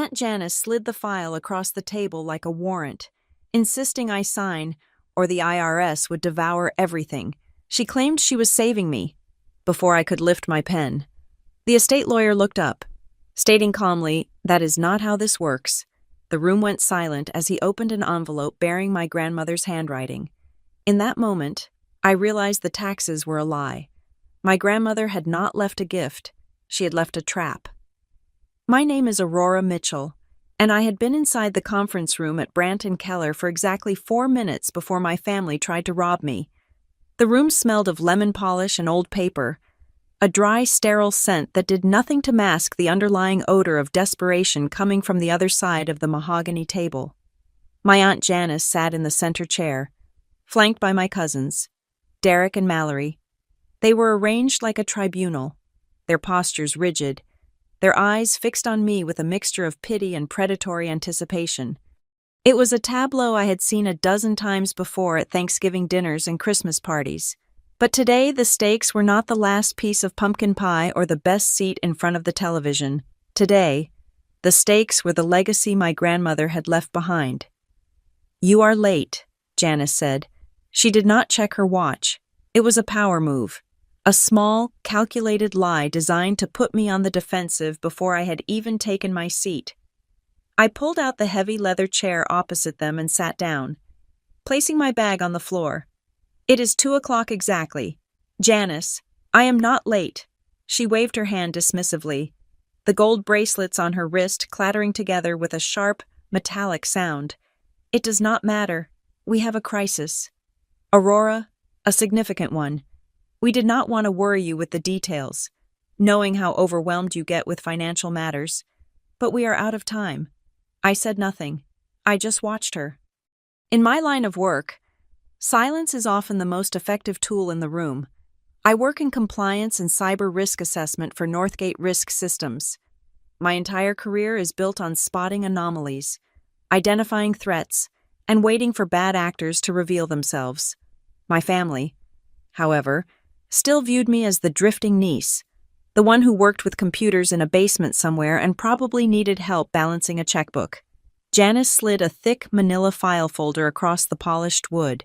Aunt Janice slid the file across the table like a warrant, insisting I sign, or the IRS would devour everything. She claimed she was saving me. Before I could lift my pen, the estate lawyer looked up, stating calmly, "That is not how this works." The room went silent as he opened an envelope bearing my grandmother's handwriting. In that moment, I realized the taxes were a lie. My grandmother had not left a gift. She had left a trap. My name is Aurora Mitchell, and I had been inside the conference room at Brandt and Keller for exactly 4 minutes before my family tried to rob me. The room smelled of lemon polish and old paper, a dry, sterile scent that did nothing to mask the underlying odor of desperation coming from the other side of the mahogany table. My Aunt Janice sat in the center chair, flanked by my cousins, Derek and Mallory. They were arranged like a tribunal, their postures rigid, their eyes fixed on me with a mixture of pity and predatory anticipation. It was a tableau I had seen a dozen times before at Thanksgiving dinners and Christmas parties. But today the stakes were not the last piece of pumpkin pie or the best seat in front of the television. Today, the stakes were the legacy my grandmother had left behind. "You are late," Janice said. She did not check her watch. It was a power move. A small, calculated lie designed to put me on the defensive before I had even taken my seat. I pulled out the heavy leather chair opposite them and sat down, placing my bag on the floor. "It is 2 o'clock exactly. Janice, I am not late." She waved her hand dismissively, the gold bracelets on her wrist clattering together with a sharp, metallic sound. "It does not matter. We have a crisis. Aurora, a significant one. We did not want to worry you with the details, knowing how overwhelmed you get with financial matters, but we are out of time." I said nothing. I just watched her. In my line of work, silence is often the most effective tool in the room. I work in compliance and cyber risk assessment for Northgate Risk Systems. My entire career is built on spotting anomalies, identifying threats, and waiting for bad actors to reveal themselves. My family, however, still viewed me as the drifting niece, the one who worked with computers in a basement somewhere and probably needed help balancing a checkbook. Janice slid a thick manila file folder across the polished wood.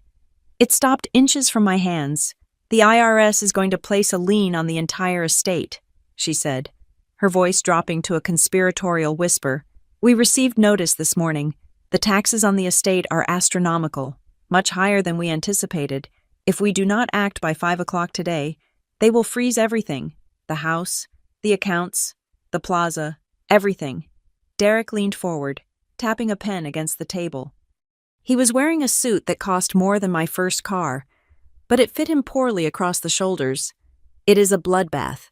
It stopped inches from my hands. "The IRS is going to place a lien on the entire estate," she said, her voice dropping to a conspiratorial whisper. "We received notice this morning. The taxes on the estate are astronomical, much higher than we anticipated. If we do not act by 5 o'clock today, they will freeze everything. The house, the accounts, the plaza, everything." Derek leaned forward, tapping a pen against the table. He was wearing a suit that cost more than my first car, but it fit him poorly across the shoulders. "It is a bloodbath.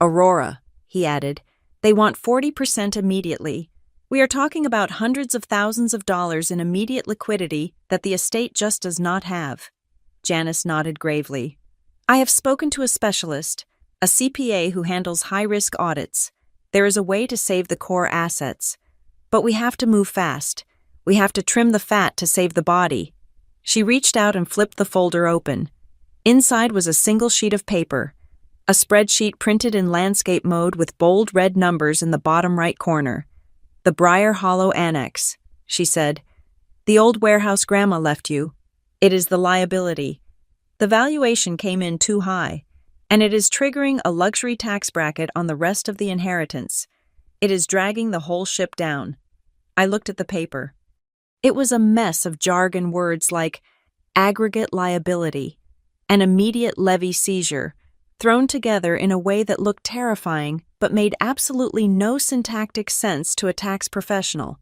Aurora," he added, "they want 40% immediately. We are talking about hundreds of thousands of dollars in immediate liquidity that the estate just does not have." Janice nodded gravely. "I have spoken to a specialist, a CPA who handles high-risk audits. There is a way to save the core assets. But we have to move fast. We have to trim the fat to save the body." She reached out and flipped the folder open. Inside was a single sheet of paper, a spreadsheet printed in landscape mode with bold red numbers in the bottom right corner. "The Briar Hollow Annex," she said. "The old warehouse Grandma left you. It is the liability. The valuation came in too high, and it is triggering a luxury tax bracket on the rest of the inheritance. It is dragging the whole ship down." I looked at the paper. It was a mess of jargon words like aggregate liability and immediate levy seizure, thrown together in a way that looked terrifying but made absolutely no syntactic sense to a tax professional.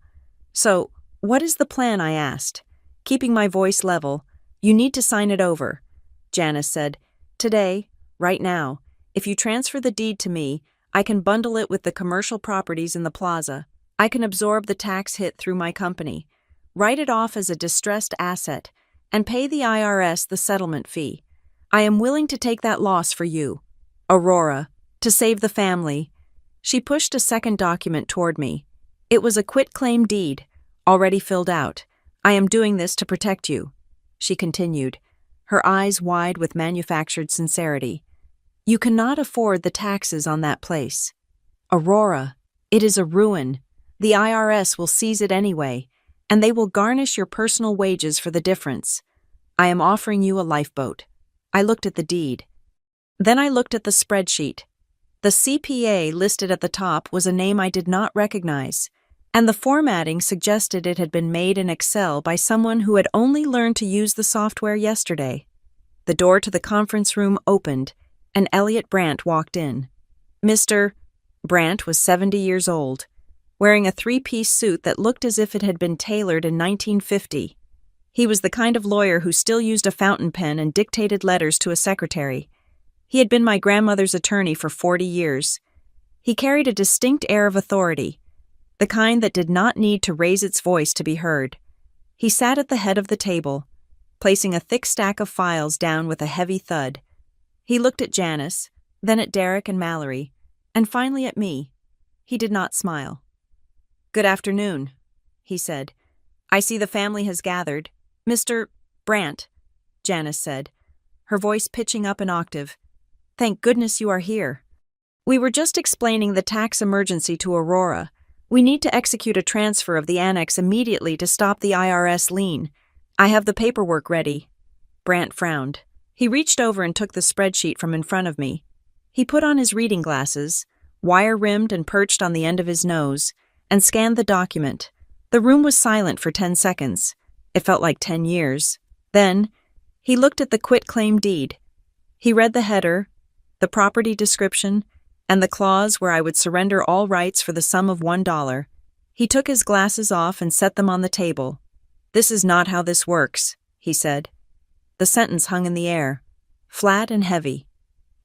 "So, what is the plan?" I asked, keeping my voice level. "You need to sign it over," Janice said. "Today, right now. If you transfer the deed to me, I can bundle it with the commercial properties in the plaza. I can absorb the tax hit through my company, write it off as a distressed asset, and pay the IRS the settlement fee. I am willing to take that loss for you, Aurora, to save the family." She pushed a second document toward me. It was a quitclaim deed, already filled out. "I am doing this to protect you," she continued, her eyes wide with manufactured sincerity. "You cannot afford the taxes on that place. Aurora, it is a ruin. The IRS will seize it anyway, and they will garnish your personal wages for the difference. I am offering you a lifeboat. I looked at the deed. Then I looked at the spreadsheet. The CPA listed at the top was a name I did not recognize, and the formatting suggested it had been made in Excel by someone who had only learned to use the software yesterday. The door to the conference room opened, and Elliot Brandt walked in. Mr. Brandt was 70 years old, wearing a three-piece suit that looked as if it had been tailored in 1950. He was the kind of lawyer who still used a fountain pen and dictated letters to a secretary. He had been my grandmother's attorney for 40 years. He carried a distinct air of authority, the kind that did not need to raise its voice to be heard. He sat at the head of the table, placing a thick stack of files down with a heavy thud. He looked at Janice, then at Derek and Mallory, and finally at me. He did not smile. "Good afternoon," he said. "I see the family has gathered. Mr. Brandt," Janice said, her voice pitching up an octave. "Thank goodness you are here. We were just explaining the tax emergency to Aurora. We need to execute a transfer of the annex immediately to stop the IRS lien. I have the paperwork ready." Brandt frowned. He reached over and took the spreadsheet from in front of me. He put on his reading glasses, wire-rimmed and perched on the end of his nose, and scanned the document. The room was silent for 10 seconds. It felt like 10 years. Then, he looked at the quitclaim deed. He read the header, the property description, and the clause where I would surrender all rights for the sum of $1. He took his glasses off and set them on the table. "This is not how this works," he said. The sentence hung in the air, flat and heavy.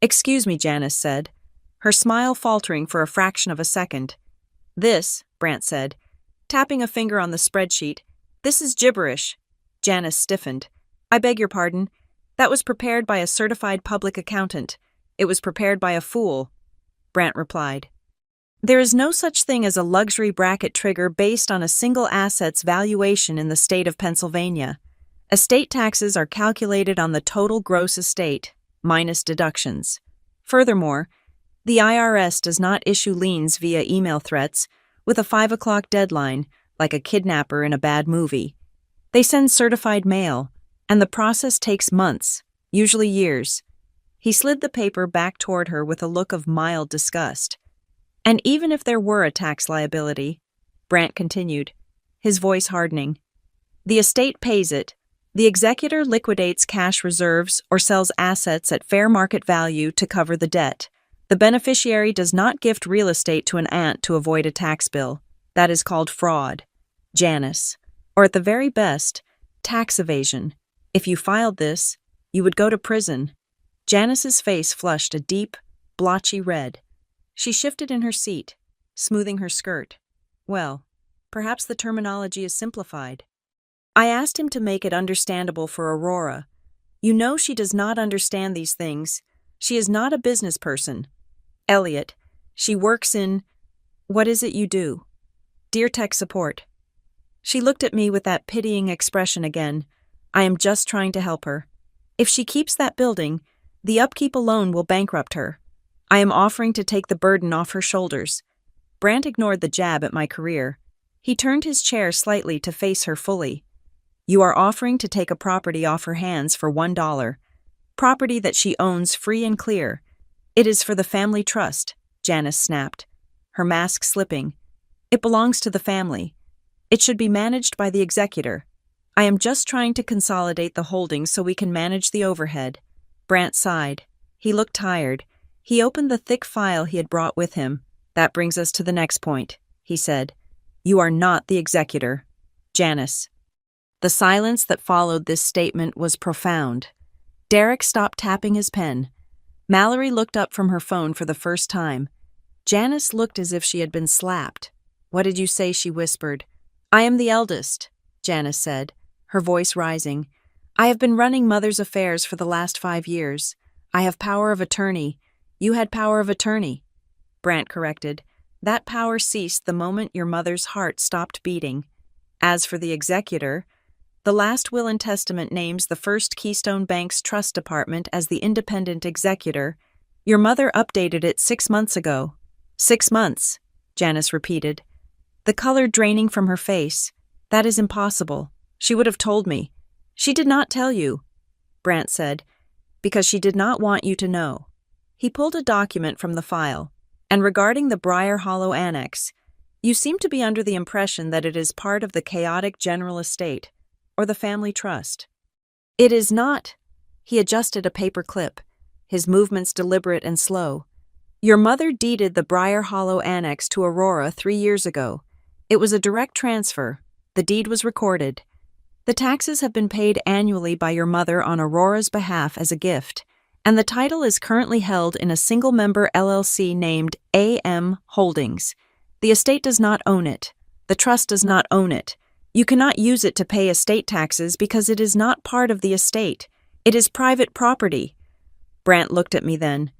"Excuse me," Janice said, her smile faltering for a fraction of a second. "This," Brandt said, tapping a finger on the spreadsheet, "this is gibberish." Janice stiffened. "I beg your pardon. That was prepared by a certified public accountant. It was prepared by a fool," Brandt replied. "There is no such thing as a luxury bracket trigger based on a single asset's valuation in the state of Pennsylvania. Estate taxes are calculated on the total gross estate, minus deductions. Furthermore, the IRS does not issue liens via email threats with a 5 o'clock deadline, like a kidnapper in a bad movie. They send certified mail, and the process takes months, usually years." He slid the paper back toward her with a look of mild disgust. "And even if there were a tax liability," Brandt continued, his voice hardening, "the estate pays it. The executor liquidates cash reserves or sells assets at fair market value to cover the debt. The beneficiary does not gift real estate to an aunt to avoid a tax bill. That is called fraud, Janice, or at the very best, tax evasion. If you filed this, you would go to prison." Janice's face flushed a deep, blotchy red. She shifted in her seat, smoothing her skirt. "Well, perhaps the terminology is simplified. I asked him to make it understandable for Aurora. You know she does not understand these things. She is not a business person. Elliot, she works in... What is it you do?" "Dear Tech Support." She looked at me with that pitying expression again. "I am just trying to help her. If she keeps that building, the upkeep alone will bankrupt her. I am offering to take the burden off her shoulders." Brandt ignored the jab at my career. He turned his chair slightly to face her fully. "You are offering to take a property off her hands for $1. Property that she owns free and clear. It is for the family trust," Janice snapped, her mask slipping. "It belongs to the family. It should be managed by the executor. I am just trying to consolidate the holdings so we can manage the overhead." Brandt sighed. He looked tired. He opened the thick file he had brought with him. "That brings us to the next point," he said. "You are not the executor. Janice." The silence that followed this statement was profound. Derek stopped tapping his pen. Mallory looked up from her phone for the first time. Janice looked as if she had been slapped. "What did you say?" she whispered. "I am the eldest," Janice said, her voice rising. "I have been running Mother's affairs for the last 5 years. I have power of attorney. You had power of attorney," Brandt corrected. "That power ceased the moment your mother's heart stopped beating. As for the executor, the last will and testament names the First Keystone Bank's trust department as the independent executor. Your mother updated it 6 months ago." 6 months, Janice repeated. the color draining from her face. That is impossible. She would have told me. She did not tell you, Brant said, because she did not want you to know. He pulled a document from the file, and regarding the Briar Hollow Annex, you seem to be under the impression that it is part of the chaotic general estate, or the family trust. It is not. He adjusted a paper clip, his movements deliberate and slow. Your mother deeded the Briar Hollow Annex to Aurora 3 years ago. It was a direct transfer. The deed was recorded. The taxes have been paid annually by your mother on Aurora's behalf as a gift, and the title is currently held in a single-member LLC named AM Holdings. The estate does not own it. The trust does not own it. You cannot use it to pay estate taxes because it is not part of the estate. It is private property. Brant looked at me then.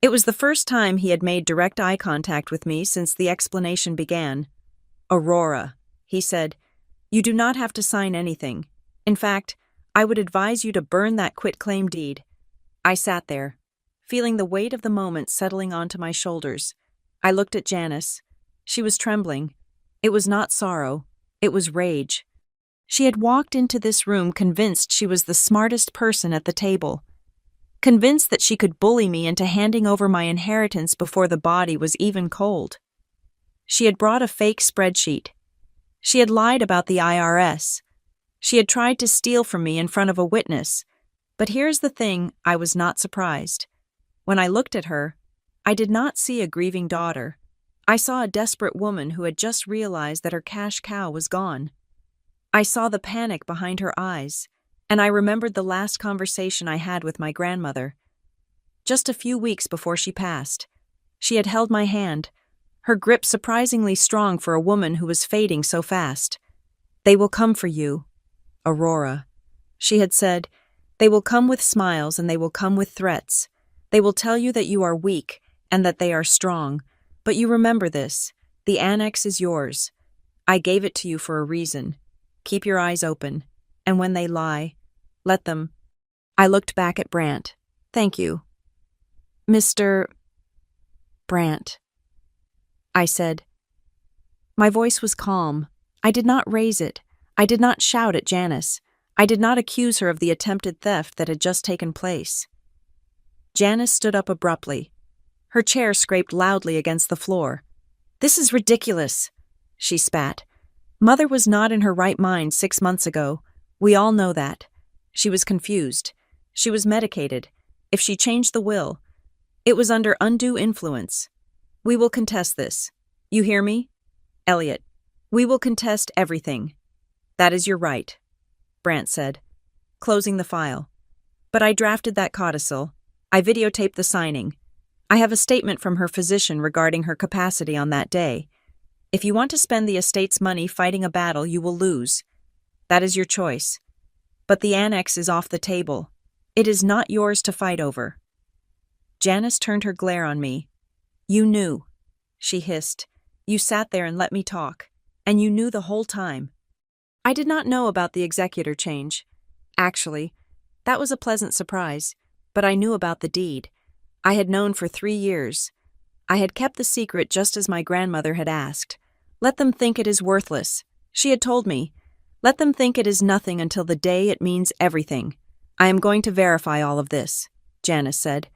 It was the first time he had made direct eye contact with me since the explanation began. Aurora, he said, you do not have to sign anything. In fact, I would advise you to burn that quitclaim deed. I sat there, feeling the weight of the moment settling onto my shoulders. I looked at Janice. She was trembling. It was not sorrow. It was rage. She had walked into this room convinced she was the smartest person at the table, convinced that she could bully me into handing over my inheritance before the body was even cold. She had brought a fake spreadsheet. She had lied about the IRS. She had tried to steal from me in front of a witness. But here's the thing, I was not surprised. When I looked at her, I did not see a grieving daughter. I saw a desperate woman who had just realized that her cash cow was gone. I saw the panic behind her eyes, and I remembered the last conversation I had with my grandmother. Just a few weeks before she passed, she had held my hand, her grip surprisingly strong for a woman who was fading so fast. They will come for you, Aurora, she had said. They will come with smiles and they will come with threats. They will tell you that you are weak and that they are strong. But you remember this, the annex is yours. I gave it to you for a reason. Keep your eyes open, and when they lie, let them. I looked back at Brant. Thank you. Mr. Brant, I said. My voice was calm. I did not raise it. I did not shout at Janice. I did not accuse her of the attempted theft that had just taken place. Janice stood up abruptly. Her chair scraped loudly against the floor. This is ridiculous, she spat. Mother was not in her right mind 6 months ago. We all know that. She was confused. She was medicated. If she changed the will, it was under undue influence. We will contest this. You hear me? Elliot, we will contest everything. That is your right, Brant said, closing the file. But I drafted that codicil. I videotaped the signing. I have a statement from her physician regarding her capacity on that day. If you want to spend the estate's money fighting a battle, you will lose. That is your choice. But the annex is off the table. It is not yours to fight over. Janice turned her glare on me. You knew, she hissed. You sat there and let me talk, and you knew the whole time. I did not know about the executor change. Actually, that was a pleasant surprise, but I knew about the deed. I had known for 3 years. I had kept the secret just as my grandmother had asked. Let them think it is worthless. She had told me. Let them think it is nothing until the day it means everything. I am going to verify all of this, Janice said,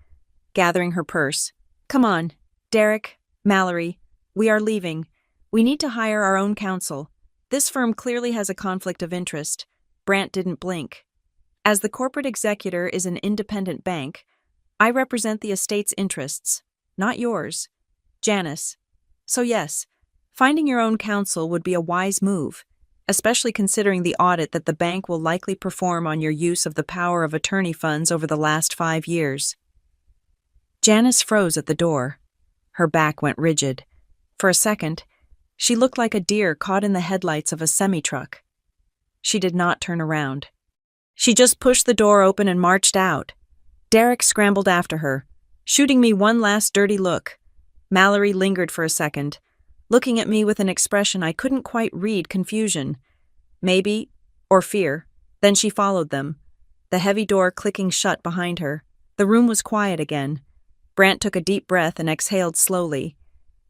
gathering her purse. Come on, Derek, Mallory, we are leaving. We need to hire our own counsel. This firm clearly has a conflict of interest. Brant didn't blink. As the corporate executor is an independent bank, I represent the estate's interests, not yours. Janice. So yes, finding your own counsel would be a wise move, especially considering the audit that the bank will likely perform on your use of the power of attorney funds over the last 5 years. Janice froze at the door. Her back went rigid. For a second, she looked like a deer caught in the headlights of a semi-truck. She did not turn around. She just pushed the door open and marched out. Derek scrambled after her, shooting me one last dirty look. Mallory lingered for a second, looking at me with an expression I couldn't quite read, confusion. Maybe, or fear. Then she followed them, the heavy door clicking shut behind her. The room was quiet again. Brant took a deep breath and exhaled slowly.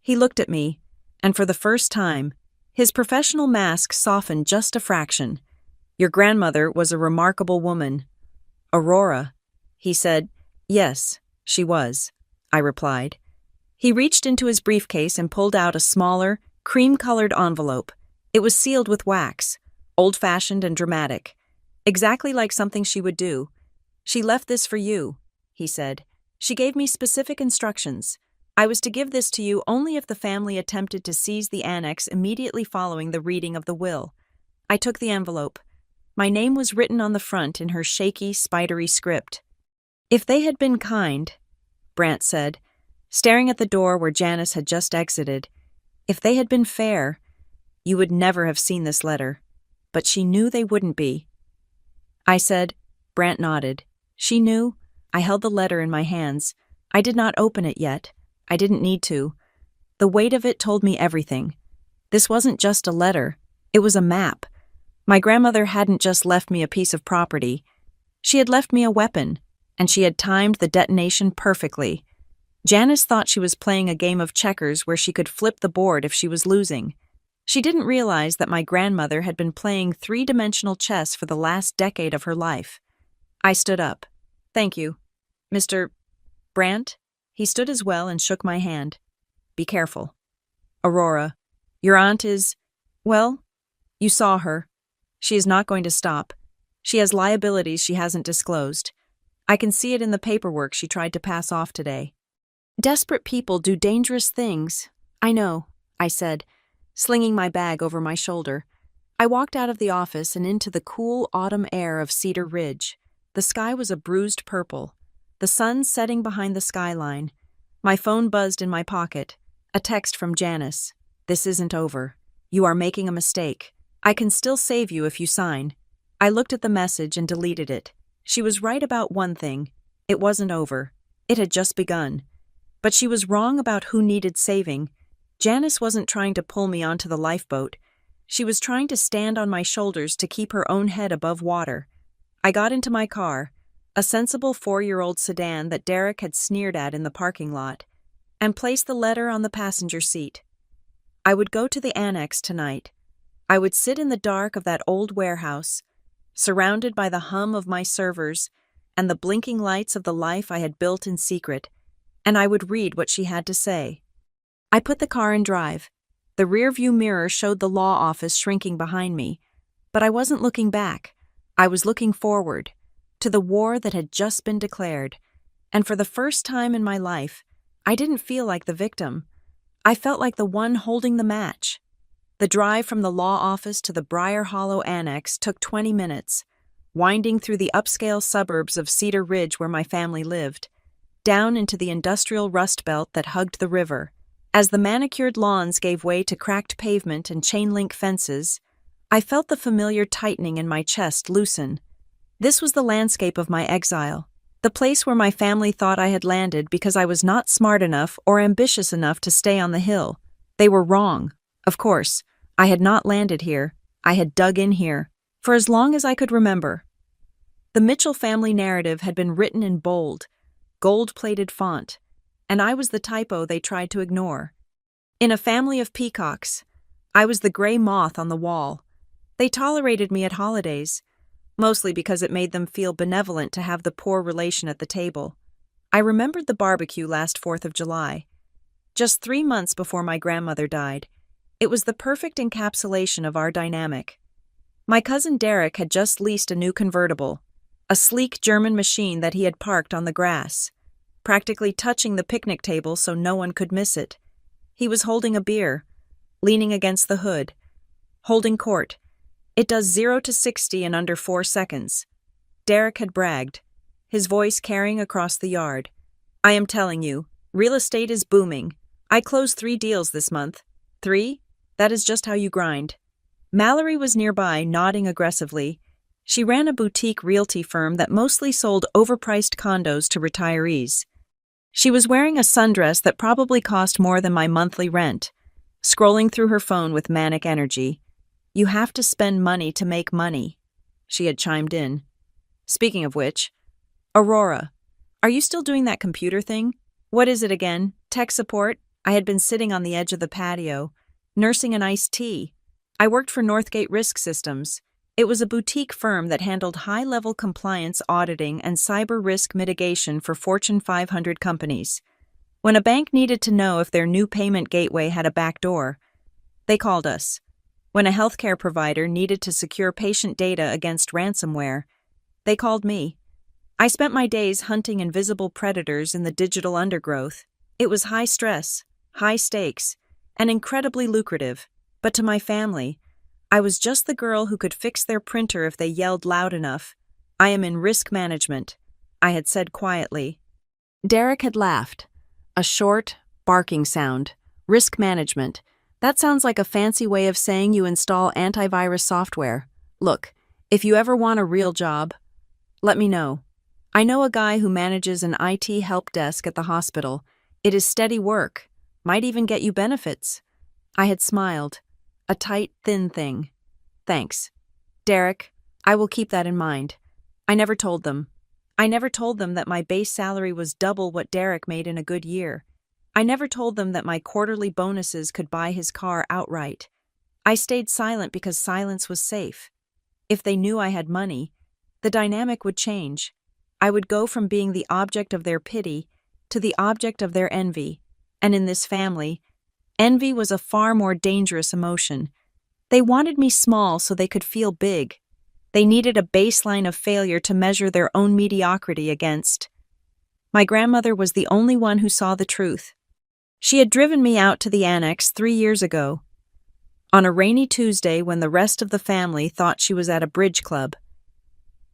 He looked at me, and for the first time, His professional mask softened just a fraction. Your grandmother was a remarkable woman. Aurora, he said. Yes, she was, I replied. He reached into his briefcase and pulled out a smaller, cream-colored envelope. It was sealed with wax, old-fashioned and dramatic, exactly like something she would do. She left this for you, he said. She gave me specific instructions. I was to give this to you only if the family attempted to seize the annex immediately following the reading of the will. I took the envelope. My name was written on the front in her shaky, spidery script. If they had been kind, Brant said, staring at the door where Janice had just exited, if they had been fair, you would never have seen this letter. But she knew they wouldn't be. I said. Brant nodded. She knew. I held the letter in my hands. I did not open it yet. I didn't need to. The weight of it told me everything. This wasn't just a letter. It was a map. My grandmother hadn't just left me a piece of property. She had left me a weapon, and she had timed the detonation perfectly. Janice thought she was playing a game of checkers where she could flip the board if she was losing. She didn't realize that my grandmother had been playing three-dimensional chess for the last decade of her life. I stood up. Thank you. Mr. Brant? He stood as well and shook my hand. Be careful. Aurora, your aunt is, well, you saw her. She is not going to stop. She has liabilities she hasn't disclosed. I can see it in the paperwork she tried to pass off today. Desperate people do dangerous things. I know, I said, slinging my bag over my shoulder. I walked out of the office and into the cool autumn air of Cedar Ridge. The sky was a bruised purple, the sun setting behind the skyline. My phone buzzed in my pocket. A text from Janice. This isn't over. You are making a mistake. I can still save you if you sign. I looked at the message and deleted it. She was right about one thing. It wasn't over. It had just begun. But she was wrong about who needed saving. Janice wasn't trying to pull me onto the lifeboat. She was trying to stand on my shoulders to keep her own head above water. I got into my car, a sensible 4-year-old sedan that Derek had sneered at in the parking lot, and placed the letter on the passenger seat. I would go to the annex tonight. I would sit in the dark of that old warehouse, surrounded by the hum of my servers and the blinking lights of the life I had built in secret, and I would read what she had to say. I put the car in drive. The rearview mirror showed the law office shrinking behind me, but I wasn't looking back. I was looking forward, to the war that had just been declared, and for the first time in my life, I didn't feel like the victim. I felt like the one holding the match. The drive from the law office to the Briar Hollow Annex took 20 minutes, winding through the upscale suburbs of Cedar Ridge where my family lived, down into the industrial rust belt that hugged the river. As the manicured lawns gave way to cracked pavement and chain-link fences, I felt the familiar tightening in my chest loosen. This was the landscape of my exile, the place where my family thought I had landed because I was not smart enough or ambitious enough to stay on the hill. They were wrong. Of course, I had not landed here. I had dug in here, for as long as I could remember. The Mitchell family narrative had been written in bold, gold-plated font, and I was the typo they tried to ignore. In a family of peacocks, I was the gray moth on the wall. They tolerated me at holidays, mostly because it made them feel benevolent to have the poor relation at the table. I remembered the barbecue last 4th of July, just 3 months before my grandmother died. It was the perfect encapsulation of our dynamic. My cousin Derek had just leased a new convertible, a sleek German machine that he had parked on the grass, practically touching the picnic table so no one could miss it. He was holding a beer, leaning against the hood, holding court. It does 0 to 60 in under 4 seconds. Derek had bragged, his voice carrying across the yard. I am telling you, real estate is booming. I closed 3 deals this month. 3? That is just how you grind. Mallory was nearby, nodding aggressively. She ran a boutique realty firm that mostly sold overpriced condos to retirees. She was wearing a sundress that probably cost more than my monthly rent, scrolling through her phone with manic energy. You have to spend money to make money, she had chimed in. Speaking of which, Aurora, are you still doing that computer thing? What is it again? Tech support? I had been sitting on the edge of the patio, nursing an iced tea, I worked for Northgate Risk Systems. It was a boutique firm that handled high-level compliance auditing and cyber risk mitigation for Fortune 500 companies. When a bank needed to know if their new payment gateway had a backdoor, they called us. When a healthcare provider needed to secure patient data against ransomware, they called me. I spent my days hunting invisible predators in the digital undergrowth. It was high stress, high stakes, and incredibly lucrative. But to my family, I was just the girl who could fix their printer if they yelled loud enough. I am in risk management, I had said quietly. Derek had laughed. A short, barking sound. Risk management. That sounds like a fancy way of saying you install antivirus software. Look, if you ever want a real job, let me know. I know a guy who manages an IT help desk at the hospital. It is steady work. Might even get you benefits. I had smiled. A tight, thin thing. Thanks. Derek, I will keep that in mind. I never told them. I never told them that my base salary was double what Derek made in a good year. I never told them that my quarterly bonuses could buy his car outright. I stayed silent because silence was safe. If they knew I had money, the dynamic would change. I would go from being the object of their pity to the object of their envy. And in this family, envy was a far more dangerous emotion. They wanted me small so they could feel big. They needed a baseline of failure to measure their own mediocrity against. My grandmother was the only one who saw the truth. She had driven me out to the annex 3 years ago, on a rainy Tuesday when the rest of the family thought she was at a bridge club.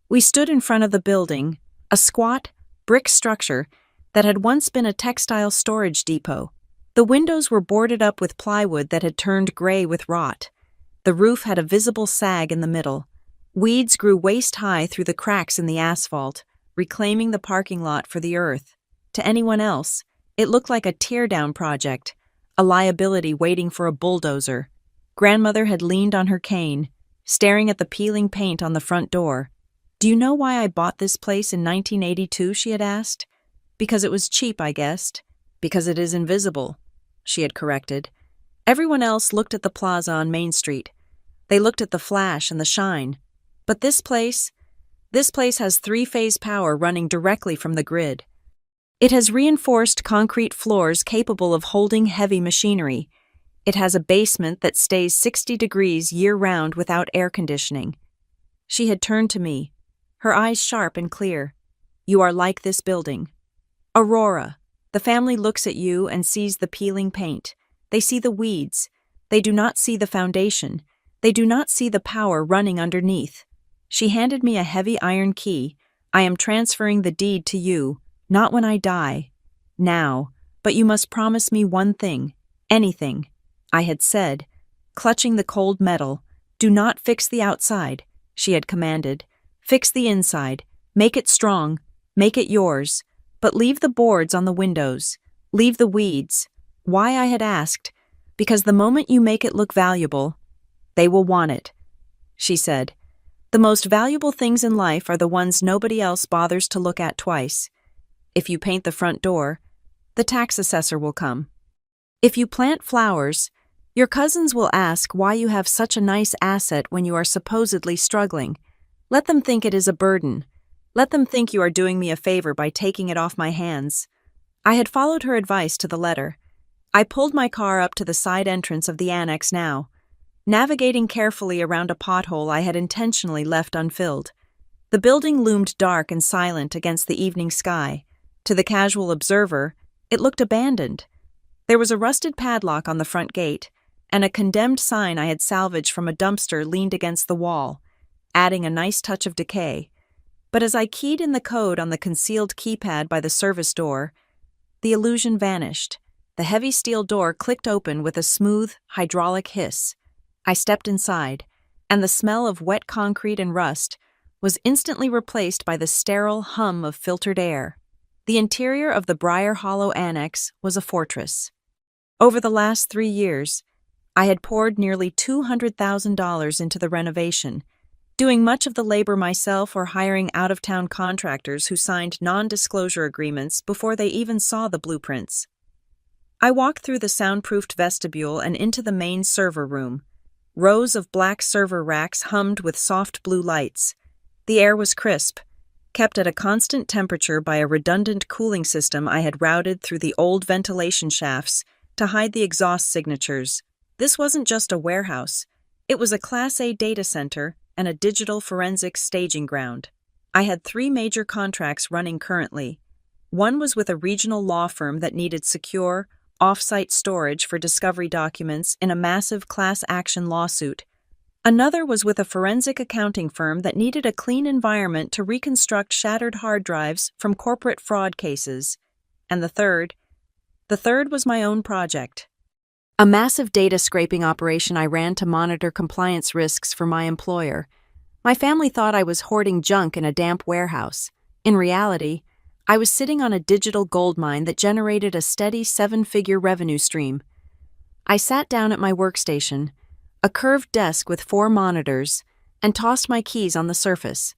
We stood in front of the building, a squat, brick structure that had once been a textile storage depot. The windows were boarded up with plywood that had turned gray with rot. The roof had a visible sag in the middle. Weeds grew waist-high through the cracks in the asphalt, reclaiming the parking lot for the earth. To anyone else, it looked like a tear-down project, a liability waiting for a bulldozer. Grandmother had leaned on her cane, staring at the peeling paint on the front door. "Do you know why I bought this place in 1982?" she had asked. "Because it was cheap, I guessed. Because it is invisible," she had corrected. Everyone else looked at the plaza on Main Street. They looked at the flash and the shine. But this place has three-phase power running directly from the grid. It has reinforced concrete floors capable of holding heavy machinery. It has a basement that stays 60 degrees year-round without air conditioning. She had turned to me, her eyes sharp and clear. "You are like this building. Aurora, the family looks at you and sees the peeling paint. They see the weeds. They do not see the foundation. They do not see the power running underneath." She handed me a heavy iron key. "I am transferring the deed to you, not when I die. Now, but you must promise me one thing. Anything," I had said, clutching the cold metal. "Do not fix the outside," she had commanded. "Fix the inside. Make it strong. Make it yours. But leave the boards on the windows. Leave the weeds." Why, I had asked. "Because the moment you make it look valuable, they will want it," she said. "The most valuable things in life are the ones nobody else bothers to look at twice. If you paint the front door, the tax assessor will come. If you plant flowers, your cousins will ask why you have such a nice asset when you are supposedly struggling. Let them think it is a burden. Let them think you are doing me a favor by taking it off my hands." I had followed her advice to the letter. I pulled my car up to the side entrance of the annex now, navigating carefully around a pothole I had intentionally left unfilled. The building loomed dark and silent against the evening sky. To the casual observer, it looked abandoned. There was a rusted padlock on the front gate, and a condemned sign I had salvaged from a dumpster leaned against the wall, adding a nice touch of decay. But as I keyed in the code on the concealed keypad by the service door, the illusion vanished. The heavy steel door clicked open with a smooth, hydraulic hiss. I stepped inside, and the smell of wet concrete and rust was instantly replaced by the sterile hum of filtered air. The interior of the Briar Hollow Annex was a fortress. Over the last 3 years, I had poured nearly $200,000 into the renovation, doing much of the labor myself or hiring out-of-town contractors who signed non-disclosure agreements before they even saw the blueprints. I walked through the soundproofed vestibule and into the main server room. Rows of black server racks hummed with soft blue lights. The air was crisp, kept at a constant temperature by a redundant cooling system I had routed through the old ventilation shafts to hide the exhaust signatures. This wasn't just a warehouse. It was a Class A data center and a digital forensics staging ground. I had 3 major contracts running currently. One was with a regional law firm that needed secure, off-site storage for discovery documents in a massive class action lawsuit. Another was with a forensic accounting firm that needed a clean environment to reconstruct shattered hard drives from corporate fraud cases. And the third was my own project. A massive data scraping operation I ran to monitor compliance risks for my employer. My family thought I was hoarding junk in a damp warehouse. In reality, I was sitting on a digital gold mine that generated a steady 7-figure revenue stream. I sat down at my workstation, a curved desk with 4 monitors, and tossed my keys on the surface.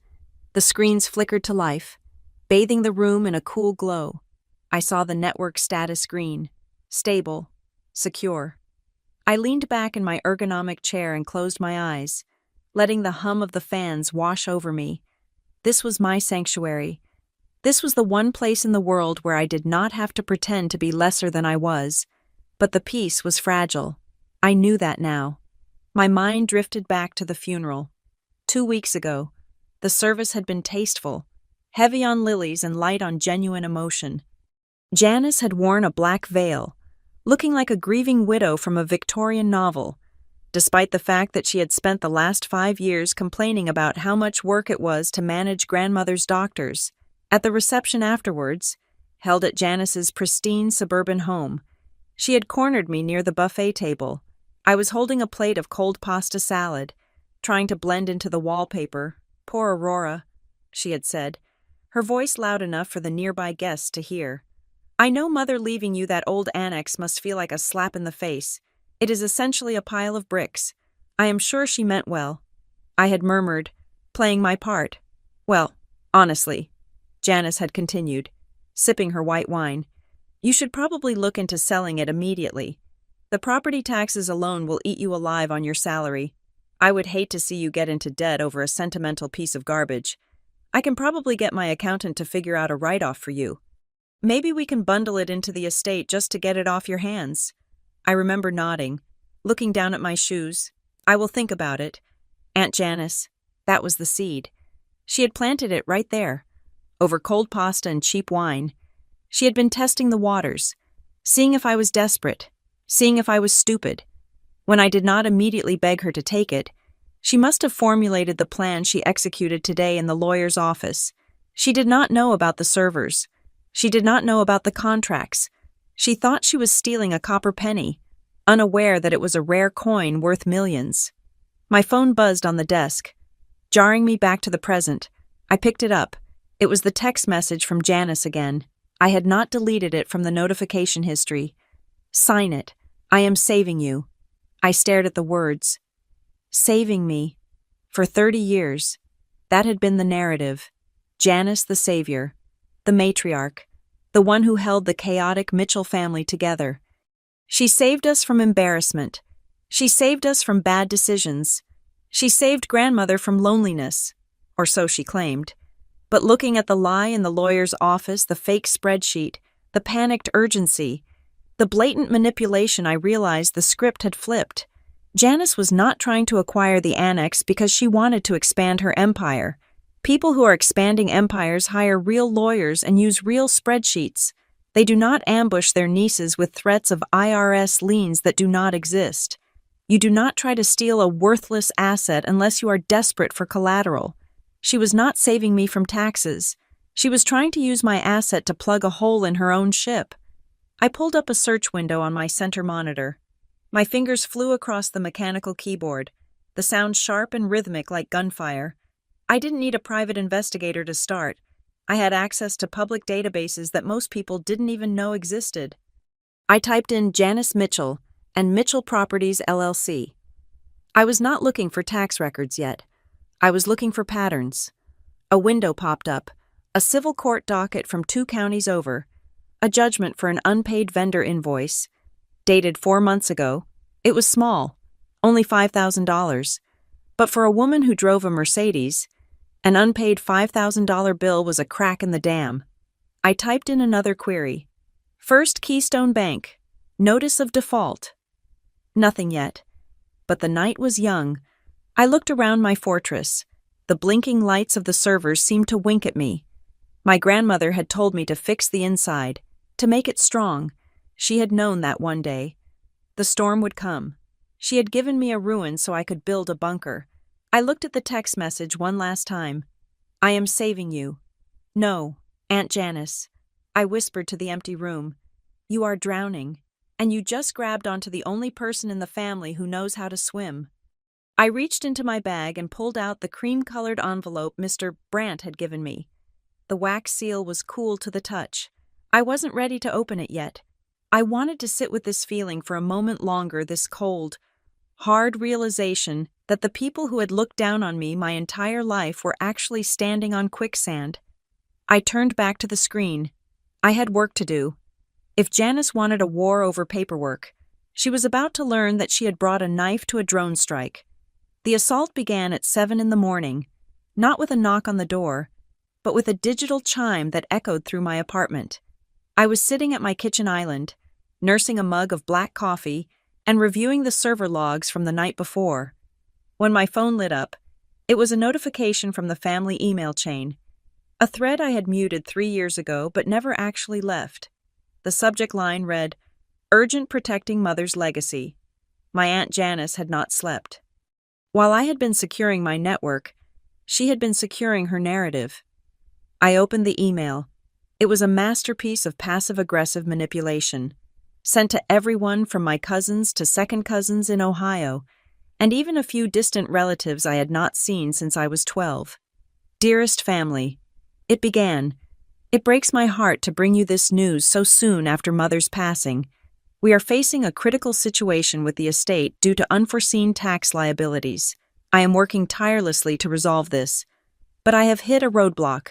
The screens flickered to life, bathing the room in a cool glow. I saw the network status green, stable, secure. I leaned back in my ergonomic chair and closed my eyes, letting the hum of the fans wash over me. This was my sanctuary. This was the one place in the world where I did not have to pretend to be lesser than I was. But the peace was fragile. I knew that now. My mind drifted back to the funeral. 2 weeks ago, the service had been tasteful, heavy on lilies and light on genuine emotion. Janice had worn a black veil, looking like a grieving widow from a Victorian novel, despite the fact that she had spent the last 5 years complaining about how much work it was to manage grandmother's doctors. At the reception afterwards, held at Janice's pristine suburban home, she had cornered me near the buffet table. I was holding a plate of cold pasta salad, trying to blend into the wallpaper. "Poor Aurora," she had said, her voice loud enough for the nearby guests to hear. "I know Mother leaving you that old annex must feel like a slap in the face. It is essentially a pile of bricks. I am sure she meant well." I had murmured, playing my part. "Well, honestly," Janice had continued, sipping her white wine, "you should probably look into selling it immediately. The property taxes alone will eat you alive on your salary. I would hate to see you get into debt over a sentimental piece of garbage. I can probably get my accountant to figure out a write-off for you. Maybe we can bundle it into the estate just to get it off your hands." I remember nodding, looking down at my shoes. "I will think about it." Aunt Janice, that was the seed. She had planted it right there. Over cold pasta and cheap wine. She had been testing the waters, seeing if I was desperate, seeing if I was stupid. When I did not immediately beg her to take it, she must have formulated the plan she executed today in the lawyer's office. She did not know about the servers. She did not know about the contracts. She thought she was stealing a copper penny, unaware that it was a rare coin worth millions. My phone buzzed on the desk, jarring me back to the present. I picked it up. It was the text message from Janice again. I had not deleted it from the notification history. "Sign it. I am saving you." I stared at the words. Saving me. For 30 years. That had been the narrative. Janice the savior. The matriarch. The one who held the chaotic Mitchell family together. She saved us from embarrassment. She saved us from bad decisions. She saved grandmother from loneliness. Or so she claimed. But looking at the lie in the lawyer's office, the fake spreadsheet, the panicked urgency, the blatant manipulation, I realized the script had flipped. Janice was not trying to acquire the annex because she wanted to expand her empire. People who are expanding empires hire real lawyers and use real spreadsheets. They do not ambush their nieces with threats of IRS liens that do not exist. You do not try to steal a worthless asset unless you are desperate for collateral. She was not saving me from taxes. She was trying to use my asset to plug a hole in her own ship. I pulled up a search window on my center monitor. My fingers flew across the mechanical keyboard, the sound sharp and rhythmic like gunfire. I didn't need a private investigator to start. I had access to public databases that most people didn't even know existed. I typed in Janice Mitchell and Mitchell Properties LLC. I was not looking for tax records yet. I was looking for patterns. A window popped up, a civil court docket from 2 counties over, a judgment for an unpaid vendor invoice. Dated 4 months ago. It was small, only $5,000. But for a woman who drove a Mercedes, an unpaid $5,000 bill was a crack in the dam. I typed in another query. First Keystone Bank. Notice of default. Nothing yet. But the night was young. I looked around my fortress. The blinking lights of the servers seemed to wink at me. My grandmother had told me to fix the inside, to make it strong. She had known that one day. The storm would come. She had given me a ruin so I could build a bunker. I looked at the text message one last time. I am saving you. No, Aunt Janice. I whispered to the empty room. You are drowning, and you just grabbed onto the only person in the family who knows how to swim. I reached into my bag and pulled out the cream-colored envelope Mr. Brandt had given me. The wax seal was cool to the touch. I wasn't ready to open it yet. I wanted to sit with this feeling for a moment longer, this cold, hard realization that the people who had looked down on me my entire life were actually standing on quicksand. I turned back to the screen. I had work to do. If Janice wanted a war over paperwork, she was about to learn that she had brought a knife to a drone strike. The assault began at 7 in the morning, not with a knock on the door, but with a digital chime that echoed through my apartment. I was sitting at my kitchen island, nursing a mug of black coffee and reviewing the server logs from the night before. When my phone lit up, it was a notification from the family email chain, a thread I had muted 3 years ago but never actually left. The subject line read, Urgent Protecting Mother's Legacy. My Aunt Janice had not slept. While I had been securing my network, she had been securing her narrative. I opened the email. It was a masterpiece of passive-aggressive manipulation, sent to everyone from my cousins to second cousins in Ohio, and even a few distant relatives I had not seen since I was 12. Dearest family, it began. It breaks my heart to bring you this news so soon after Mother's passing. We are facing a critical situation with the estate due to unforeseen tax liabilities. I am working tirelessly to resolve this, but I have hit a roadblock.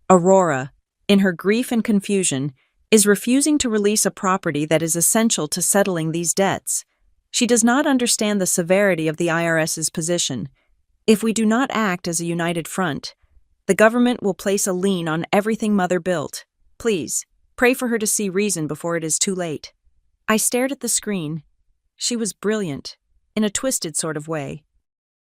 Aurora, in her grief and confusion, is refusing to release a property that is essential to settling these debts. She does not understand the severity of the IRS's position. If we do not act as a united front, the government will place a lien on everything Mother built. Please, pray for her to see reason before it is too late. I stared at the screen. She was brilliant, in a twisted sort of way.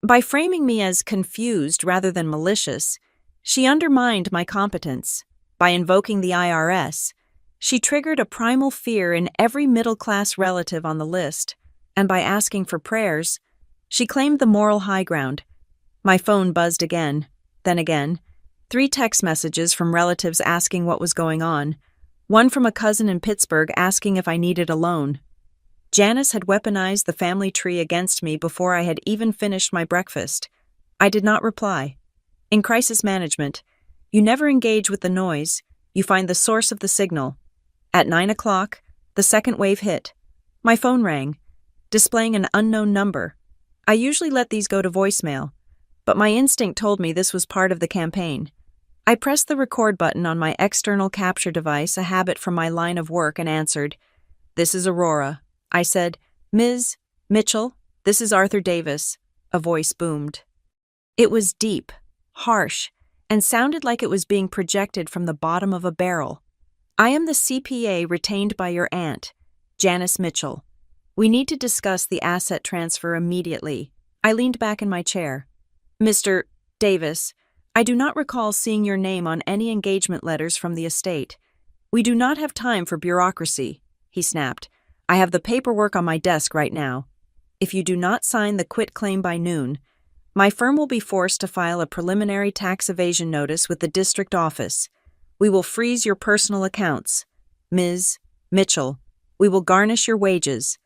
By framing me as confused rather than malicious, she undermined my competence. By invoking the IRS, she triggered a primal fear in every middle-class relative on the list, and by asking for prayers, she claimed the moral high ground. My phone buzzed again, then again. 3 text messages from relatives asking what was going on, one from a cousin in Pittsburgh asking if I needed a loan. Janice had weaponized the family tree against me before I had even finished my breakfast. I did not reply. In crisis management, you never engage with the noise, you find the source of the signal. At 9 o'clock, the second wave hit. My phone rang, displaying an unknown number. I usually let these go to voicemail, but my instinct told me this was part of the campaign. I pressed the record button on my external capture device, a habit from my line of work, and answered. This is Aurora. I said, Ms. Mitchell, this is Arthur Davis. A voice boomed. It was deep, harsh, and sounded like it was being projected from the bottom of a barrel. I am the CPA retained by your aunt, Janice Mitchell. We need to discuss the asset transfer immediately. I leaned back in my chair. Mr. Davis, I do not recall seeing your name on any engagement letters from the estate. We do not have time for bureaucracy, he snapped. I have the paperwork on my desk right now. If you do not sign the quitclaim by noon, my firm will be forced to file a preliminary tax evasion notice with the district office. We will freeze your personal accounts. Ms. Mitchell, we will garnish your wages.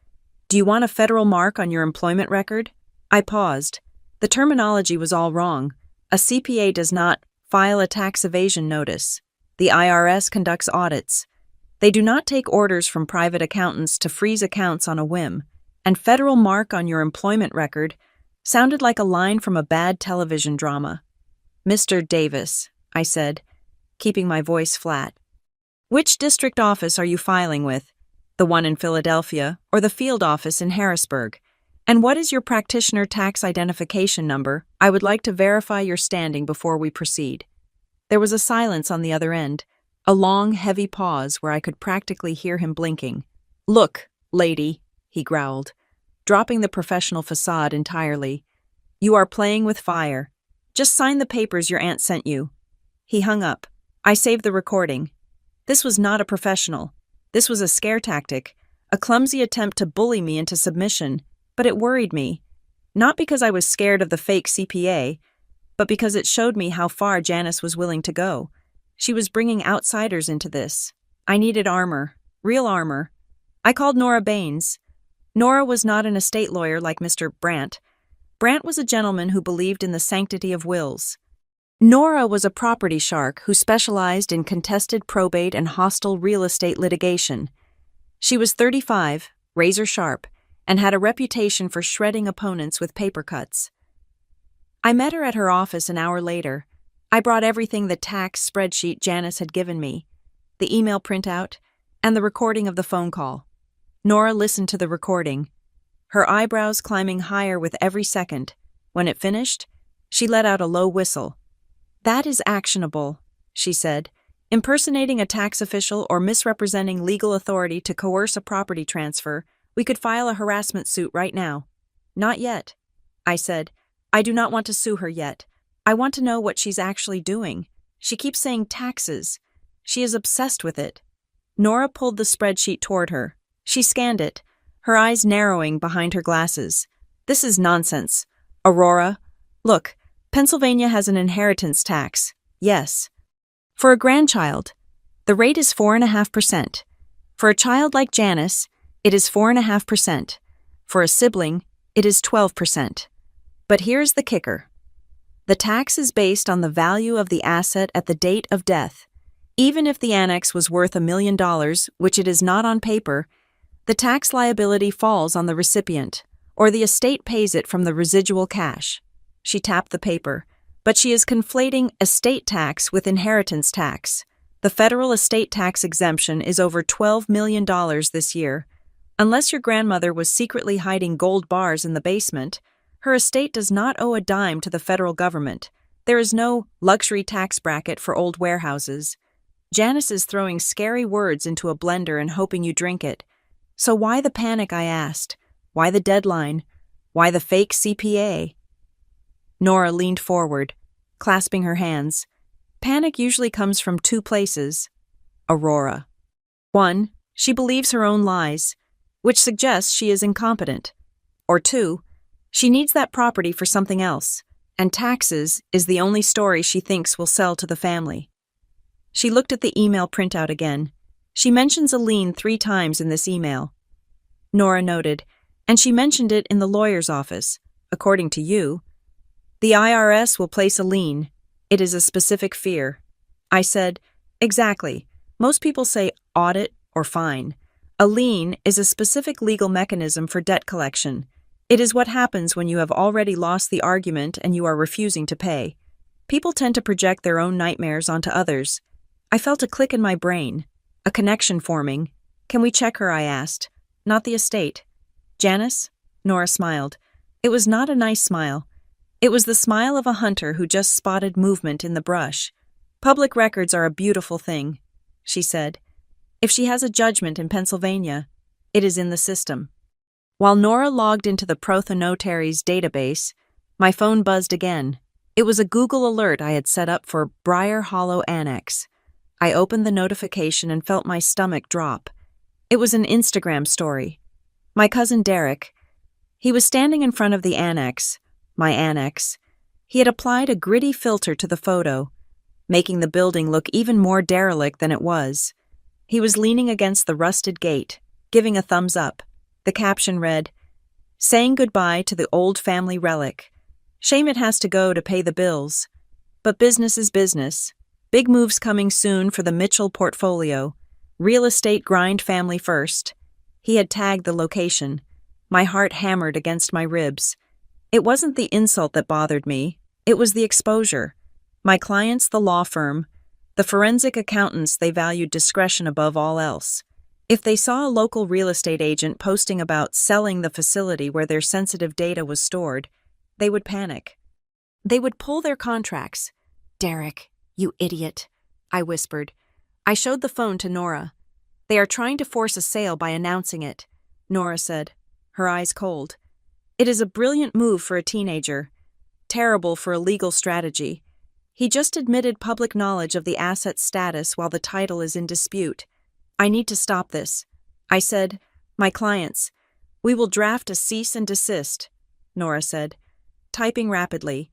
Do you want a federal mark on your employment record? I paused. The terminology was all wrong. A CPA does not file a tax evasion notice. The IRS conducts audits. They do not take orders from private accountants to freeze accounts on a whim. And federal mark on your employment record sounded like a line from a bad television drama. Mr. Davis, I said, keeping my voice flat. Which district office are you filing with? The one in Philadelphia or the field office in Harrisburg? And what is your practitioner tax identification number? I would like to verify your standing before we proceed. There was a silence on the other end, a long, heavy pause where I could practically hear him blinking. Look, lady, he growled, dropping the professional facade entirely. You are playing with fire. Just sign the papers your aunt sent you. He hung up. I saved the recording. This was not a professional. This was a scare tactic, a clumsy attempt to bully me into submission, but it worried me. Not because I was scared of the fake CPA, but because it showed me how far Janice was willing to go. She was bringing outsiders into this. I needed armor, real armor. I called Nora Baines. Nora was not an estate lawyer like Mr. Brandt. Brandt was a gentleman who believed in the sanctity of wills. Nora was a property shark who specialized in contested probate and hostile real estate litigation. She was 35, razor sharp, and had a reputation for shredding opponents with paper cuts. I met her at her office an hour later. I brought everything the tax spreadsheet Janice had given me, the email printout, and the recording of the phone call. Nora listened to the recording, her eyebrows climbing higher with every second. When it finished, she let out a low whistle. That is actionable, she said, impersonating a tax official or misrepresenting legal authority to coerce a property transfer. We could file a harassment suit right now. Not yet, I said. I do not want to sue her yet. I want to know what she's actually doing. She keeps saying taxes. She is obsessed with it. Nora pulled the spreadsheet toward her. She scanned it, her eyes narrowing behind her glasses. This is nonsense. Aurora, look, Pennsylvania has an inheritance tax. Yes. For a grandchild, the rate is 4.5%. For a child like Janice, it is 4.5%. For a sibling, it is 12%. But here's the kicker. The tax is based on the value of the asset at the date of death. Even if the annex was worth $1 million, which it is not on paper, the tax liability falls on the recipient, or the estate pays it from the residual cash. She tapped the paper, but she is conflating estate tax with inheritance tax. The federal estate tax exemption is over $12 million this year. Unless your grandmother was secretly hiding gold bars in the basement, her estate does not owe a dime to the federal government. There is no luxury tax bracket for old warehouses. Janice is throwing scary words into a blender and hoping you drink it. So why the panic, I asked? Why the deadline? Why the fake CPA? Nora leaned forward, clasping her hands. Panic usually comes from two places. Aurora. 1, she believes her own lies, which suggests she is incompetent. Or 2, she needs that property for something else, and taxes is the only story she thinks will sell to the family. She looked at the email printout again. She mentions a lien 3 times in this email. Nora noted, and she mentioned it in the lawyer's office. According to you, the IRS will place a lien. It is a specific fear. I said, exactly. Most people say audit or fine. A lien is a specific legal mechanism for debt collection. It is what happens when you have already lost the argument and you are refusing to pay. People tend to project their own nightmares onto others. I felt a click in my brain, a connection forming. Can we check her, I asked. Not the estate. Janice? Nora smiled. It was not a nice smile. It was the smile of a hunter who just spotted movement in the brush. Public records are a beautiful thing, she said. If she has a judgment in Pennsylvania, it is in the system. While Nora logged into the Prothonotary's database, my phone buzzed again. It was a Google alert I had set up for Briar Hollow Annex. I opened the notification and felt my stomach drop. It was an Instagram story. My cousin Derek. He was standing in front of the annex, my annex. He had applied a gritty filter to the photo, making the building look even more derelict than it was. He was leaning against the rusted gate, giving a thumbs up. The caption read, saying goodbye to the old family relic. Shame it has to go to pay the bills. But business is business. Big moves coming soon for the Mitchell portfolio. Real estate grind family first. He had tagged the location. My heart hammered against my ribs. It wasn't the insult that bothered me. It was the exposure. My clients, the law firm. The forensic accountants, they valued discretion above all else. If they saw a local real estate agent posting about selling the facility where their sensitive data was stored, they would panic. They would pull their contracts. "Derek, you idiot," I whispered. I showed the phone to Nora. "They are trying to force a sale by announcing it," Nora said, her eyes cold. "It is a brilliant move for a teenager. Terrible for a legal strategy. He just admitted public knowledge of the asset's status while the title is in dispute. I need to stop this." I said, "My clients. We will draft a cease and desist," Nora said, typing rapidly.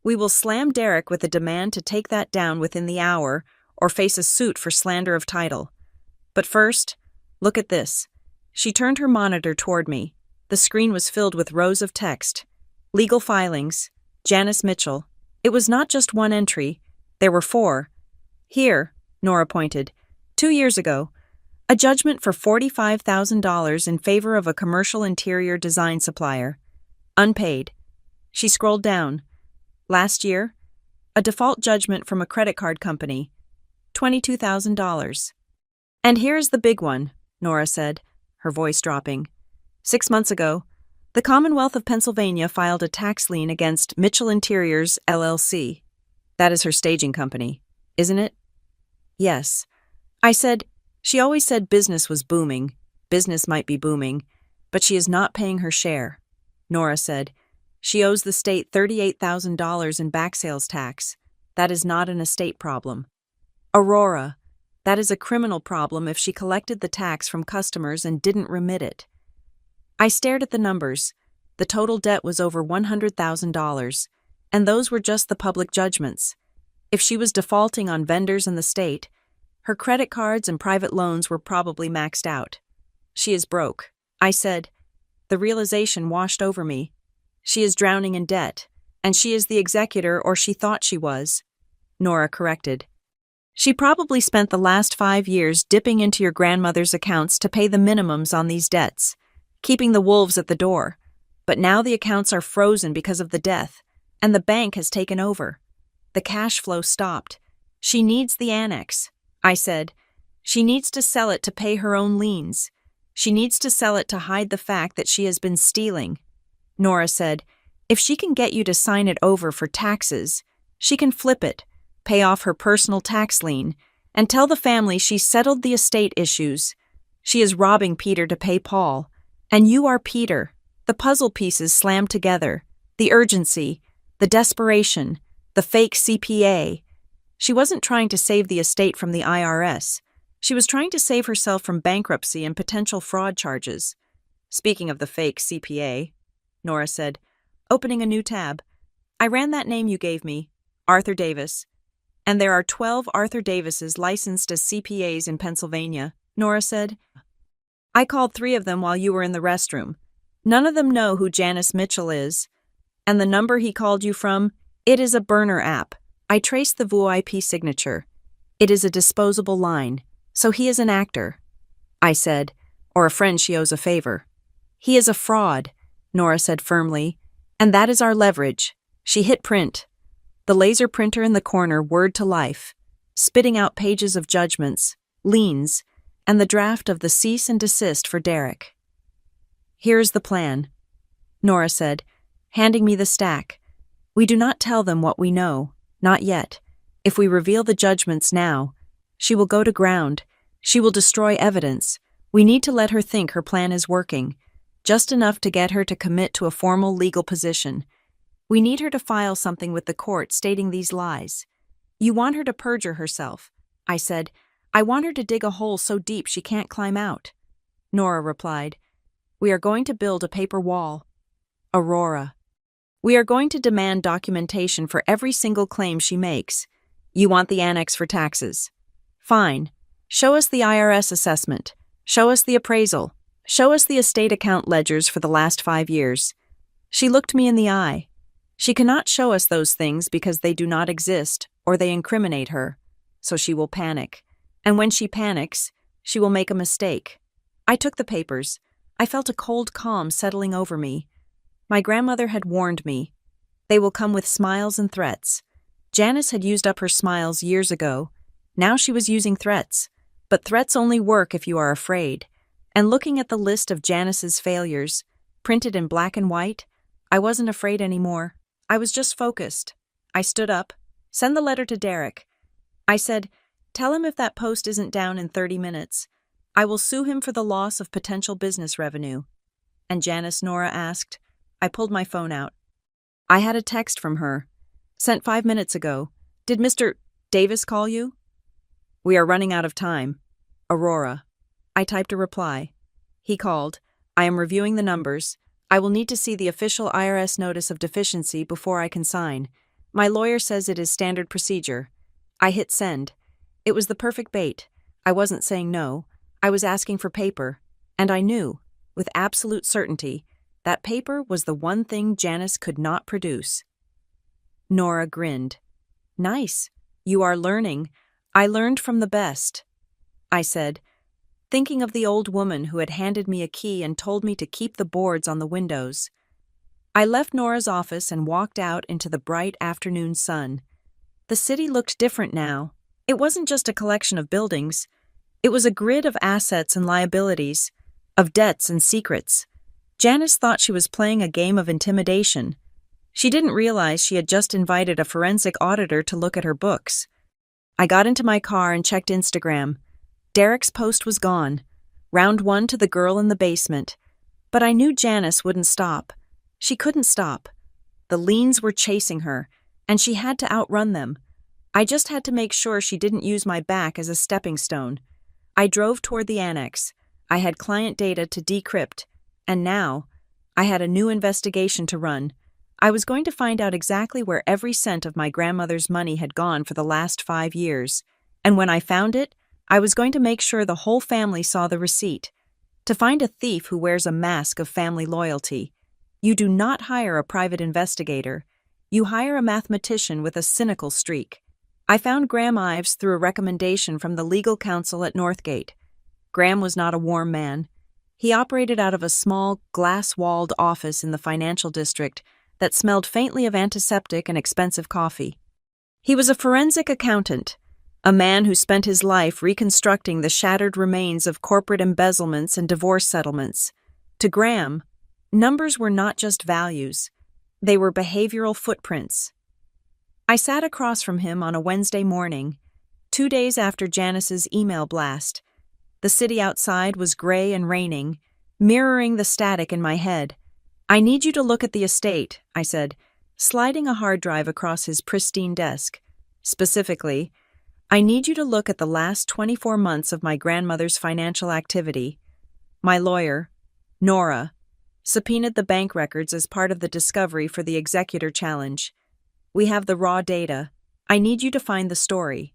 "We will slam Derek with a demand to take that down within the hour or face a suit for slander of title. But first, look at this." She turned her monitor toward me. The screen was filled with rows of text. Legal filings. Janice Mitchell. It was not just one entry. There were 4. "Here," Nora pointed. 2 years ago. A judgment for $45,000 in favor of a commercial interior design supplier. Unpaid. She scrolled down. Last year, a default judgment from a credit card company. $22,000. "And here's the big one," Nora said, her voice dropping. 6 months ago, the Commonwealth of Pennsylvania filed a tax lien against Mitchell Interiors, LLC. That is her staging company, isn't it? Yes. I said, "She always said business was booming. Business might be booming, but she is not paying her share." Nora said, "She owes the state $38,000 in back sales tax. That is not an estate problem." "Aurora, that is a criminal problem if she collected the tax from customers and didn't remit it." I stared at the numbers. The total debt was over $100,000, and those were just the public judgments. If she was defaulting on vendors in the state, her credit cards and private loans were probably maxed out. "She is broke," I said. The realization washed over me. She is drowning in debt, and she is the executor, or she thought she was. Nora corrected. "She probably spent the last 5 years dipping into your grandmother's accounts to pay the minimums on these debts, keeping the wolves at the door. But now the accounts are frozen because of the death, and the bank has taken over. The cash flow stopped. She needs the annex," I said. "She needs to sell it to pay her own liens. She needs to sell it to hide the fact that she has been stealing." Nora said, "If she can get you to sign it over for taxes, she can flip it, pay off her personal tax lien, and tell the family she settled the estate issues. She is robbing Peter to pay Paul. And you are Peter." The puzzle pieces slammed together. The urgency, the desperation, the fake CPA. She wasn't trying to save the estate from the IRS. She was trying to save herself from bankruptcy and potential fraud charges. "Speaking of the fake CPA," Nora said, opening a new tab. "I ran that name you gave me, Arthur Davis. And there are 12 Arthur Davises licensed as CPAs in Pennsylvania," Nora said. "I called 3 of them while you were in the restroom. None of them know who Janice Mitchell is. And the number he called you from, it is a burner app. I traced the VoIP signature. It is a disposable line, so he is an actor," I said, "or a friend she owes a favor." "He is a fraud," Nora said firmly, "and that is our leverage." She hit print. The laser printer in the corner whirred to life, spitting out pages of judgments, liens, and the draft of the cease and desist for Derek. "Here's the plan," Nora said, handing me the stack. "We do not tell them what we know, not yet. If we reveal the judgments now, she will go to ground. She will destroy evidence. We need to let her think her plan is working, just enough to get her to commit to a formal legal position. We need her to file something with the court stating these lies. You want her to perjure herself," I said. "I want her to dig a hole so deep she can't climb out." Nora replied, "We are going to build a paper wall." Aurora. "We are going to demand documentation for every single claim she makes. You want the annex for taxes. Fine. Show us the IRS assessment. Show us the appraisal. Show us the estate account ledgers for the last 5 years." She looked me in the eye. She cannot show us those things because they do not exist or they incriminate her, so she will panic. And when she panics, she will make a mistake. I took the papers. I felt a cold calm settling over me. My grandmother had warned me. They will come with smiles and threats. Janice had used up her smiles years ago. Now she was using threats. But threats only work if you are afraid. And looking at the list of Janice's failures, printed in black and white, I wasn't afraid anymore. I was just focused. I stood up. Send the letter to Derek. I said, tell him if that post isn't down in 30 minutes, I will sue him for the loss of potential business revenue. And Janice, Nora asked. I pulled my phone out. I had a text from her. Sent 5 minutes ago. Did Mr. Davis call you? We are running out of time. Aurora. I typed a reply. He called. I am reviewing the numbers. I will need to see the official IRS notice of deficiency before I can sign. My lawyer says it is standard procedure. I hit send. It was the perfect bait. I wasn't saying no. I was asking for paper. And I knew, with absolute certainty, that paper was the one thing Janice could not produce. Nora grinned. Nice. You are learning. I learned from the best. I said, thinking of the old woman who had handed me a key and told me to keep the boards on the windows. I left Nora's office and walked out into the bright afternoon sun. The city looked different now. It wasn't just a collection of buildings. It was a grid of assets and liabilities, of debts and secrets. Janice thought she was playing a game of intimidation. She didn't realize she had just invited a forensic auditor to look at her books. I got into my car and checked Instagram. Derek's post was gone. Round 1 to the girl in the basement. But I knew Janice wouldn't stop. She couldn't stop. The liens were chasing her, and she had to outrun them. I just had to make sure she didn't use my back as a stepping stone. I drove toward the annex. I had client data to decrypt, and now I had a new investigation to run. I was going to find out exactly where every cent of my grandmother's money had gone for the last 5 years, and when I found it, I was going to make sure the whole family saw the receipt. To find a thief who wears a mask of family loyalty, you do not hire a private investigator. You hire a mathematician with a cynical streak. I found Graham Ives through a recommendation from the legal counsel at Northgate. Graham was not a warm man. He operated out of a small, glass-walled office in the financial district that smelled faintly of antiseptic and expensive coffee. He was a forensic accountant, a man who spent his life reconstructing the shattered remains of corporate embezzlements and divorce settlements. To Graham, numbers were not just values. They were behavioral footprints. I sat across from him on a Wednesday morning, 2 days after Janice's email blast. The city outside was gray and raining, mirroring the static in my head. I need you to look at the estate, I said, sliding a hard drive across his pristine desk. Specifically, I need you to look at the last 24 months of my grandmother's financial activity. My lawyer, Nora, subpoenaed the bank records as part of the discovery for the executor challenge. We have the raw data. I need you to find the story.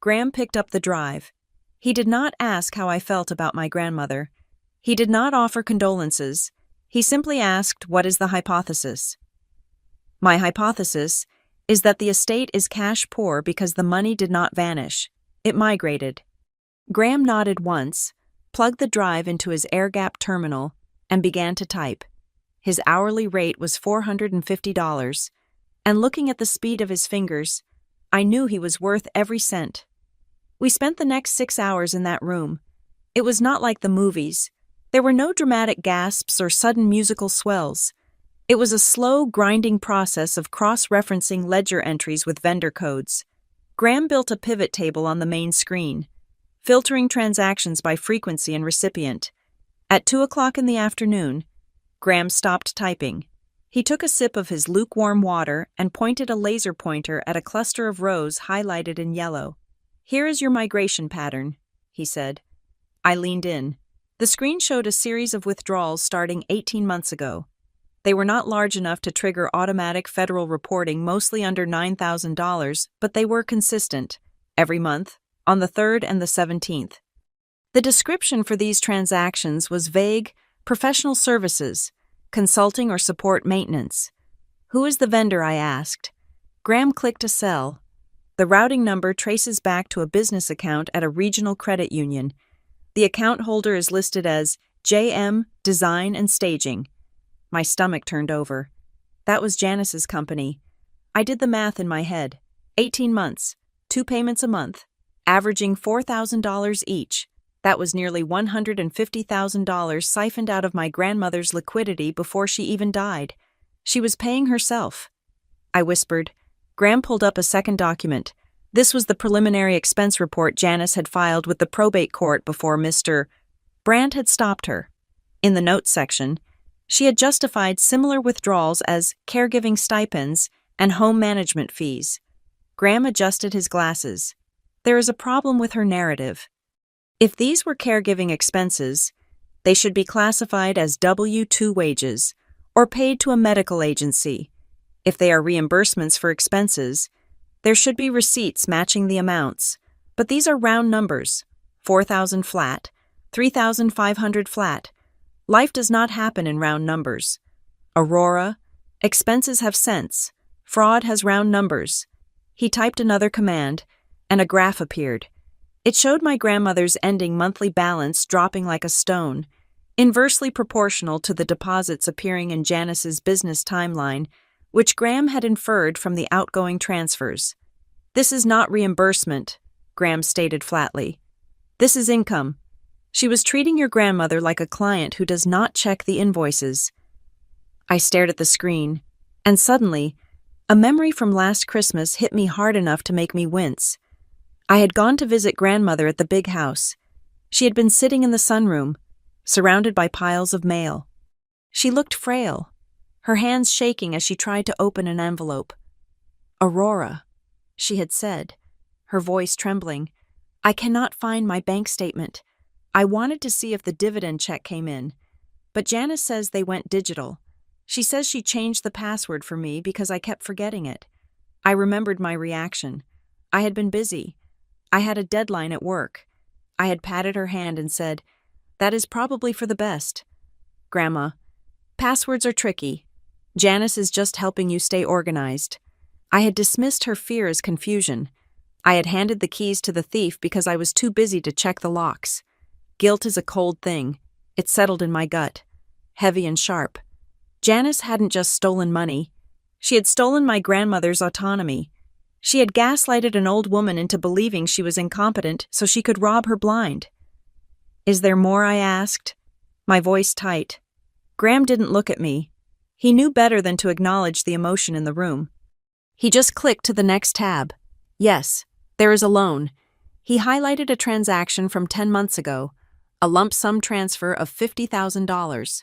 Graham picked up the drive. He did not ask how I felt about my grandmother. He did not offer condolences. He simply asked, what is the hypothesis? My hypothesis is that the estate is cash poor because the money did not vanish. It migrated. Graham nodded once, plugged the drive into his air-gapped terminal, and began to type. His hourly rate was $450, and looking at the speed of his fingers, I knew he was worth every cent. We spent the next 6 hours in that room. It was not like the movies. There were no dramatic gasps or sudden musical swells. It was a slow, grinding process of cross-referencing ledger entries with vendor codes. Graham built a pivot table on the main screen, filtering transactions by frequency and recipient. At 2 o'clock in the afternoon, Graham stopped typing. He took a sip of his lukewarm water and pointed a laser pointer at a cluster of rows highlighted in yellow. Here is your migration pattern, he said. I leaned in. The screen showed a series of withdrawals starting 18 months ago. They were not large enough to trigger automatic federal reporting, mostly under $9,000, but they were consistent, every month, on the 3rd and the 17th. The description for these transactions was vague: professional services, consulting or support maintenance. Who is the vendor? I asked. Graham clicked a cell. The routing number traces back to a business account at a regional credit union. The account holder is listed as JM Design and Staging. My stomach turned over. That was Janice's company. I did the math in my head. 18 months, 2 payments a month. averaging $4,000 each. That was nearly $150,000 siphoned out of my grandmother's liquidity before she even died. She was paying herself. I whispered. Graham pulled up a second document. This was the preliminary expense report Janice had filed with the probate court before Mr. Brandt had stopped her. In the notes section, she had justified similar withdrawals as caregiving stipends and home management fees. Graham adjusted his glasses. There is a problem with her narrative. If these were caregiving expenses, they should be classified as W-2 wages or paid to a medical agency. If they are reimbursements for expenses, there should be receipts matching the amounts. But these are round numbers: 4,000 flat, 3,500 flat. Life does not happen in round numbers. Aurora, expenses have cents. Fraud has round numbers. He typed another command, and a graph appeared. It showed my grandmother's ending monthly balance dropping like a stone, inversely proportional to the deposits appearing in Janice's business timeline, which Graham had inferred from the outgoing transfers. This is not reimbursement, Graham stated flatly. This is income. She was treating your grandmother like a client who does not check the invoices. I stared at the screen, and suddenly, a memory from last Christmas hit me hard enough to make me wince. I had gone to visit grandmother at the big house. She had been sitting in the sunroom, surrounded by piles of mail. She looked frail, her hands shaking as she tried to open an envelope. Aurora, she had said, her voice trembling. I cannot find my bank statement. I wanted to see if the dividend check came in, but Janice says they went digital. She says she changed the password for me because I kept forgetting it. I remembered my reaction. I had been busy. I had a deadline at work. I had patted her hand and said, "That is probably for the best. Grandma, passwords are tricky. Janice is just helping you stay organized." I had dismissed her fear as confusion. I had handed the keys to the thief because I was too busy to check the locks. Guilt is a cold thing. It settled in my gut, heavy and sharp. Janice hadn't just stolen money. She had stolen my grandmother's autonomy. She had gaslighted an old woman into believing she was incompetent so she could rob her blind. "Is there more?" I asked, my voice tight. Graham didn't look at me. He knew better than to acknowledge the emotion in the room. He just clicked to the next tab. Yes, there is a loan. He highlighted a transaction from 10 months ago, a lump sum transfer of $50,000.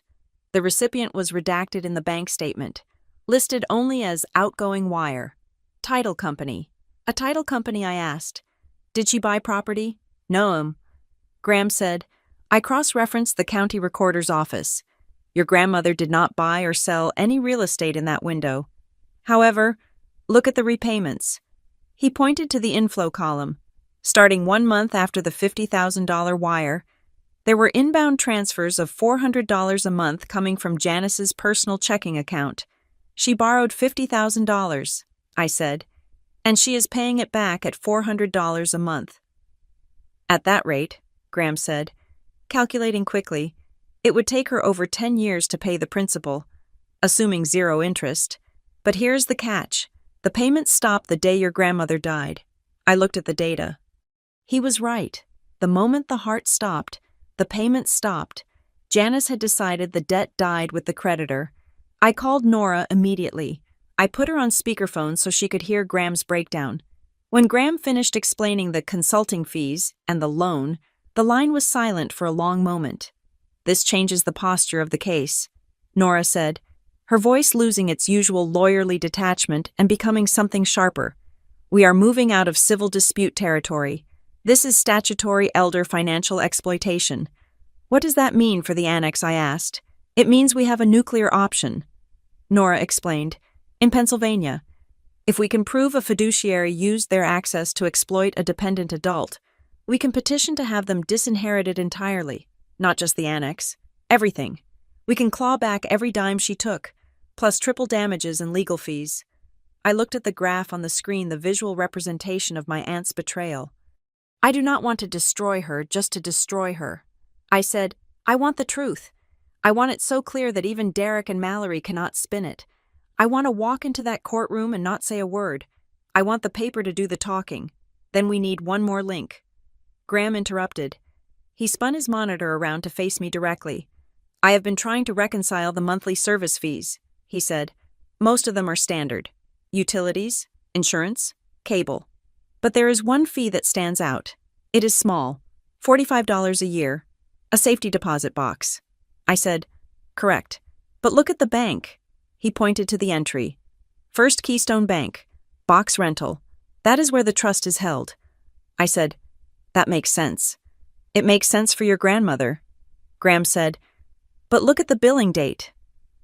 The recipient was redacted in the bank statement, listed only as outgoing wire. Title company. A title company, I asked. Did she buy property? No. Graham said, I cross-referenced the county recorder's office. Your grandmother did not buy or sell any real estate in that window. However, look at the repayments. He pointed to the inflow column. Starting 1 month after the $50,000 wire, there were inbound transfers of $400 a month coming from Janice's personal checking account. She borrowed $50,000, I said, and she is paying it back at $400 a month. At that rate, Graham said, calculating quickly, it would take her over 10 years to pay the principal, assuming zero interest. But here's the catch. The payments stopped the day your grandmother died. I looked at the data. He was right. The moment the heart stopped, the payments stopped. Janice had decided the debt died with the creditor. I called Nora immediately. I put her on speakerphone so she could hear Graham's breakdown. When Graham finished explaining the consulting fees and the loan, the line was silent for a long moment. This changes the posture of the case, Nora said, her voice losing its usual lawyerly detachment and becoming something sharper. We are moving out of civil dispute territory. This is statutory elder financial exploitation. What does that mean for the annex, I asked. It means we have a nuclear option. Nora explained. In Pennsylvania, if we can prove a fiduciary used their access to exploit a dependent adult, we can petition to have them disinherited entirely, not just the annex, everything. We can claw back every dime she took, plus triple damages and legal fees. I looked at the graph on the screen, the visual representation of my aunt's betrayal. I do not want to destroy her just to destroy her. I said, I want the truth. I want it so clear that even Derek and Mallory cannot spin it. I want to walk into that courtroom and not say a word. I want the paper to do the talking. Then we need one more link. Graham interrupted. He spun his monitor around to face me directly. I have been trying to reconcile the monthly service fees, he said. Most of them are standard. Utilities, insurance, cable. But there is one fee that stands out. It is small, $45 a year, a safety deposit box. I said, correct. But look at the bank. He pointed to the entry. First Keystone Bank, box rental. That is where the trust is held. I said, that makes sense. It makes sense for your grandmother. Graham said, but look at the billing date.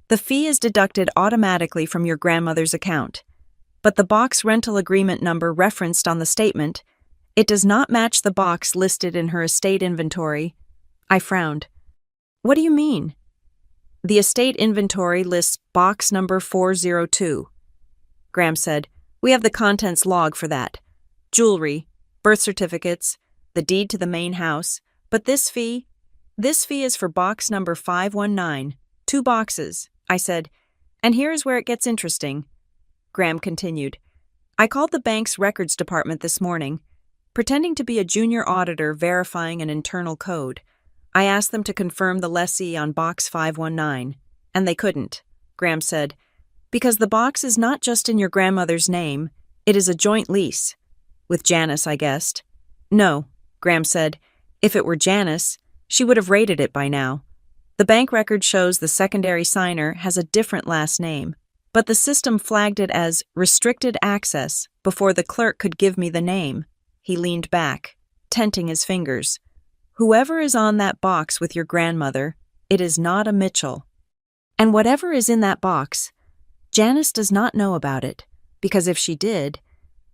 The fee is deducted automatically from your grandmother's account. But the box rental agreement number referenced on the statement, it does not match the box listed in her estate inventory. I frowned. What do you mean? The estate inventory lists box number 402. Graham said, we have the contents log for that. Jewelry, birth certificates, the deed to the main house, but this fee is for box number 519, 2 boxes, I said, and here is where it gets interesting. Graham continued, I called the bank's records department this morning, pretending to be a junior auditor verifying an internal code. I asked them to confirm the lessee on box 519, and they couldn't, Graham said, because the box is not just in your grandmother's name, it is a joint lease. With Janice, I guessed. No, Graham said, if it were Janice, she would have rated it by now. The bank record shows the secondary signer has a different last name, but the system flagged it as restricted access before the clerk could give me the name. He leaned back, tenting his fingers. Whoever is on that box with your grandmother, it is not a Mitchell. And whatever is in that box, Janice does not know about it, because if she did,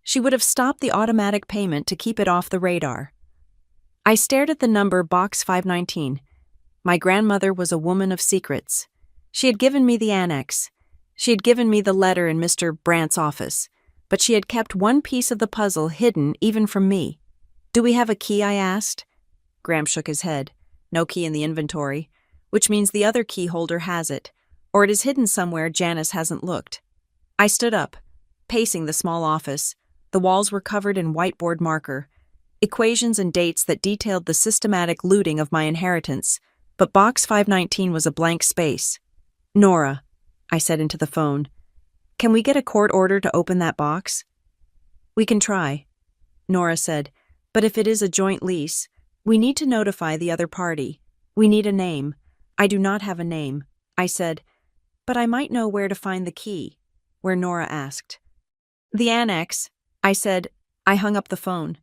she would have stopped the automatic payment to keep it off the radar. I stared at the number box 519. My grandmother was a woman of secrets. She had given me the annex. She had given me the letter in Mr. Brandt's office, but she had kept one piece of the puzzle hidden even from me. Do we have a key, I asked. Graham shook his head. No key in the inventory, which means the other key holder has it, or it is hidden somewhere Janice hasn't looked. I stood up, pacing the small office. The walls were covered in whiteboard marker, equations and dates that detailed the systematic looting of my inheritance, but box 519 was a blank space. Nora, I said into the phone, can we get a court order to open that box? We can try, Nora said, but if it is a joint lease, we need to notify the other party. We need a name. I do not have a name, I said, but I might know where to find the key, where Nora asked. The annex, I said. I hung up the phone.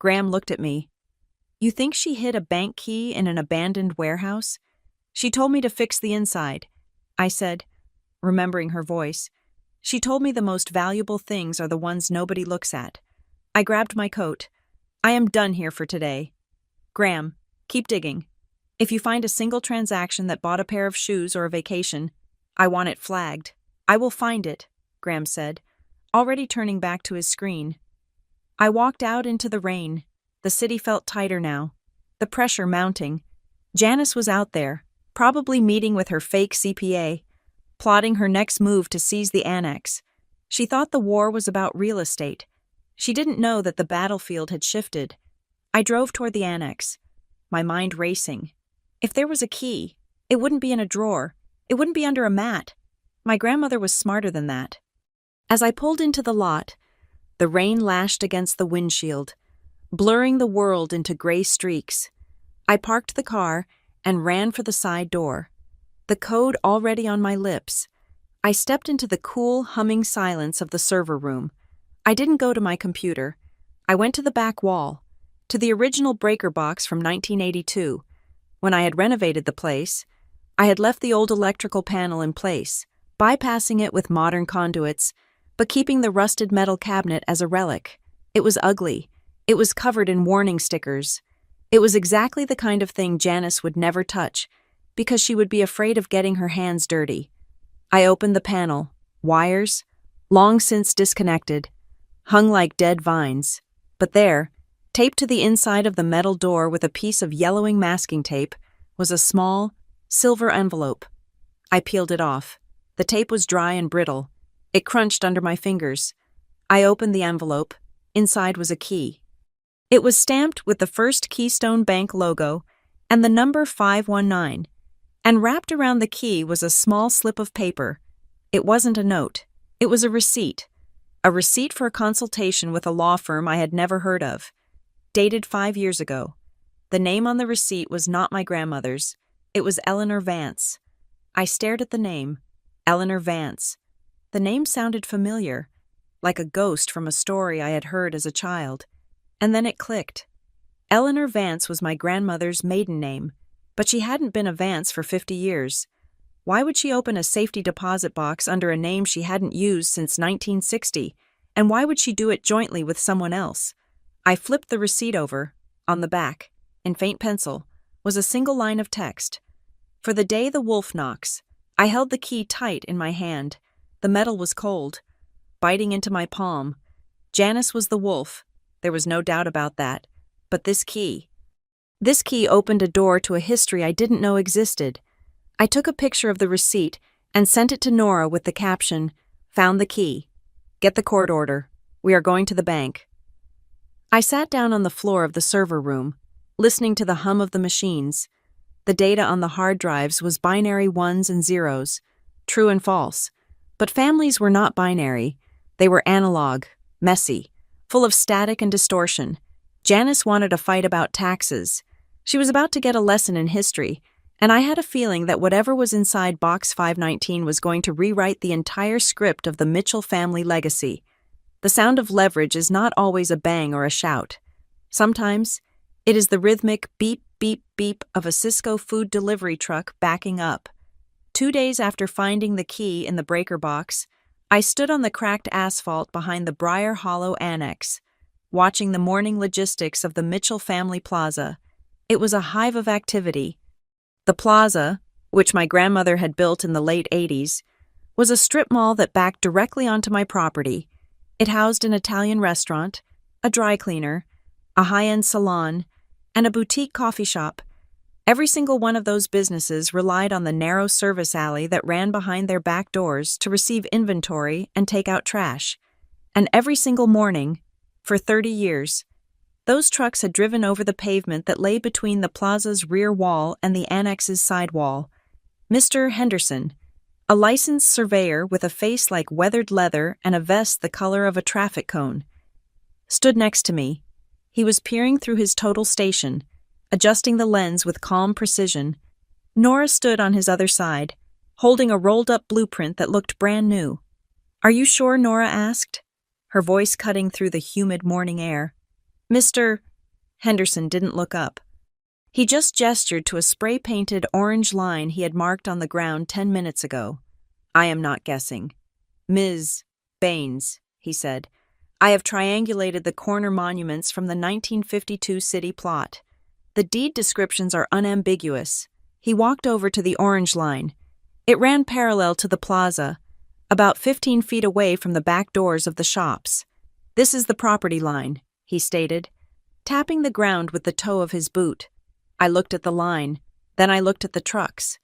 Graham looked at me. You think she hid a bank key in an abandoned warehouse? She told me to fix the inside, I said, remembering her voice. She told me the most valuable things are the ones nobody looks at. I grabbed my coat. I am done here for today. Graham, keep digging. If you find a single transaction that bought a pair of shoes or a vacation, I want it flagged. I will find it, Graham said, already turning back to his screen. I walked out into the rain. The city felt tighter now, the pressure mounting. Janice was out there, probably meeting with her fake CPA, plotting her next move to seize the annex. She thought the war was about real estate. She didn't know that the battlefield had shifted. I drove toward the annex, my mind racing. If there was a key, it wouldn't be in a drawer. It wouldn't be under a mat. My grandmother was smarter than that. As I pulled into the lot, the rain lashed against the windshield, blurring the world into gray streaks. I parked the car and ran for the side door, the code already on my lips. I stepped into the cool, humming silence of the server room. I didn't go to my computer. I went to the back wall, to the original breaker box from 1982. When I had renovated the place, I had left the old electrical panel in place, bypassing it with modern conduits, but keeping the rusted metal cabinet as a relic. It was ugly. It was covered in warning stickers. It was exactly the kind of thing Janice would never touch, because she would be afraid of getting her hands dirty. I opened the panel. Wires, long since disconnected, hung like dead vines. But there, taped to the inside of the metal door with a piece of yellowing masking tape, was a small, silver envelope. I peeled it off. The tape was dry and brittle. It crunched under my fingers. I opened the envelope. Inside was a key. It was stamped with the First Keystone Bank logo and the number 519, and wrapped around the key was a small slip of paper. It wasn't a note. It was a receipt. A receipt for a consultation with a law firm I had never heard of. Dated 5 years ago. The name on the receipt was not my grandmother's. It was Eleanor Vance. I stared at the name. Eleanor Vance. The name sounded familiar, like a ghost from a story I had heard as a child. And then it clicked. Eleanor Vance was my grandmother's maiden name, but she hadn't been a Vance for 50 years. Why would she open a safety deposit box under a name she hadn't used since 1960? And why would she do it jointly with someone else? I flipped the receipt over. On the back, in faint pencil, was a single line of text. For the day the wolf knocks. I held the key tight in my hand. The metal was cold, biting into my palm. Janice was the wolf. There was no doubt about that. But this key opened a door to a history I didn't know existed. I took a picture of the receipt and sent it to Nora with the caption, "Found the key. Get the court order. We are going to the bank." I sat down on the floor of the server room, listening to the hum of the machines. The data on the hard drives was binary ones and zeros, true and false. But families were not binary. They were analog, messy, full of static and distortion. Janice wanted a fight about taxes. She was about to get a lesson in history, and I had a feeling that whatever was inside Box 519 was going to rewrite the entire script of the Mitchell family legacy. The sound of leverage is not always a bang or a shout. Sometimes, it is the rhythmic beep, beep, beep of a Cisco food delivery truck backing up. 2 days after finding the key in the breaker box, I stood on the cracked asphalt behind the Briar Hollow Annex, watching the morning logistics of the Mitchell family plaza. It was a hive of activity. The plaza, which my grandmother had built in the late 80s, was a strip mall that backed directly onto my property. It housed an Italian restaurant, a dry cleaner, a high-end salon, and a boutique coffee shop. Every single one of those businesses relied on the narrow service alley that ran behind their back doors to receive inventory and take out trash. And every single morning, for 30 years, those trucks had driven over the pavement that lay between the plaza's rear wall and the annex's side wall. Mr. Henderson, a licensed surveyor with a face like weathered leather and a vest the color of a traffic cone, stood next to me. He was peering through his total station, adjusting the lens with calm precision. Nora stood on his other side, holding a rolled-up blueprint that looked brand new. "Are you sure?" Nora asked, her voice cutting through the humid morning air. Mr. Henderson didn't look up. He just gestured to a spray-painted orange line he had marked on the ground 10 minutes ago. "I am not guessing." "Ms. Baines," he said, "I have triangulated the corner monuments from the 1952 city plot. The deed descriptions are unambiguous." He walked over to the orange line. It ran parallel to the plaza, about 15 feet away from the back doors of the shops. "This is the property line," he stated, tapping the ground with the toe of his boot. I looked at the line, then I looked at the trucks.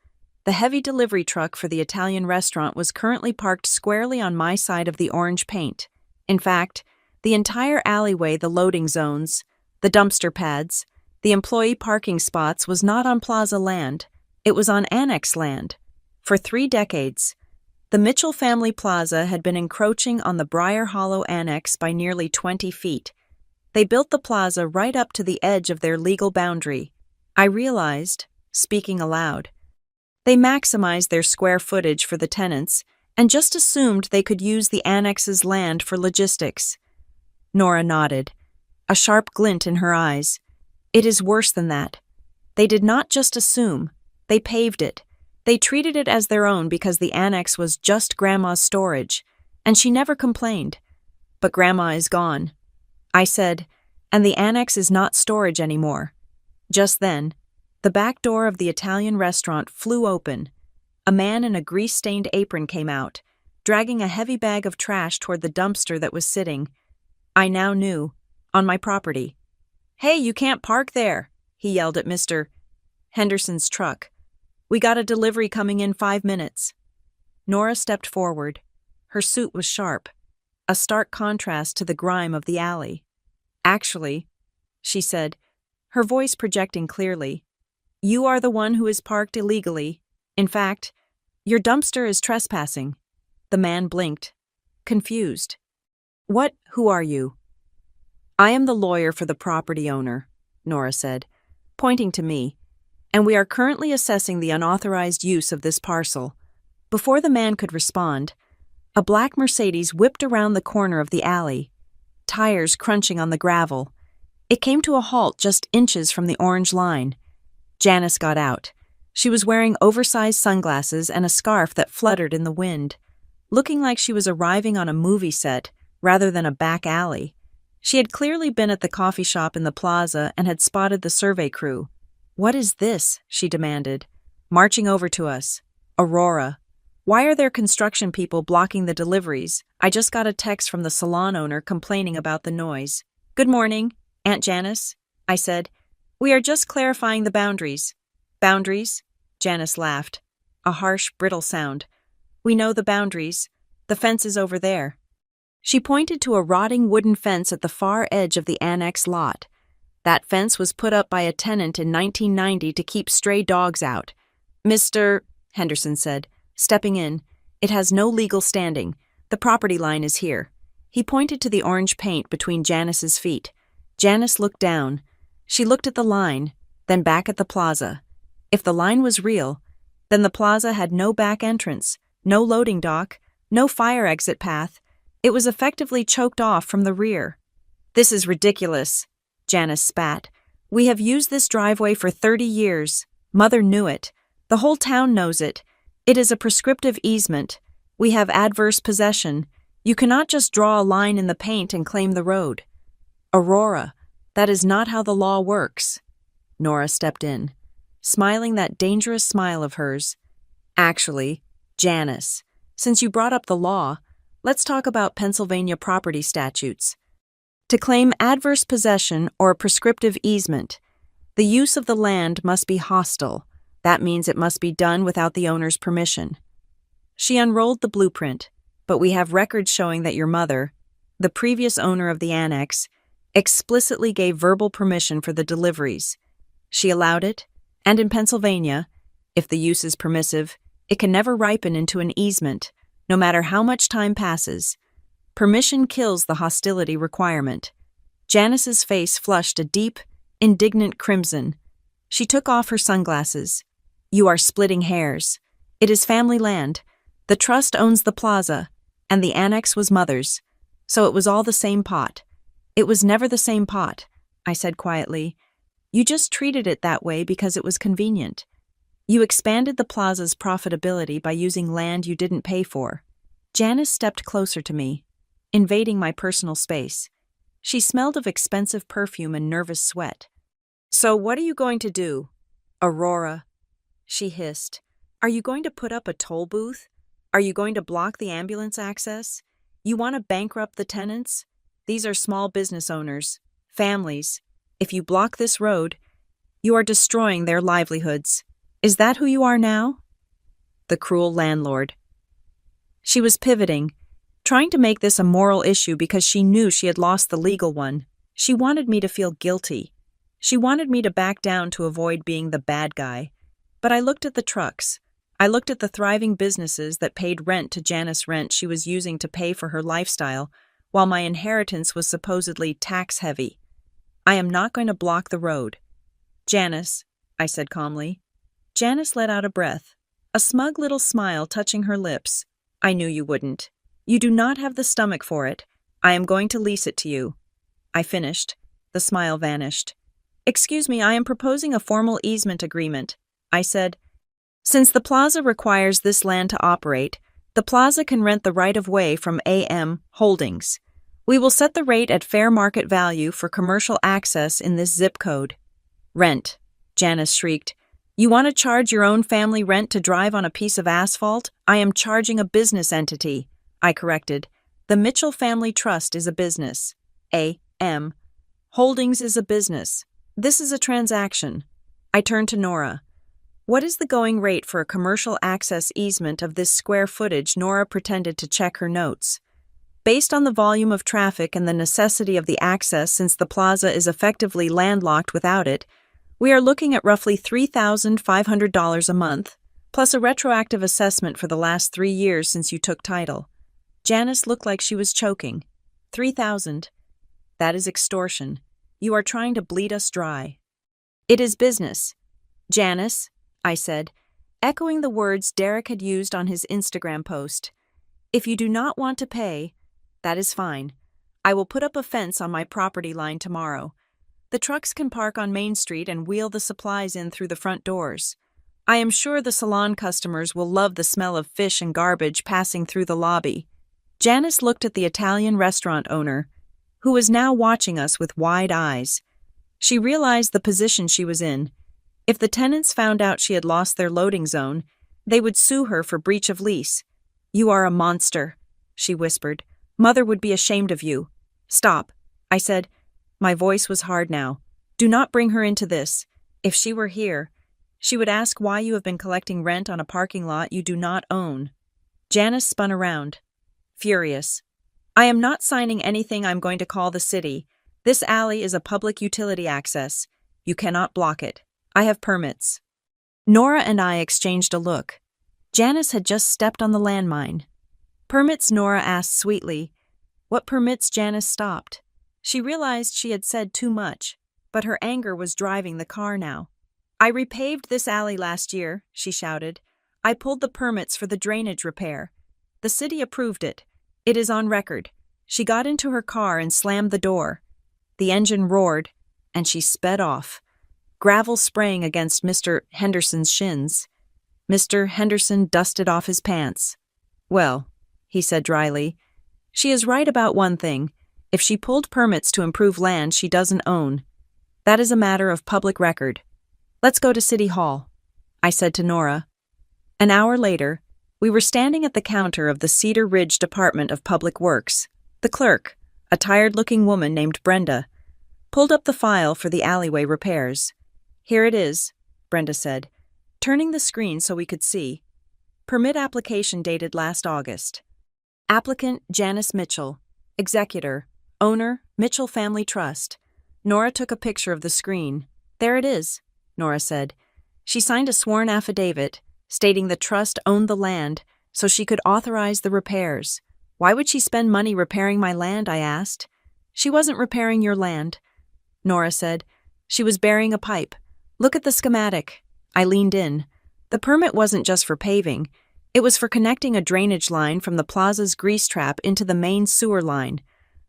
The heavy delivery truck for the Italian restaurant was currently parked squarely on my side of the orange paint. In fact, the entire alleyway, the loading zones, the dumpster pads, the employee parking spots was not on plaza land. It was on annex land. For 3 decades, the Mitchell family plaza had been encroaching on the Briar Hollow Annex by nearly 20 feet. They built the plaza right up to the edge of their legal boundary. I realized, speaking aloud, they maximized their square footage for the tenants and just assumed they could use the annex's land for logistics. Nora nodded, a sharp glint in her eyes. "It is worse than that. They did not just assume, they paved it. They treated it as their own because the annex was just Grandma's storage, and she never complained. But Grandma is gone," I said, "and the annex is not storage anymore." Just then, the back door of the Italian restaurant flew open. A man in a grease-stained apron came out, dragging a heavy bag of trash toward the dumpster that was sitting, I now knew, on my property. "Hey, you can't park there," he yelled at Mr. Henderson's truck. "We got a delivery coming in 5 minutes." Nora stepped forward. Her suit was sharp. a stark contrast to the grime of the alley. "Actually," she said, her voice projecting clearly, "you are the one who is parked illegally. In fact, your dumpster is trespassing." The man blinked, confused. Who are you?" "I am the lawyer for the property owner," Nora said, pointing to me, "and we are currently assessing the unauthorized use of this parcel." Before the man could respond, a black Mercedes whipped around the corner of the alley, tires crunching on the gravel. It came to a halt just inches from the orange line. Janice got out. She was wearing oversized sunglasses and a scarf that fluttered in the wind, looking like she was arriving on a movie set rather than a back alley. She had clearly been at the coffee shop in the plaza and had spotted the survey crew. "What is this?" she demanded, marching over to us. "Aurora, why are there construction people blocking the deliveries? I just got a text from the salon owner complaining about the noise." "Good morning, Aunt Janice," I said. "We are just clarifying the boundaries." "Boundaries?" Janice laughed, a harsh, brittle sound. "We know the boundaries. The fence is over there." She pointed to a rotting wooden fence at the far edge of the annex lot. That fence was put up by a tenant in 1990 to keep stray dogs out. "Mr. Henderson said, stepping in, "It has no legal standing. The property line is here." He pointed to the orange paint between Janice's feet. Janice looked down. She looked at the line, then back at the plaza. If the line was real, then the plaza had no back entrance, no loading dock, no fire exit path. It was effectively choked off from the rear. "This is ridiculous," Janice spat. "We have used this driveway for 30 years. Mother knew it. The whole town knows it. It is a prescriptive easement. We have adverse possession. You cannot just draw a line in the paint and claim the road." "Aurora, that is not how the law works." Nora stepped in, smiling that dangerous smile of hers. "Actually, Janice, since you brought up the law, let's talk about Pennsylvania property statutes. To claim adverse possession or a prescriptive easement, the use of the land must be hostile. That means it must be done without the owner's permission." She unrolled the blueprint, but we have records showing that your mother, the previous owner of the annex, explicitly gave verbal permission for the deliveries. She allowed it, and in Pennsylvania, if the use is permissive, it can never ripen into an easement, no matter how much time passes. Permission kills the hostility requirement. Janice's face flushed a deep, indignant crimson. She took off her sunglasses. "You are splitting hairs. It is family land. The trust owns the plaza, and the annex was Mother's. So it was all the same pot." "It was never the same pot," I said quietly. "You just treated it that way because it was convenient. You expanded the plaza's profitability by using land you didn't pay for." Janice stepped closer to me, invading my personal space. She smelled of expensive perfume and nervous sweat. "So what are you going to do, Aurora?" she hissed. "Are you going to put up a toll booth? Are you going to block the ambulance access? You want to bankrupt the tenants? These are small business owners, families. If you block this road, you are destroying their livelihoods. Is that who you are now?" The cruel landlord. She was pivoting, trying to make this a moral issue because she knew she had lost the legal one. She wanted me to feel guilty. She wanted me to back down to avoid being the bad guy. But I looked at the trucks. I looked at the thriving businesses that paid rent to Janice, rent she was using to pay for her lifestyle, while my inheritance was supposedly tax-heavy. "I am not going to block the road." "Janice," I said calmly. Janice let out a breath, a smug little smile touching her lips. "I knew you wouldn't. You do not have the stomach for it. I am going to lease it to you." I finished. The smile vanished. "Excuse me, I am proposing a formal easement agreement," I said. "Since the plaza requires this land to operate, the plaza can rent the right-of-way from AM Holdings. We will set the rate at fair market value for commercial access in this zip code." "Rent," Janice shrieked. "You want to charge your own family rent to drive on a piece of asphalt? I am charging a business entity," I corrected. "The Mitchell Family Trust is a business. AM Holdings is a business. This is a transaction." I turned to Nora. "What is the going rate for a commercial access easement of this square footage?" Nora pretended to check her notes. Based on the volume of traffic and the necessity of the access since the plaza is effectively landlocked without it, we are looking at roughly $3,500 a month, plus a retroactive assessment for the last 3 years since you took title. Janice looked like she was choking. 3,000. That is extortion. You are trying to bleed us dry. It is business. Janice, I said, echoing the words Derek had used on his Instagram post. If you do not want to pay, that is fine. I will put up a fence on my property line tomorrow. The trucks can park on Main Street and wheel the supplies in through the front doors. I am sure the salon customers will love the smell of fish and garbage passing through the lobby. Janice looked at the Italian restaurant owner, who was now watching us with wide eyes. She realized the position she was in. If the tenants found out she had lost their loading zone, they would sue her for breach of lease. You are a monster, she whispered. Mother would be ashamed of you. Stop, I said. My voice was hard now. Do not bring her into this. If she were here, she would ask why you have been collecting rent on a parking lot you do not own. Janice spun around, furious. I am not signing anything. I'm going to call the city. This alley is a public utility access. You cannot block it. I have permits. Nora and I exchanged a look. Janice had just stepped on the landmine. Permits? Nora asked sweetly. What permits? Janice stopped. She realized she had said too much, but her anger was driving the car now. I repaved this alley last year, she shouted. I pulled the permits for the drainage repair. The city approved it. It is on record. She got into her car and slammed the door. The engine roared, and she sped off, gravel spraying against Mr. Henderson's shins. Mr. Henderson dusted off his pants. Well, he said dryly, she is right about one thing. If she pulled permits to improve land she doesn't own, that is a matter of public record. Let's go to City Hall, I said to Nora. An hour later, we were standing at the counter of the Cedar Ridge Department of Public Works. The clerk, a tired-looking woman named Brenda, pulled up the file for the alleyway repairs. Here it is, Brenda said, turning the screen so we could see. Permit application dated last August. Applicant Janice Mitchell. Executor. Owner, Mitchell Family Trust. Nora took a picture of the screen. There it is, Nora said. She signed a sworn affidavit stating the trust owned the land so she could authorize the repairs. Why would she spend money repairing my land? I asked. She wasn't repairing your land, Nora said. She was burying a pipe. Look at the schematic. I leaned in. The permit wasn't just for paving. It was for connecting a drainage line from the plaza's grease trap into the main sewer line,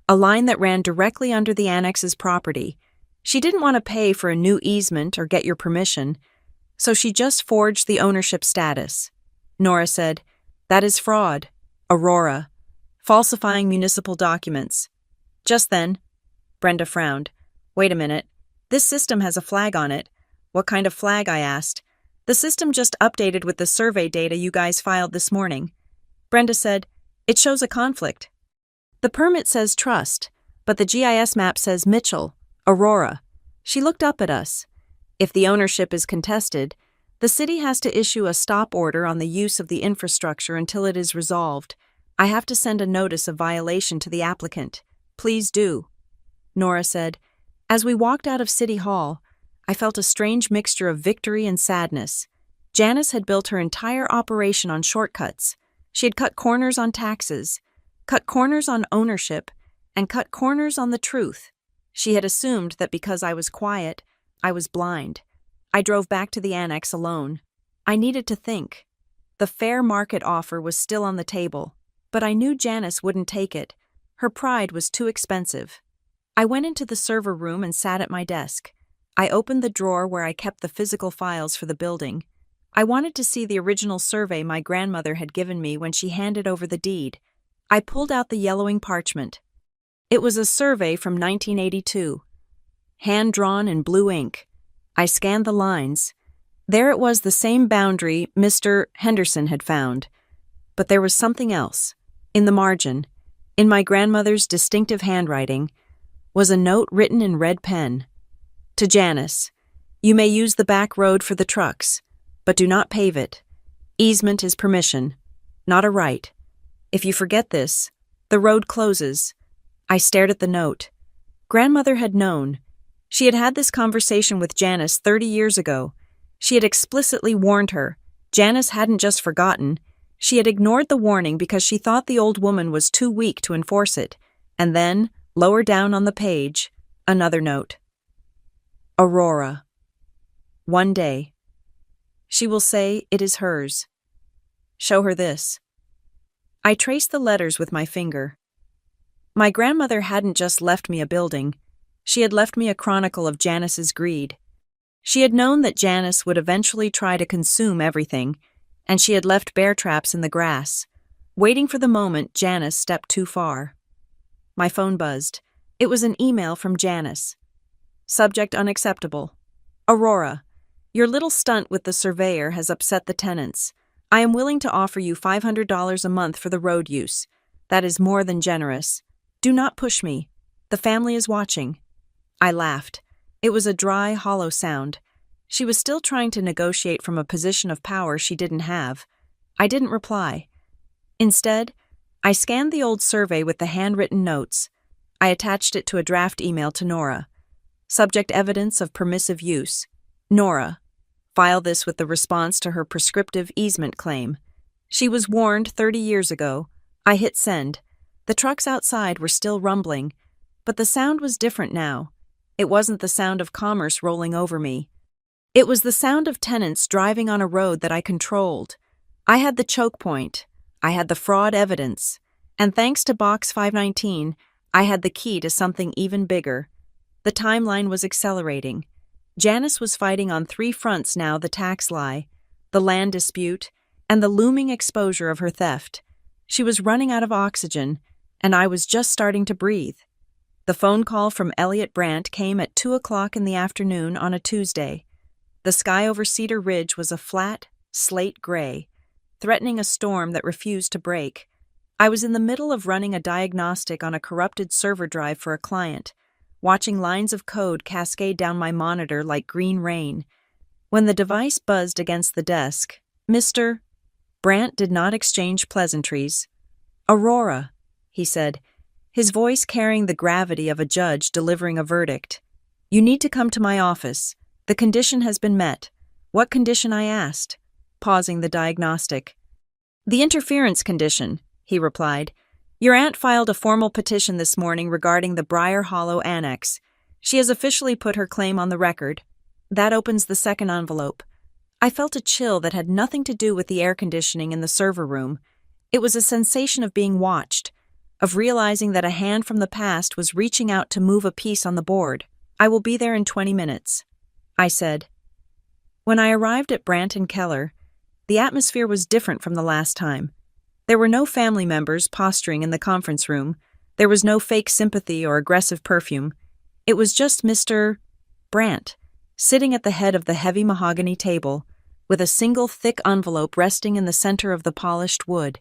a line that ran directly under the annex's property. She didn't want to pay for a new easement or get your permission, so she just forged the ownership status. Nora said, that is fraud. Aurora. Falsifying municipal documents. Just then, Brenda frowned. Wait a minute. This system has a flag on it. What kind of flag? I asked. The system just updated with the survey data you guys filed this morning. Brenda said, it shows a conflict. The permit says trust, but the GIS map says Mitchell, Aurora. She looked up at us. If the ownership is contested, the city has to issue a stop order on the use of the infrastructure until it is resolved. I have to send a notice of violation to the applicant. Please do. Nora said, as we walked out of City Hall, I felt a strange mixture of victory and sadness. Janice had built her entire operation on shortcuts. She had cut corners on taxes, cut corners on ownership, and cut corners on the truth. She had assumed that because I was quiet, I was blind. I drove back to the annex alone. I needed to think. The fair market offer was still on the table, but I knew Janice wouldn't take it. Her pride was too expensive. I went into the server room and sat at my desk. I opened the drawer where I kept the physical files for the building. I wanted to see the original survey my grandmother had given me when she handed over the deed. I pulled out the yellowing parchment. It was a survey from 1982, hand-drawn in blue ink. I scanned the lines. There it was, the same boundary Mr. Henderson had found. But there was something else. In the margin, in my grandmother's distinctive handwriting, was a note written in red pen. To Janice, you may use the back road for the trucks, but do not pave it. Easement is permission, not a right. If you forget this, The road closes. I stared at the note. Grandmother had known. She had had this conversation with Janice 30 years ago. She had explicitly warned her. Janice hadn't just forgotten. She had ignored the warning because she thought the old woman was too weak to enforce it. And then, lower down on the page, another note. Aurora. One day. She will say it is hers. Show her this. I traced the letters with my finger. My grandmother hadn't just left me a building. She had left me a chronicle of Janice's greed. She had known that Janice would eventually try to consume everything, and she had left bear traps in the grass, waiting for the moment Janice stepped too far. My phone buzzed. It was an email from Janice. Subject unacceptable. Aurora, your little stunt with the surveyor has upset the tenants. I am willing to offer you $500 a month for the road use. That is more than generous. Do not push me. The family is watching. I laughed. It was a dry, hollow sound. She was still trying to negotiate from a position of power she didn't have. I didn't reply. Instead, I scanned the old survey with the handwritten notes. I attached it to a draft email to Nora. Subject evidence of permissive use. Nora. File this with the response to her prescriptive easement claim. She was warned 30 years ago. I hit send. The trucks outside were still rumbling, but the sound was different now. It wasn't the sound of commerce rolling over me. It was the sound of tenants driving on a road that I controlled. I had the choke point. I had the fraud evidence. And thanks to Box 519, I had the key to something even bigger. The timeline was accelerating. Janice was fighting on 3 fronts now: the tax lie, the land dispute, and the looming exposure of her theft. She was running out of oxygen, and I was just starting to breathe. The phone call from Elliot Brandt came at 2 o'clock in the afternoon on a Tuesday. The sky over Cedar Ridge was a flat, slate gray, threatening a storm that refused to break. I was in the middle of running a diagnostic on a corrupted server drive for a client, watching lines of code cascade down my monitor like green rain. When the device buzzed against the desk, Mr. Brandt did not exchange pleasantries. Aurora, he said, his voice carrying the gravity of a judge delivering a verdict. You need to come to my office. The condition has been met. What condition? I asked, pausing the diagnostic. The interference condition, he replied. Your aunt filed a formal petition this morning regarding the Briar Hollow Annex. She has officially put her claim on the record. That opens the second envelope. I felt a chill that had nothing to do with the air conditioning in the server room. It was a sensation of being watched, of realizing that a hand from the past was reaching out to move a piece on the board. I will be there in 20 minutes, I said. When I arrived at Brandt and Keller, the atmosphere was different from the last time. There were no family members posturing in the conference room. There was no fake sympathy or aggressive perfume. It was just Mr. Brandt, sitting at the head of the heavy mahogany table, with a single thick envelope resting in the center of the polished wood.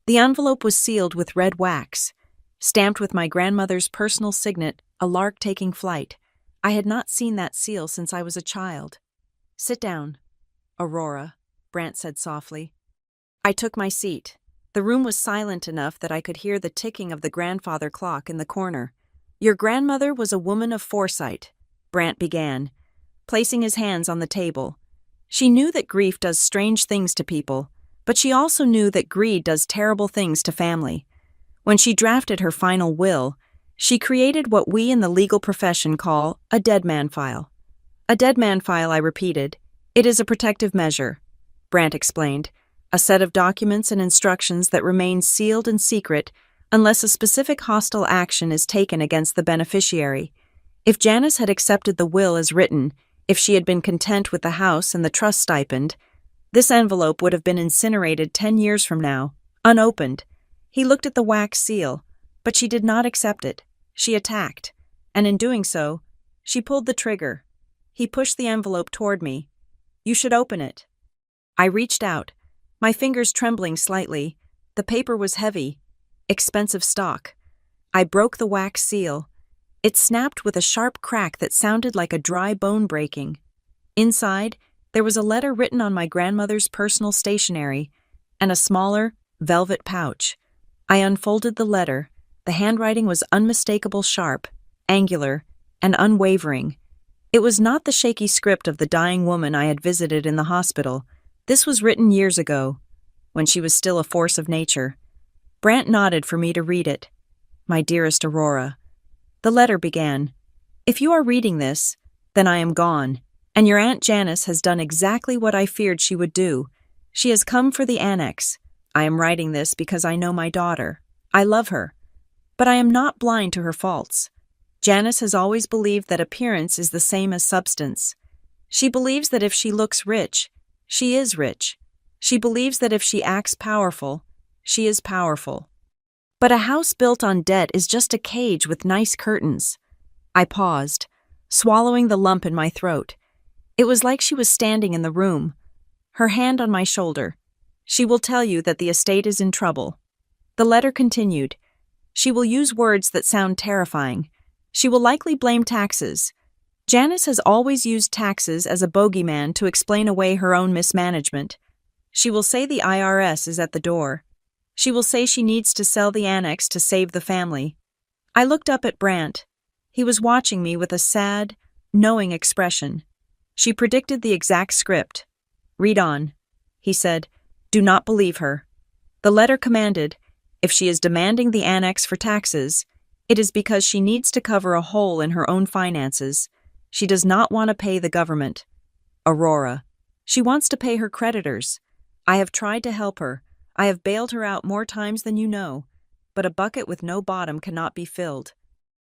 The envelope was sealed with red wax, stamped with my grandmother's personal signet, a lark taking flight. I had not seen that seal since I was a child. Sit down, Aurora, Brandt said softly. I took my seat. The room was silent enough that I could hear the ticking of the grandfather clock in the corner. Your grandmother was a woman of foresight, Brandt began, placing his hands on the table. She knew that grief does strange things to people, but she also knew that greed does terrible things to family. When she drafted her final will, she created what we in the legal profession call a dead man file. A dead man file, I repeated. It is a protective measure, Brandt explained. A set of documents and instructions that remain sealed and secret unless a specific hostile action is taken against the beneficiary. If Janice had accepted the will as written, if she had been content with the house and the trust stipend, this envelope would have been incinerated 10 years from now, unopened. He looked at the wax seal, but she did not accept it. She attacked, and in doing so, she pulled the trigger. He pushed the envelope toward me. You should open it. I reached out, my fingers trembling slightly. The paper was heavy, expensive stock. I broke the wax seal. It snapped with a sharp crack that sounded like a dry bone breaking. Inside, there was a letter written on my grandmother's personal stationery and a smaller, velvet pouch. I unfolded the letter. The handwriting was unmistakable, sharp, angular, and unwavering. It was not the shaky script of the dying woman I had visited in the hospital. This was written years ago, when she was still a force of nature. Brant nodded for me to read it. My dearest Aurora. The letter began, "If you are reading this, then I am gone, and your Aunt Janice has done exactly what I feared she would do. She has come for the annex. I am writing this because I know my daughter. I love her. But I am not blind to her faults. Janice has always believed that appearance is the same as substance. She believes that if she looks rich, she is rich. She believes that if she acts powerful, she is powerful. But a house built on debt is just a cage with nice curtains." I paused, swallowing the lump in my throat. It was like she was standing in the room, her hand on my shoulder. "She will tell you that the estate is in trouble." The letter continued. "She will use words that sound terrifying. She will likely blame taxes. Janice has always used taxes as a bogeyman to explain away her own mismanagement. She will say the IRS is at the door. She will say she needs to sell the annex to save the family." I looked up at Brant. He was watching me with a sad, knowing expression. "She predicted the exact script. Read on," he said. "Do not believe her." The letter commanded, "If she is demanding the annex for taxes, it is because she needs to cover a hole in her own finances. She does not want to pay the government. Aurora. She wants to pay her creditors. I have tried to help her. I have bailed her out more times than you know, but a bucket with no bottom cannot be filled.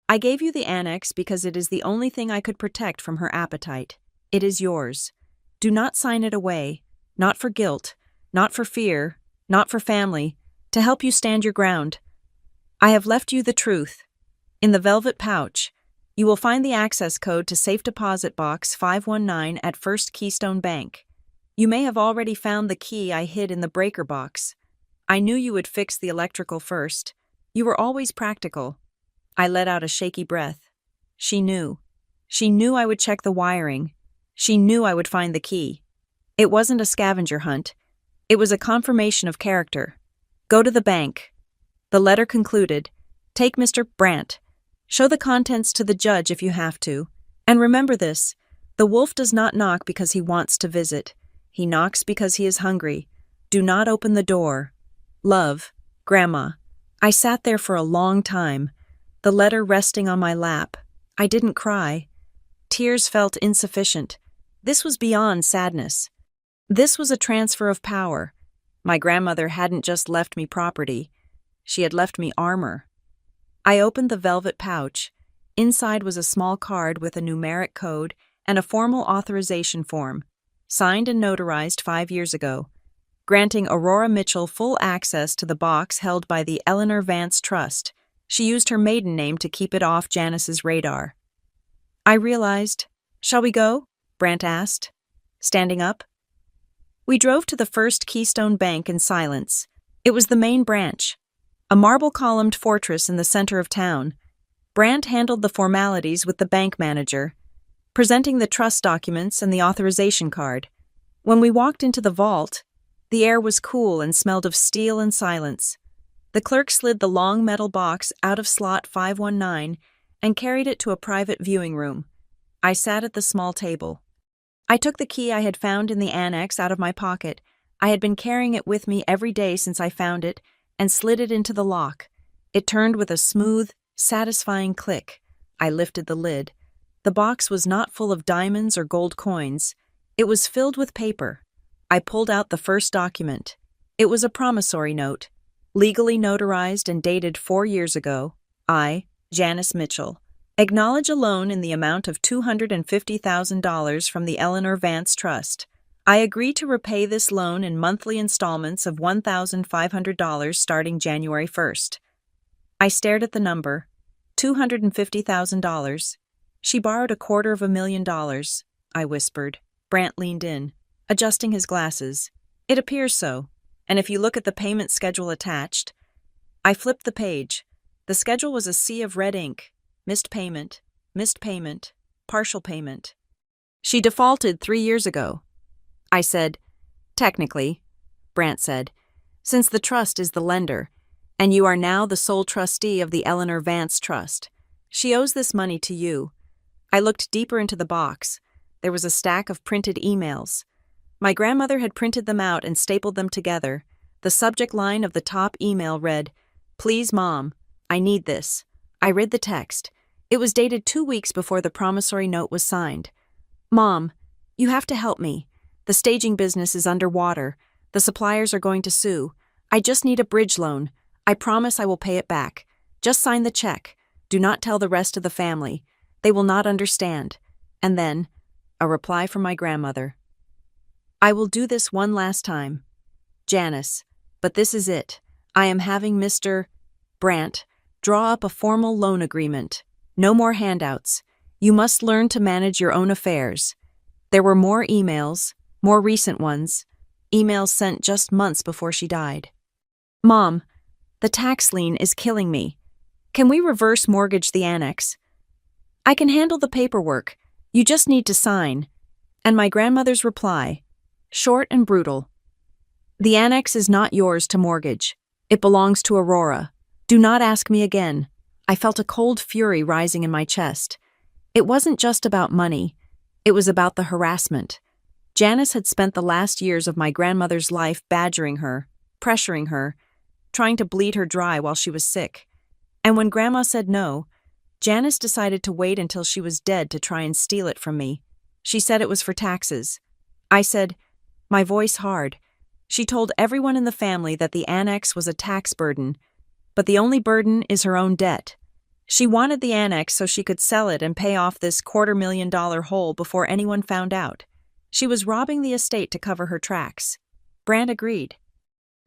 I gave you the annex because it is the only thing I could protect from her appetite. It is yours. Do not sign it away, not for guilt, not for fear, not for family, to help you stand your ground. I have left you the truth. In the velvet pouch, you will find the access code to Safe Deposit Box 519 at First Keystone Bank. You may have already found the key I hid in the breaker box. I knew you would fix the electrical first. You were always practical." I let out a shaky breath. She knew. She knew I would check the wiring. She knew I would find the key. It wasn't a scavenger hunt. It was a confirmation of character. "Go to the bank." The letter concluded, "Take Mr. Brant. Show the contents to the judge if you have to. And remember this, the wolf does not knock because he wants to visit. He knocks because he is hungry. Do not open the door. Love, Grandma." I sat there for a long time, the letter resting on my lap. I didn't cry. Tears felt insufficient. This was beyond sadness. This was a transfer of power. My grandmother hadn't just left me property. She had left me armor. I opened the velvet pouch. Inside was a small card with a numeric code and a formal authorization form, signed and notarized 5 years ago, granting Aurora Mitchell full access to the box held by the Eleanor Vance Trust. She used her maiden name to keep it off Janice's radar. I realized. "Shall we go?" Brant asked, standing up. We drove to the First Keystone Bank in silence. It was the main branch, a marble-columned fortress in the center of town. Brant handled the formalities with the bank manager, presenting the trust documents and the authorization card. When we walked into the vault, the air was cool and smelled of steel and silence. The clerk slid the long metal box out of slot 519 and carried it to a private viewing room. I sat at the small table. I took the key I had found in the annex out of my pocket. I had been carrying it with me every day since I found it, and slid it into the lock. It turned with a smooth, satisfying click. I lifted the lid. The box was not full of diamonds or gold coins. It was filled with paper. I pulled out the first document. It was a promissory note, legally notarized and dated 4 years ago. I, Janice Mitchell, acknowledge a loan in the amount of $250,000 from the Eleanor Vance Trust. I agree to repay this loan in monthly installments of $1,500 starting January 1st. I stared at the number. $250,000. She borrowed $250,000, I whispered. Brant leaned in, adjusting his glasses. It appears so, and if you look at the payment schedule attached. I flipped the page. The schedule was a sea of red ink. Missed payment, partial payment. She defaulted 3 years ago. I said, "Technically," Brant said, "since the trust is the lender. And you are now the sole trustee of the Eleanor Vance Trust. She owes this money to you. I looked deeper into the box. There was a stack of printed emails. My grandmother had printed them out and stapled them together. The subject line of the top email read, "Please, Mom, I need this." I read the text. It was dated 2 weeks before the promissory note was signed. "Mom, you have to help me. The staging business is underwater. The suppliers are going to sue. I just need a bridge loan. I promise I will pay it back. Just sign the check. Do not tell the rest of the family. They will not understand." And then, a reply from my grandmother. "I will do this one last time. Janice, but this is it. I am having Mr. Brandt draw up a formal loan agreement. No more handouts. You must learn to manage your own affairs." There were more emails, more recent ones, emails sent just months before she died. "Mom, the tax lien is killing me. Can we reverse mortgage the annex? I can handle the paperwork. You just need to sign." And my grandmother's reply, short and brutal. "The annex is not yours to mortgage. It belongs to Aurora. Do not ask me again." I felt a cold fury rising in my chest. It wasn't just about money. It was about the harassment. Janice had spent the last years of my grandmother's life badgering her, pressuring her, trying to bleed her dry while she was sick. And when Grandma said no, Janice decided to wait until she was dead to try and steal it from me. She said it was for taxes. I said, my voice hard. She told everyone in the family that the annex was a tax burden, but the only burden is her own debt. She wanted the annex so she could sell it and pay off this $250,000 hole before anyone found out. She was robbing the estate to cover her tracks. Brandt agreed.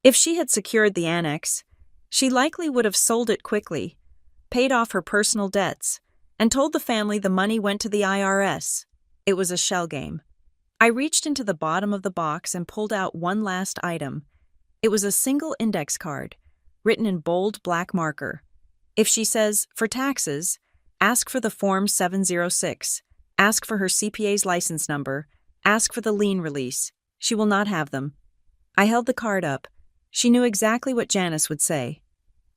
If she had secured the annex, she likely would have sold it quickly, paid off her personal debts, and told the family the money went to the IRS. It was a shell game. I reached into the bottom of the box and pulled out one last item. It was a single index card, written in bold black marker. If she says, for taxes, ask for the Form 706, ask for her CPA's license number, ask for the lien release. She will not have them. I held the card up. She knew exactly what Janice would say.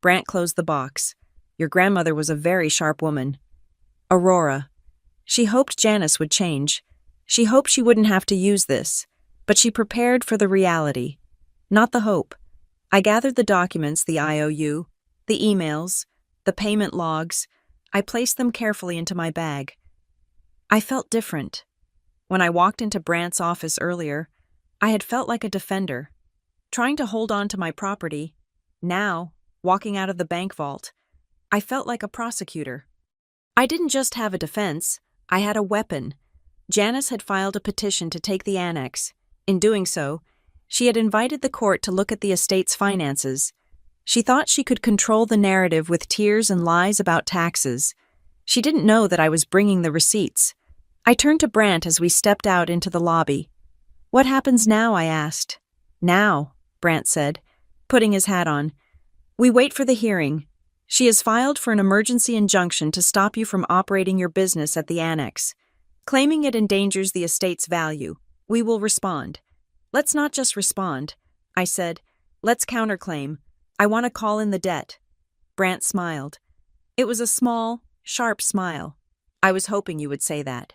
Brandt closed the box. Your grandmother was a very sharp woman. Aurora. She hoped Janice would change. She hoped she wouldn't have to use this, but she prepared for the reality, not the hope. I gathered the documents, the IOU, the emails, the payment logs. I placed them carefully into my bag. I felt different. When I walked into Brandt's office earlier, I had felt like a defender, trying to hold on to my property. Now, walking out of the bank vault, I felt like a prosecutor. I didn't just have a defense, I had a weapon. Janice had filed a petition to take the annex. In doing so, she had invited the court to look at the estate's finances. She thought she could control the narrative with tears and lies about taxes. She didn't know that I was bringing the receipts. I turned to Brandt as we stepped out into the lobby. What happens now? I asked. Now, Brandt said, putting his hat on. We wait for the hearing. She has filed for an emergency injunction to stop you from operating your business at the annex, claiming it endangers the estate's value. We will respond. Let's not just respond, I said. Let's counterclaim. I want to call in the debt. Brandt smiled. It was a small, sharp smile. I was hoping you would say that.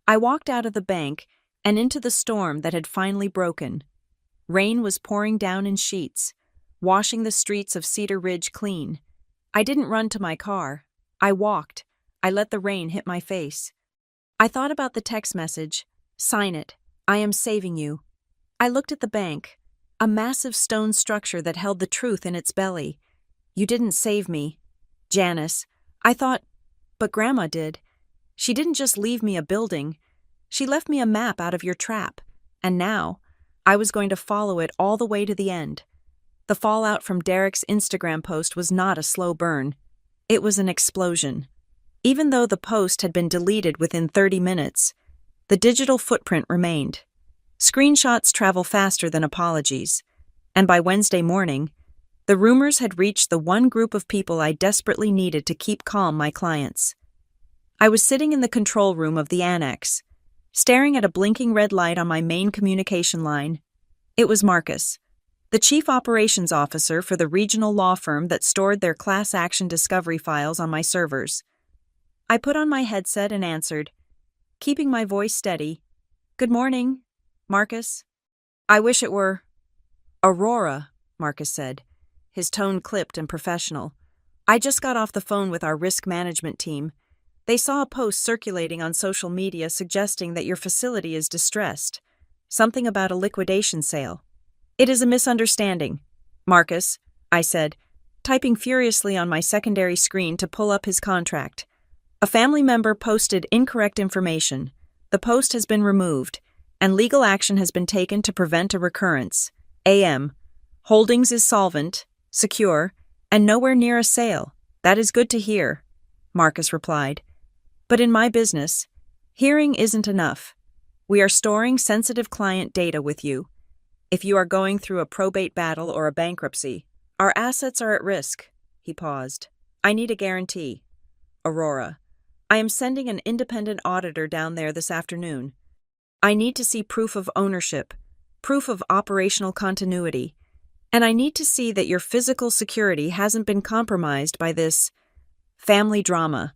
I walked out of the bank and into the storm that had finally broken. Rain was pouring down in sheets, washing the streets of Cedar Ridge clean. I didn't run to my car. I walked. I let the rain hit my face. I thought about the text message. Sign it. I am saving you. I looked at the bank, a massive stone structure that held the truth in its belly. You didn't save me, Janice. I thought, but Grandma did. She didn't just leave me a building. She left me a map out of your trap. And now, I was going to follow it all the way to the end. The fallout from Derek's Instagram post was not a slow burn. It was an explosion. Even though the post had been deleted within 30 minutes, the digital footprint remained. Screenshots travel faster than apologies, and by Wednesday morning, the rumors had reached the one group of people I desperately needed to keep calm my clients. I was sitting in the control room of the annex, staring at a blinking red light on my main communication line. It was Marcus. The chief operations officer for the regional law firm that stored their class action discovery files on my servers. I put on my headset and answered, keeping my voice steady. Good morning, Marcus. I wish it were Aurora, Marcus said, his tone clipped and professional. I just got off the phone with our risk management team. They saw a post circulating on social media suggesting that your facility is distressed. Something about a liquidation sale. It is a misunderstanding, Marcus, I said, typing furiously on my secondary screen to pull up his contract. A family member posted incorrect information. The post has been removed, and legal action has been taken to prevent a recurrence. AM. Holdings is solvent, secure, and nowhere near a sale. That is good to hear, Marcus replied. But in my business, hearing isn't enough. We are storing sensitive client data with you. If you are going through a probate battle or a bankruptcy, our assets are at risk. He paused. I need a guarantee. Aurora. I am sending an independent auditor down there this afternoon. I need to see proof of ownership, proof of operational continuity, and I need to see that your physical security hasn't been compromised by this family drama.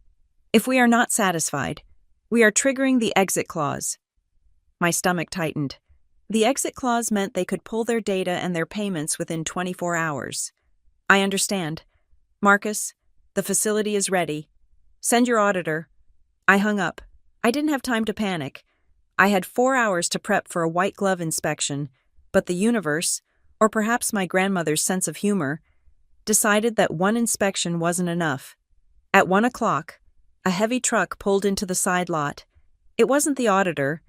If we are not satisfied, we are triggering the exit clause. My stomach tightened. The exit clause meant they could pull their data and their payments within 24 hours. I understand. Marcus, the facility is ready. Send your auditor. I hung up. I didn't have time to panic. I had 4 hours to prep for a white glove inspection, but the universe, or perhaps my grandmother's sense of humor, decided that one inspection wasn't enough. At 1 o'clock, a heavy truck pulled into the side lot. It wasn't the auditor.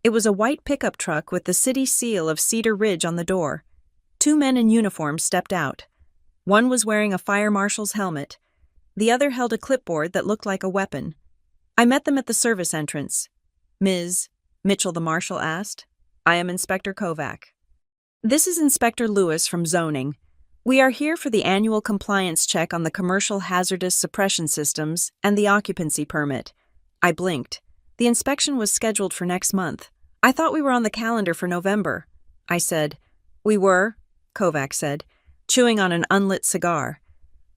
It was a white pickup truck with the city seal of Cedar Ridge on the door. 2 men in uniform stepped out. One was wearing a fire marshal's helmet. The other held a clipboard that looked like a weapon. I met them at the service entrance. Ms. Mitchell, the marshal asked. I am Inspector Kovac. This is Inspector Lewis from Zoning. We are here for the annual compliance check on the commercial hazardous suppression systems and the occupancy permit. I blinked. The inspection was scheduled for next month. I thought we were on the calendar for November. I said. We were, Kovac said, chewing on an unlit cigar.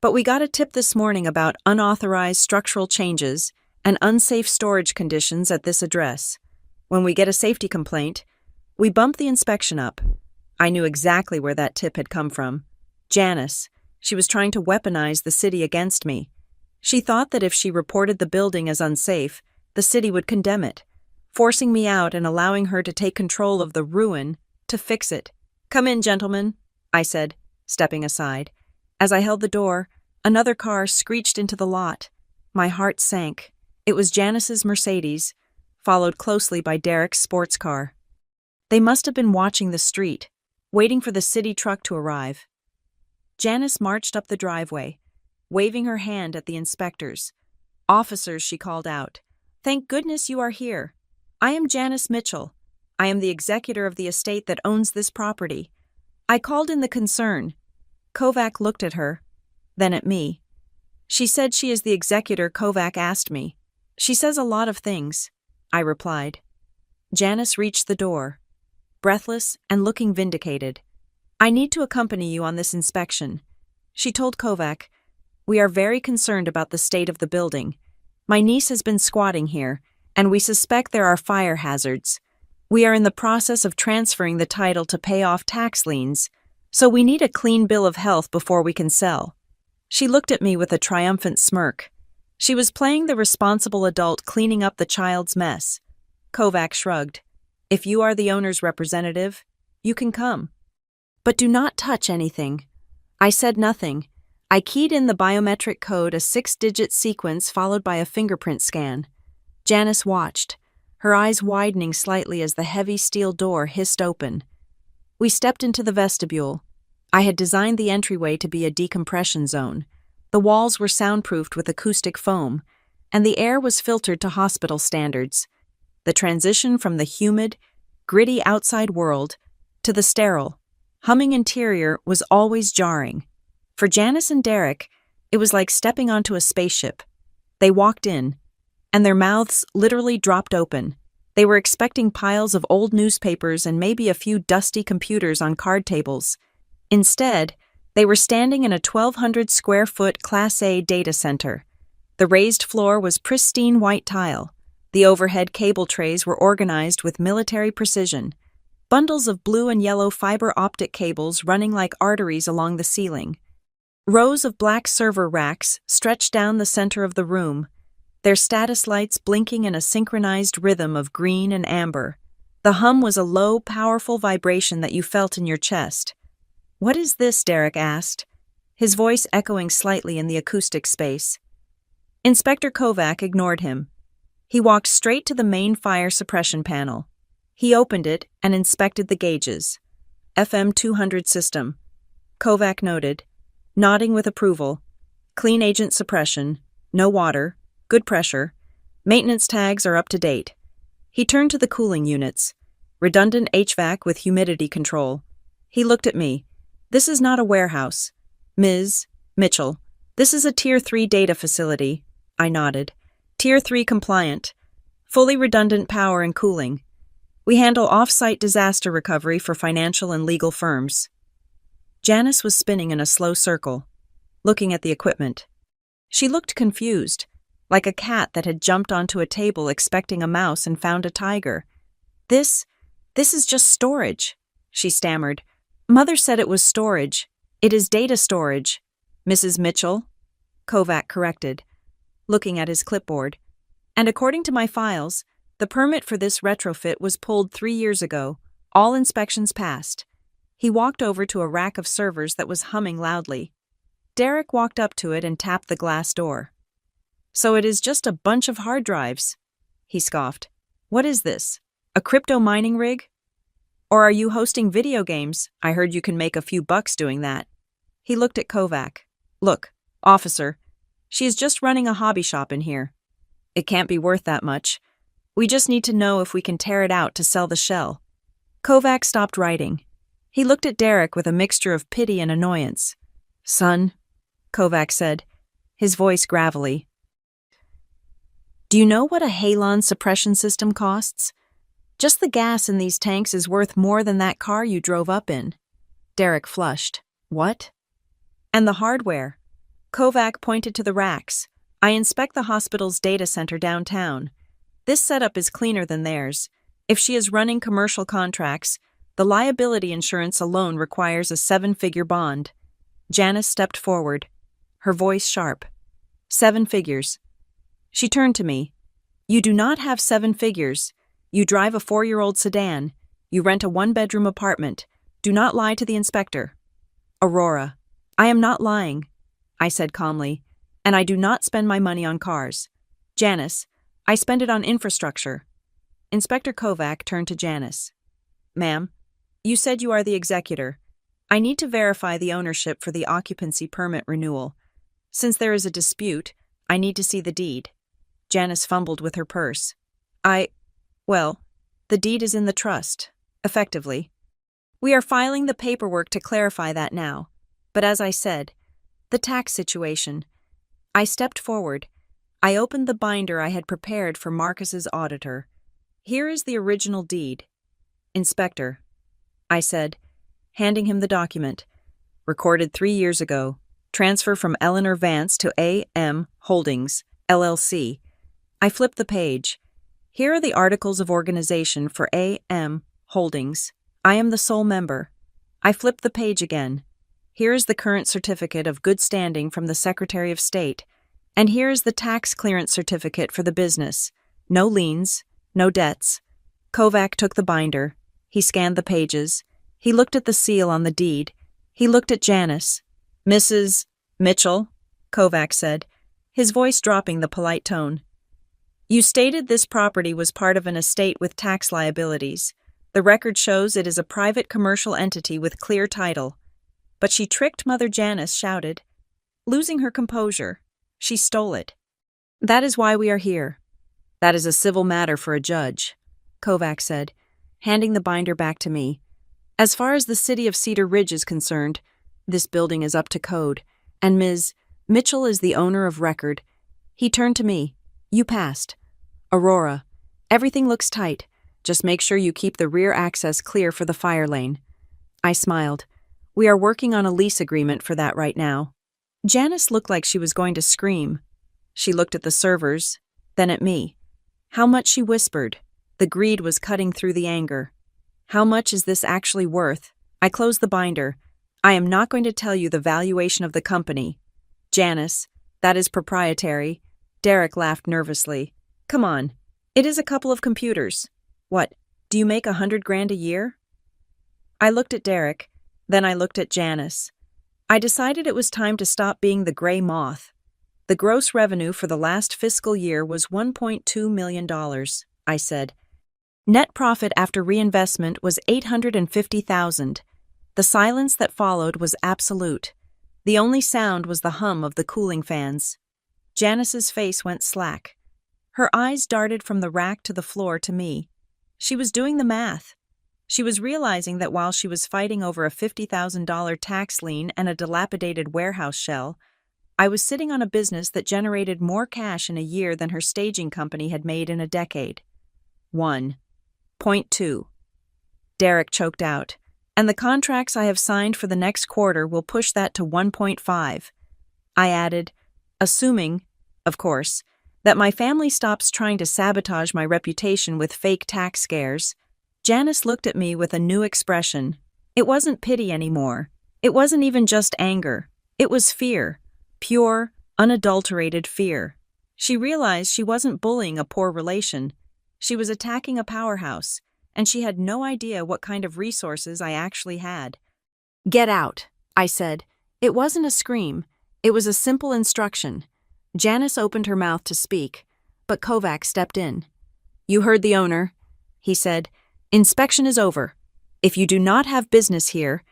But we got a tip this morning about unauthorized structural changes and unsafe storage conditions at this address. When we get a safety complaint, we bump the inspection up. I knew exactly where that tip had come from. Janice. She was trying to weaponize the city against me. She thought that if she reported the building as unsafe, the city would condemn it, forcing me out and allowing her to take control of the ruin to fix it. Come in, gentlemen, I said, stepping aside. As I held the door, another car screeched into the lot. My heart sank. It was Janice's Mercedes, followed closely by Derek's sports car. They must have been watching the street, waiting for the city truck to arrive. Janice marched up the driveway, waving her hand at the inspectors. Officers, she called out. Thank goodness you are here. I am Janice Mitchell. I am the executor of the estate that owns this property. I called in the concern. Kovac looked at her, then at me. She said she is the executor Kovac asked me. She says a lot of things, I replied. Janice reached the door, breathless and looking vindicated. I need to accompany you on this inspection. She told Kovac, we are very concerned about the state of the building. My niece has been squatting here, and we suspect there are fire hazards. We are in the process of transferring the title to pay off tax liens, so we need a clean bill of health before we can sell. She looked at me with a triumphant smirk. She was playing the responsible adult cleaning up the child's mess. Kovac shrugged. If you are the owner's representative, you can come. But do not touch anything. I said nothing. I keyed in the biometric code, a 6-digit sequence followed by a fingerprint scan. Janice watched, her eyes widening slightly as the heavy steel door hissed open. We stepped into the vestibule. I had designed the entryway to be a decompression zone. The walls were soundproofed with acoustic foam, and the air was filtered to hospital standards. The transition from the humid, gritty outside world to the sterile, humming interior was always jarring. For Janice and Derek, it was like stepping onto a spaceship. They walked in, and their mouths literally dropped open. They were expecting piles of old newspapers and maybe a few dusty computers on card tables. Instead, they were standing in a 1,200-square-foot Class A data center. The raised floor was pristine white tile. The overhead cable trays were organized with military precision, bundles of blue and yellow fiber optic cables running like arteries along the ceiling. Rows of black server racks stretched down the center of the room, their status lights blinking in a synchronized rhythm of green and amber. The hum was a low, powerful vibration that you felt in your chest. "What is this?" Derek asked, his voice echoing slightly in the acoustic space. Inspector Kovac ignored him. He walked straight to the main fire suppression panel. He opened it and inspected the gauges. FM 200 system. Kovac noted, nodding with approval. Clean agent suppression. No water. Good pressure. Maintenance tags are up to date. He turned to the cooling units. Redundant HVAC with humidity control. He looked at me. "This is not a warehouse. Ms. Mitchell, this is a Tier 3 data facility." I nodded. "Tier 3 compliant. Fully redundant power and cooling. We handle off-site disaster recovery for financial and legal firms." Janice was spinning in a slow circle, looking at the equipment. She looked confused, like a cat that had jumped onto a table expecting a mouse and found a tiger. This is just storage," she stammered. "Mother said it was storage. It is data storage." "Mrs. Mitchell," Kovac corrected, looking at his clipboard. "And according to my files, the permit for this retrofit was pulled 3 years ago. All inspections passed." He walked over to a rack of servers that was humming loudly. Derek walked up to it and tapped the glass door. "So it is just a bunch of hard drives," he scoffed. "What is this? A crypto mining rig? Or are you hosting video games? I heard you can make a few bucks doing that." He looked at Kovac. "Look, officer, she is just running a hobby shop in here. It can't be worth that much. We just need to know if we can tear it out to sell the shell." Kovac stopped writing. He looked at Derek with a mixture of pity and annoyance. "Son," Kovac said, his voice gravelly, "do you know what a halon suppression system costs? Just the gas in these tanks is worth more than that car you drove up in." Derek flushed. "What?" "And the hardware." Kovac pointed to the racks. "I inspect the hospital's data center downtown. This setup is cleaner than theirs. If she is running commercial contracts, the liability insurance alone requires a 7-figure bond." Janice stepped forward, her voice sharp. 7 figures. She turned to me. "You do not have 7 figures. You drive a 4-year-old sedan. You rent a 1-bedroom apartment. Do not lie to the inspector." "Aurora, I am not lying," I said calmly, "and I do not spend my money on cars. Janice, I spend it on infrastructure." Inspector Kovac turned to Janice. "Ma'am, you said you are the executor. I need to verify the ownership for the occupancy permit renewal. Since there is a dispute, I need to see the deed." Janice fumbled with her purse. Well, the deed is in the trust, effectively. We are filing the paperwork to clarify that now. But as I said, the tax situation." I stepped forward. I opened the binder I had prepared for Marcus's auditor. "Here is the original deed." "Inspector," I said, handing him the document. "Recorded 3 years ago. Transfer from Eleanor Vance to A.M. Holdings, LLC." I flipped the page. "Here are the articles of organization for A.M. Holdings. I am the sole member." I flipped the page again. "Here is the current certificate of good standing from the Secretary of State. And here is the tax clearance certificate for the business. No liens, no debts." Kovac took the binder. He scanned the pages. He looked at the seal on the deed. He looked at Janice. "Mrs. Mitchell," Kovac said, his voice dropping the polite tone. "You stated this property was part of an estate with tax liabilities. The record shows it is a private commercial entity with clear title." But she tricked Mother, Janice shouted. Losing her composure, she stole it. "That is why we are here." "That is a civil matter for a judge," Kovac said, handing the binder back to me. "As far as the city of Cedar Ridge is concerned, this building is up to code, and Ms. Mitchell is the owner of record." He turned to me. "You passed. Aurora, everything looks tight. Just make sure you keep the rear access clear for the fire lane." I smiled. We are working on a lease agreement for that right now. Janice looked like she was going to scream. She looked at the servers, then at me. How much, she whispered. The greed was cutting through the anger. How much is this actually worth? I closed the binder. I am not going to tell you the valuation of the company. Janice, that is proprietary. Derek laughed nervously. Come on. It is a couple of computers. What, do you make 100 grand a year? I looked at Derek, then I looked at Janice. I decided it was time to stop being the gray moth. The gross revenue for the last fiscal year was $1.2 million, I said. Net profit after reinvestment was $850,000. The silence that followed was absolute. The only sound was the hum of the cooling fans. Janice's face went slack. Her eyes darted from the rack to the floor to me. She was doing the math. She was realizing that while she was fighting over a $50,000 tax lien and a dilapidated warehouse shell, I was sitting on a business that generated more cash in a year than her staging company had made in a decade. 1.2. Derek choked out. And the contracts I have signed for the next quarter will push that to 1.5. I added, assuming, of course, that my family stops trying to sabotage my reputation with fake tax scares. Janice looked at me with a new expression. It wasn't pity anymore. It wasn't even just anger. It was fear. Pure, unadulterated fear. She realized she wasn't bullying a poor relation. She was attacking a powerhouse, and she had no idea what kind of resources I actually had. Get out, I said. It wasn't a scream. It was a simple instruction. Janice opened her mouth to speak, but Kovac stepped in. You heard the owner, he said. Inspection is over. If you do not have business here,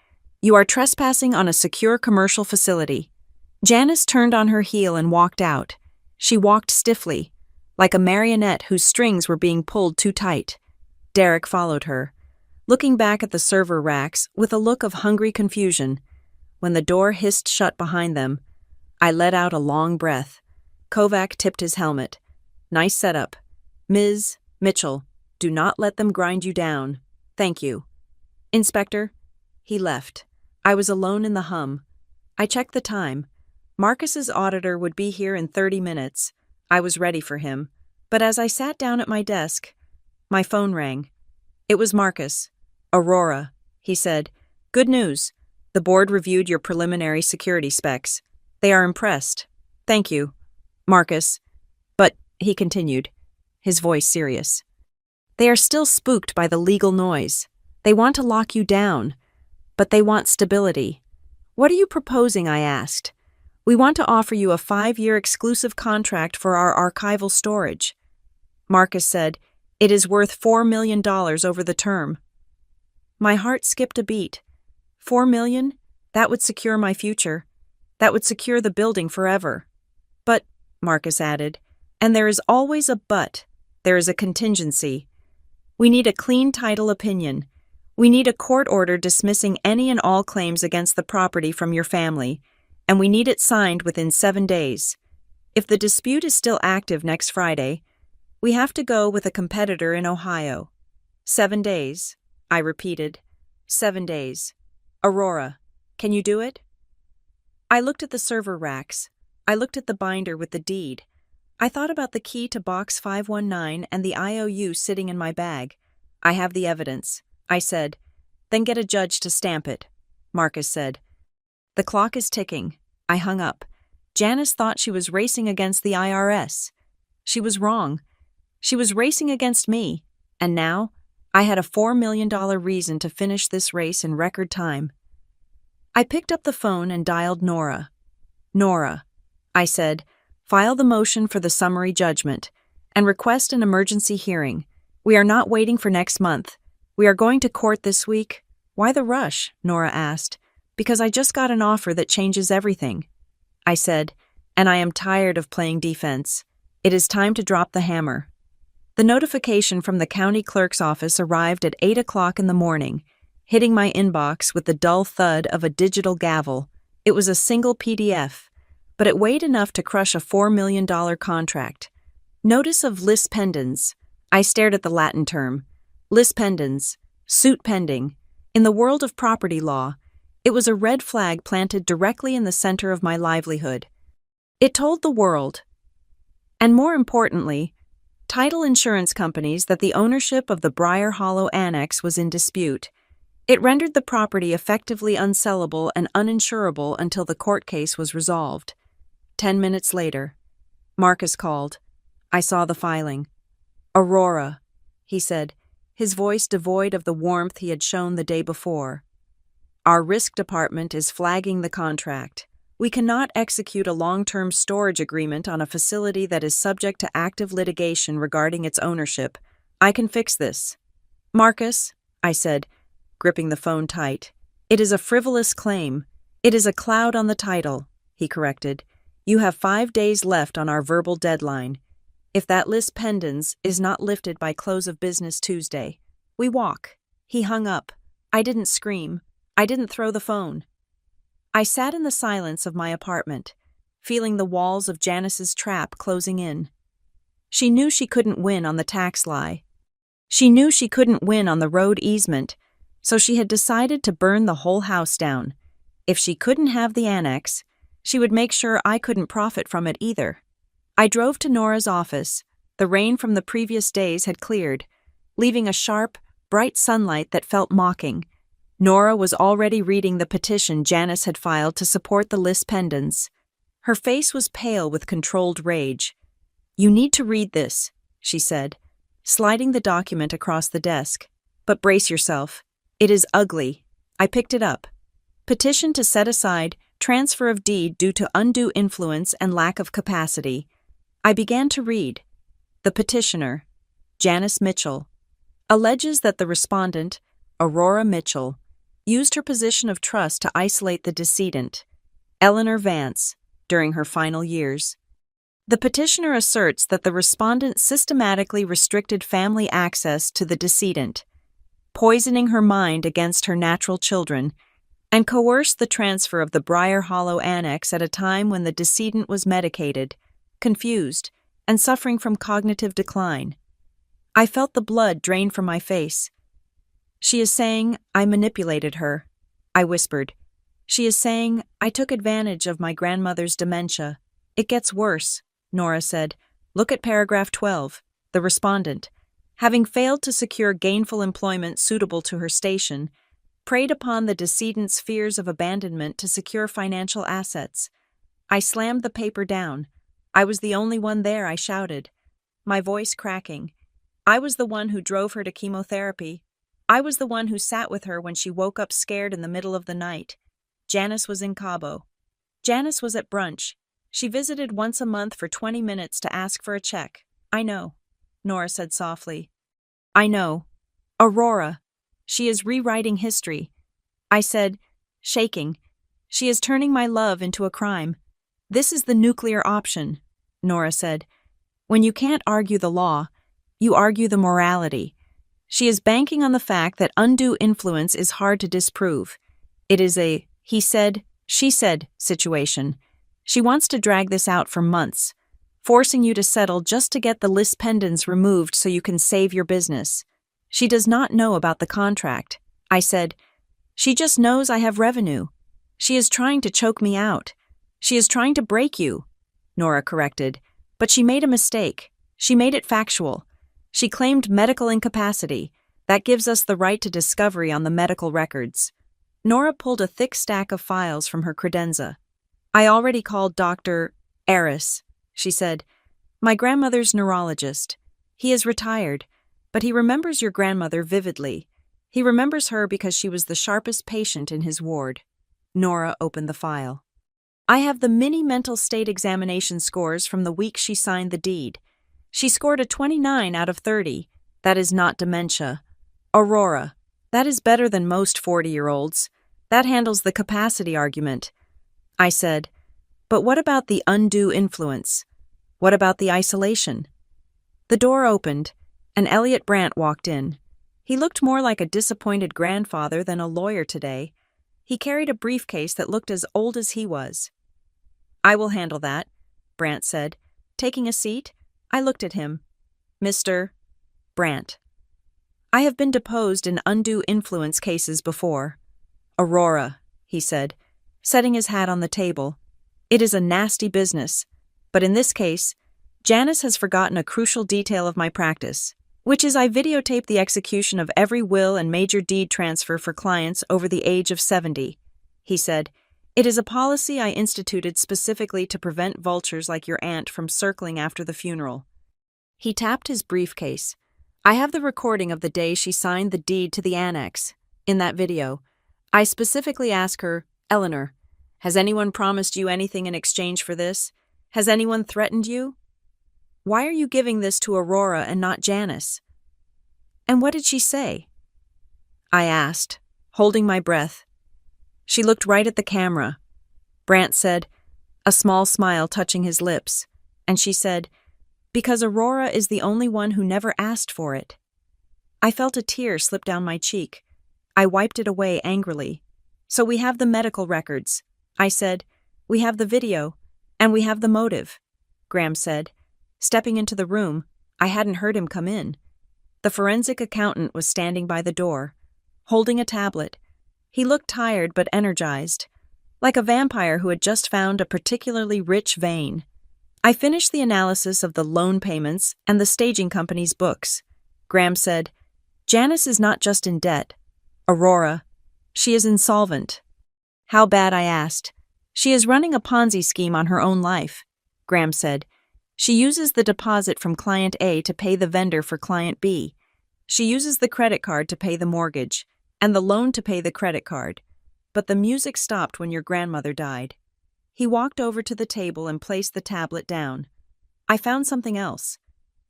you are trespassing on a secure commercial facility. Janice turned on her heel and walked out. She walked stiffly, like a marionette whose strings were being pulled too tight. Derek followed her, looking back at the server racks with a look of hungry confusion. When the door hissed shut behind them, I let out a long breath. Kovac tipped his helmet. Nice setup. Ms. Mitchell, do not let them grind you down. Thank you. Inspector. He left. I was alone in the hum. I checked the time. Marcus's auditor would be here in 30 minutes. I was ready for him. But as I sat down at my desk, my phone rang. It was Marcus. Aurora, he said. Good news. The board reviewed your preliminary security specs. They are impressed. Thank you, Marcus. But, he continued, his voice serious, they are still spooked by the legal noise. They want to lock you down, but they want stability. What are you proposing? I asked. We want to offer you a 5-year exclusive contract for our archival storage. Marcus said, it is worth $4 million over the term. My heart skipped a beat. $4 million? That would secure my future. That would secure the building forever. But, Marcus added, and there is always a but. There is a contingency. We need a clean title opinion. We need a court order dismissing any and all claims against the property from your family, and we need it signed within 7 days. If the dispute is still active next Friday, we have to go with a competitor in Ohio. 7 days, I repeated. 7 days. Aurora, can you do it? I looked at the server racks. I looked at the binder with the deed. I thought about the key to box 519 and the IOU sitting in my bag. I have the evidence, I said. Then get a judge to stamp it, Marcus said. The clock is ticking. I hung up. Janice thought she was racing against the IRS. She was wrong. She was racing against me, and now I had a $4 million reason to finish this race in record time. I picked up the phone and dialed Nora. Nora, I said, file the motion for the summary judgment and request an emergency hearing. We are not waiting for next month. We are going to court this week. Why the rush? Nora asked. Because I just got an offer that changes everything. I said, and I am tired of playing defense. It is time to drop the hammer. The notification from the county clerk's office arrived at 8 o'clock in the morning, hitting my inbox with the dull thud of a digital gavel. It was a single PDF, but it weighed enough to crush a $4 million contract. Notice of lis pendens. I stared at the Latin term. Lis pendens, suit pending. In the world of property law, It was a red flag planted directly in the center of my livelihood. It told the world, and more importantly, title insurance companies, that the ownership of the Briar Hollow Annex was in dispute. It rendered the property effectively unsellable and uninsurable until the court case was resolved. 10 minutes later, Marcus called. I saw the filing. "Aurora," he said, his voice devoid of the warmth he had shown the day before. "Our risk department is flagging the contract. We cannot execute a long-term storage agreement on a facility that is subject to active litigation regarding its ownership. I can fix this." "Marcus," I said, gripping the phone tight, "it is a frivolous claim. It is a cloud on the title," he corrected. "You have 5 days left on our verbal deadline. If that lis pendens is not lifted by close of business Tuesday, we walk." He hung up. I didn't scream. I didn't throw the phone. I sat in the silence of my apartment, feeling the walls of Janice's trap closing in. She knew she couldn't win on the tax lie. She knew she couldn't win on the road easement, so she had decided to burn the whole house down. If she couldn't have the annex, she would make sure I couldn't profit from it either. I drove to Nora's office. The rain from the previous days had cleared, leaving a sharp, bright sunlight that felt mocking. Nora was already reading the petition Janice had filed to support the lis pendens. Her face was pale with controlled rage. "You need to read this," she said, sliding the document across the desk. "But brace yourself. It is ugly." I picked it up. Petition to set aside transfer of deed due to undue influence and lack of capacity. I began to read. The petitioner, Janice Mitchell, alleges that the respondent, Aurora Mitchell, used her position of trust to isolate the decedent, Eleanor Vance, during her final years. The petitioner asserts that the respondent systematically restricted family access to the decedent, poisoning her mind against her natural children, and coerced the transfer of the Briar Hollow Annex at a time when the decedent was medicated, confused, and suffering from cognitive decline. I felt the blood drain from my face. "She is saying I manipulated her," I whispered. "She is saying I took advantage of my grandmother's dementia." "It gets worse," Nora said. "Look at paragraph 12. The respondent, having failed to secure gainful employment suitable to her station, preyed upon the decedent's fears of abandonment to secure financial assets." I slammed the paper down. I was the only one there, I shouted, my voice cracking. I was the one who drove her to chemotherapy. I was the one who sat with her when she woke up scared in the middle of the night. Janice was in Cabo. Janice was at brunch. She visited once a month for 20 minutes to ask for a check. "I know," Nora said softly. "I know. Aurora. She is rewriting history." I said, shaking. "She is turning my love into a crime." "This is the nuclear option," Nora said. "When you can't argue the law, you argue the morality." She is banking on the fact that undue influence is hard to disprove. It is a he said, she said situation. She wants to drag this out for months, forcing you to settle just to get the lis pendens removed so you can save your business. She does not know about the contract. I said, "She just knows I have revenue. She is trying to choke me out. She is trying to break you," Nora corrected. "But she made a mistake. She made it factual. She claimed medical incapacity. That gives us the right to discovery on the medical records." Nora pulled a thick stack of files from her credenza. "I already called Dr. Eris," she said. "My grandmother's neurologist. He is retired, but he remembers your grandmother vividly. He remembers her because she was the sharpest patient in his ward." Nora opened the file. "I have the mini mental state examination scores from the week she signed the deed. She scored a 29 out of 30. That is not dementia. Aurora, that is better than most 40-year-olds. That handles the capacity argument." I said, "But what about the undue influence? What about the isolation?" The door opened, and Elliot Brandt walked in. He looked more like a disappointed grandfather than a lawyer today. He carried a briefcase that looked as old as he was. "I will handle that," Brandt said. Taking a seat, I looked at him. "Mr. Brandt. I have been deposed in undue influence cases before." "Aurora," he said, setting his hat on the table. It is a nasty business. But in this case, Janice has forgotten a crucial detail of my practice, which is I videotape the execution of every will and major deed transfer for clients over the age of 70, he said. It is a policy I instituted specifically to prevent vultures like your aunt from circling after the funeral. He tapped his briefcase. I have the recording of the day she signed the deed to the annex. In that video, I specifically ask her, Eleanor, has anyone promised you anything in exchange for this? Has anyone threatened you? Why are you giving this to Aurora and not Janice? And what did she say? I asked, holding my breath. She looked right at the camera. Brant said, a small smile touching his lips, and she said, because Aurora is the only one who never asked for it. I felt a tear slip down my cheek. I wiped it away angrily. So we have the medical records. I said, we have the video, and we have the motive, Graham said. Stepping into the room, I hadn't heard him come in. The forensic accountant was standing by the door, holding a tablet. He looked tired but energized, like a vampire who had just found a particularly rich vein. I finished the analysis of the loan payments and the staging company's books. Graham said, Janice is not just in debt. Aurora, she is insolvent. How bad, I asked. She is running a Ponzi scheme on her own life, Graham said. She uses the deposit from client A to pay the vendor for client B. She uses the credit card to pay the mortgage, and the loan to pay the credit card. But the music stopped when your grandmother died. He walked over to the table and placed the tablet down. I found something else.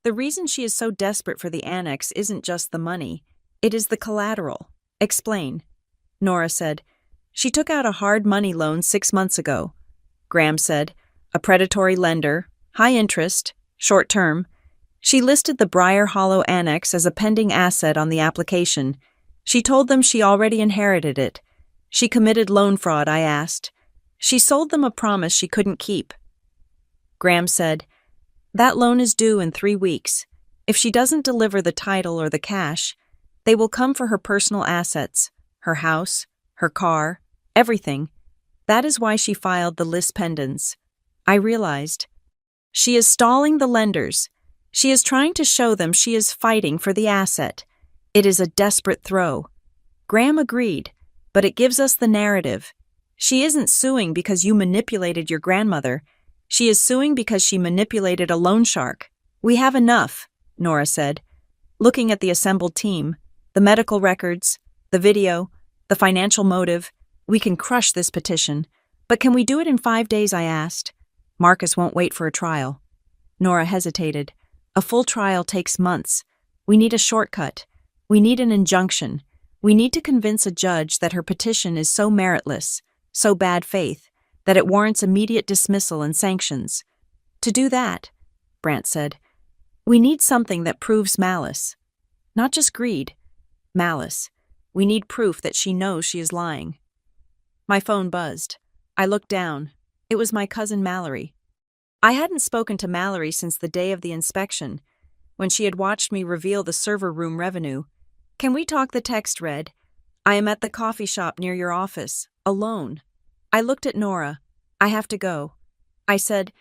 The reason she is so desperate for the annex isn't just the money. It is the collateral. Explain. Nora said. She took out a hard money loan 6 months ago. Graham said. A predatory lender, high interest, short term. She listed the Briar Hollow Annex as a pending asset on the application. She told them she already inherited it. She committed loan fraud, I asked. She sold them a promise she couldn't keep. Graham said, that loan is due in 3 weeks. If she doesn't deliver the title or the cash, they will come for her personal assets, her house, her car, everything. That is why she filed the lis pendens. I realized. She is stalling the lenders. She is trying to show them she is fighting for the asset. It is a desperate throw. Graham agreed, but it gives us the narrative. She isn't suing because you manipulated your grandmother. She is suing because she manipulated a loan shark. We have enough, Nora said, looking at the assembled team, the medical records, the video, the financial motive. We can crush this petition. But can we do it in 5 days, I asked. Marcus won't wait for a trial. Nora hesitated. A full trial takes months. We need a shortcut. We need an injunction. We need to convince a judge that her petition is so meritless, so bad faith, that it warrants immediate dismissal and sanctions. To do that, Brant said, we need something that proves malice. Not just greed. Malice. We need proof that she knows she is lying. My phone buzzed. I looked down. It was my cousin Mallory. I hadn't spoken to Mallory since the day of the inspection, when she had watched me reveal the server room revenue. Can we talk? The text read. I am at the coffee shop near your office, alone. I looked at Nora. I have to go. I said,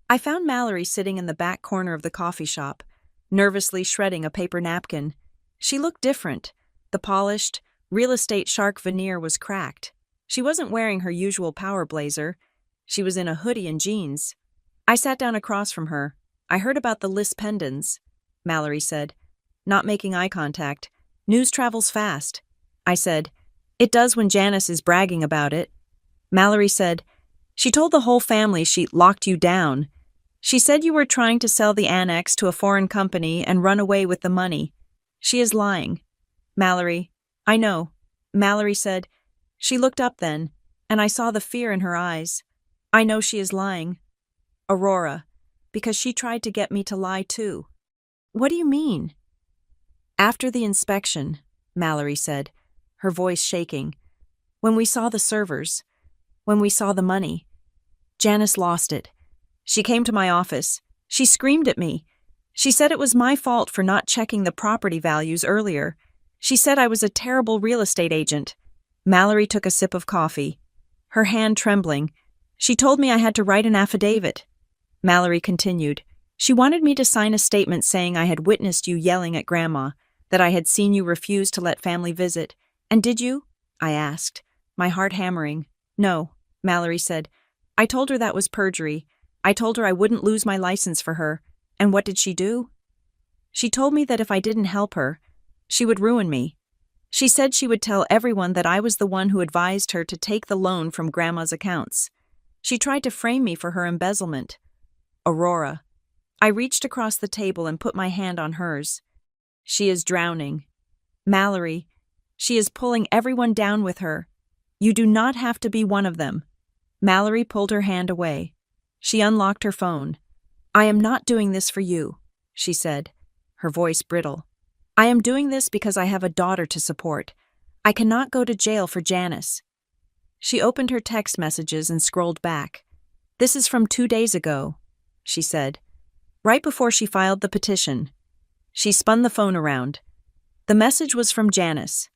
I found Mallory sitting in the back corner of the coffee shop, nervously shredding a paper napkin. She looked different. The polished, real estate shark veneer was cracked. She wasn't wearing her usual power blazer. She was in a hoodie and jeans. I sat down across from her. I heard about the lis pendens, Mallory said, not making eye contact. News travels fast. I said, it does when Janice is bragging about it. Mallory said, she told the whole family she locked you down. She said you were trying to sell the annex to a foreign company and run away with the money. She is lying. Mallory, I know. Mallory said, she looked up then, and I saw the fear in her eyes. I know she is lying. Aurora, because she tried to get me to lie too. What do you mean? After the inspection, Mallory said, her voice shaking, when we saw the servers, when we saw the money, Janice lost it. She came to my office. She screamed at me. She said it was my fault for not checking the property values earlier. She said I was a terrible real estate agent. Mallory took a sip of coffee. her hand trembling. She told me I had to write an affidavit. Mallory continued. She wanted me to sign a statement saying I had witnessed you yelling at Grandma, that I had seen you refuse to let family visit. And did you? I asked, my heart hammering. No, Mallory said. I told her that was perjury. I told her I wouldn't lose my license for her. And what did she do? She told me that if I didn't help her, she would ruin me. She said she would tell everyone that I was the one who advised her to take the loan from Grandma's accounts. She tried to frame me for her embezzlement. Aurora. I reached across the table and put my hand on hers. She is drowning. Mallory, she is pulling everyone down with her. You do not have to be one of them. Mallory pulled her hand away. She unlocked her phone. I am not doing this for you, she said, her voice brittle. I am doing this because I have a daughter to support. I cannot go to jail for Janice. She opened her text messages and scrolled back. This is from 2 days ago, she said, right before she filed the petition. She spun the phone around. The message was from Janice.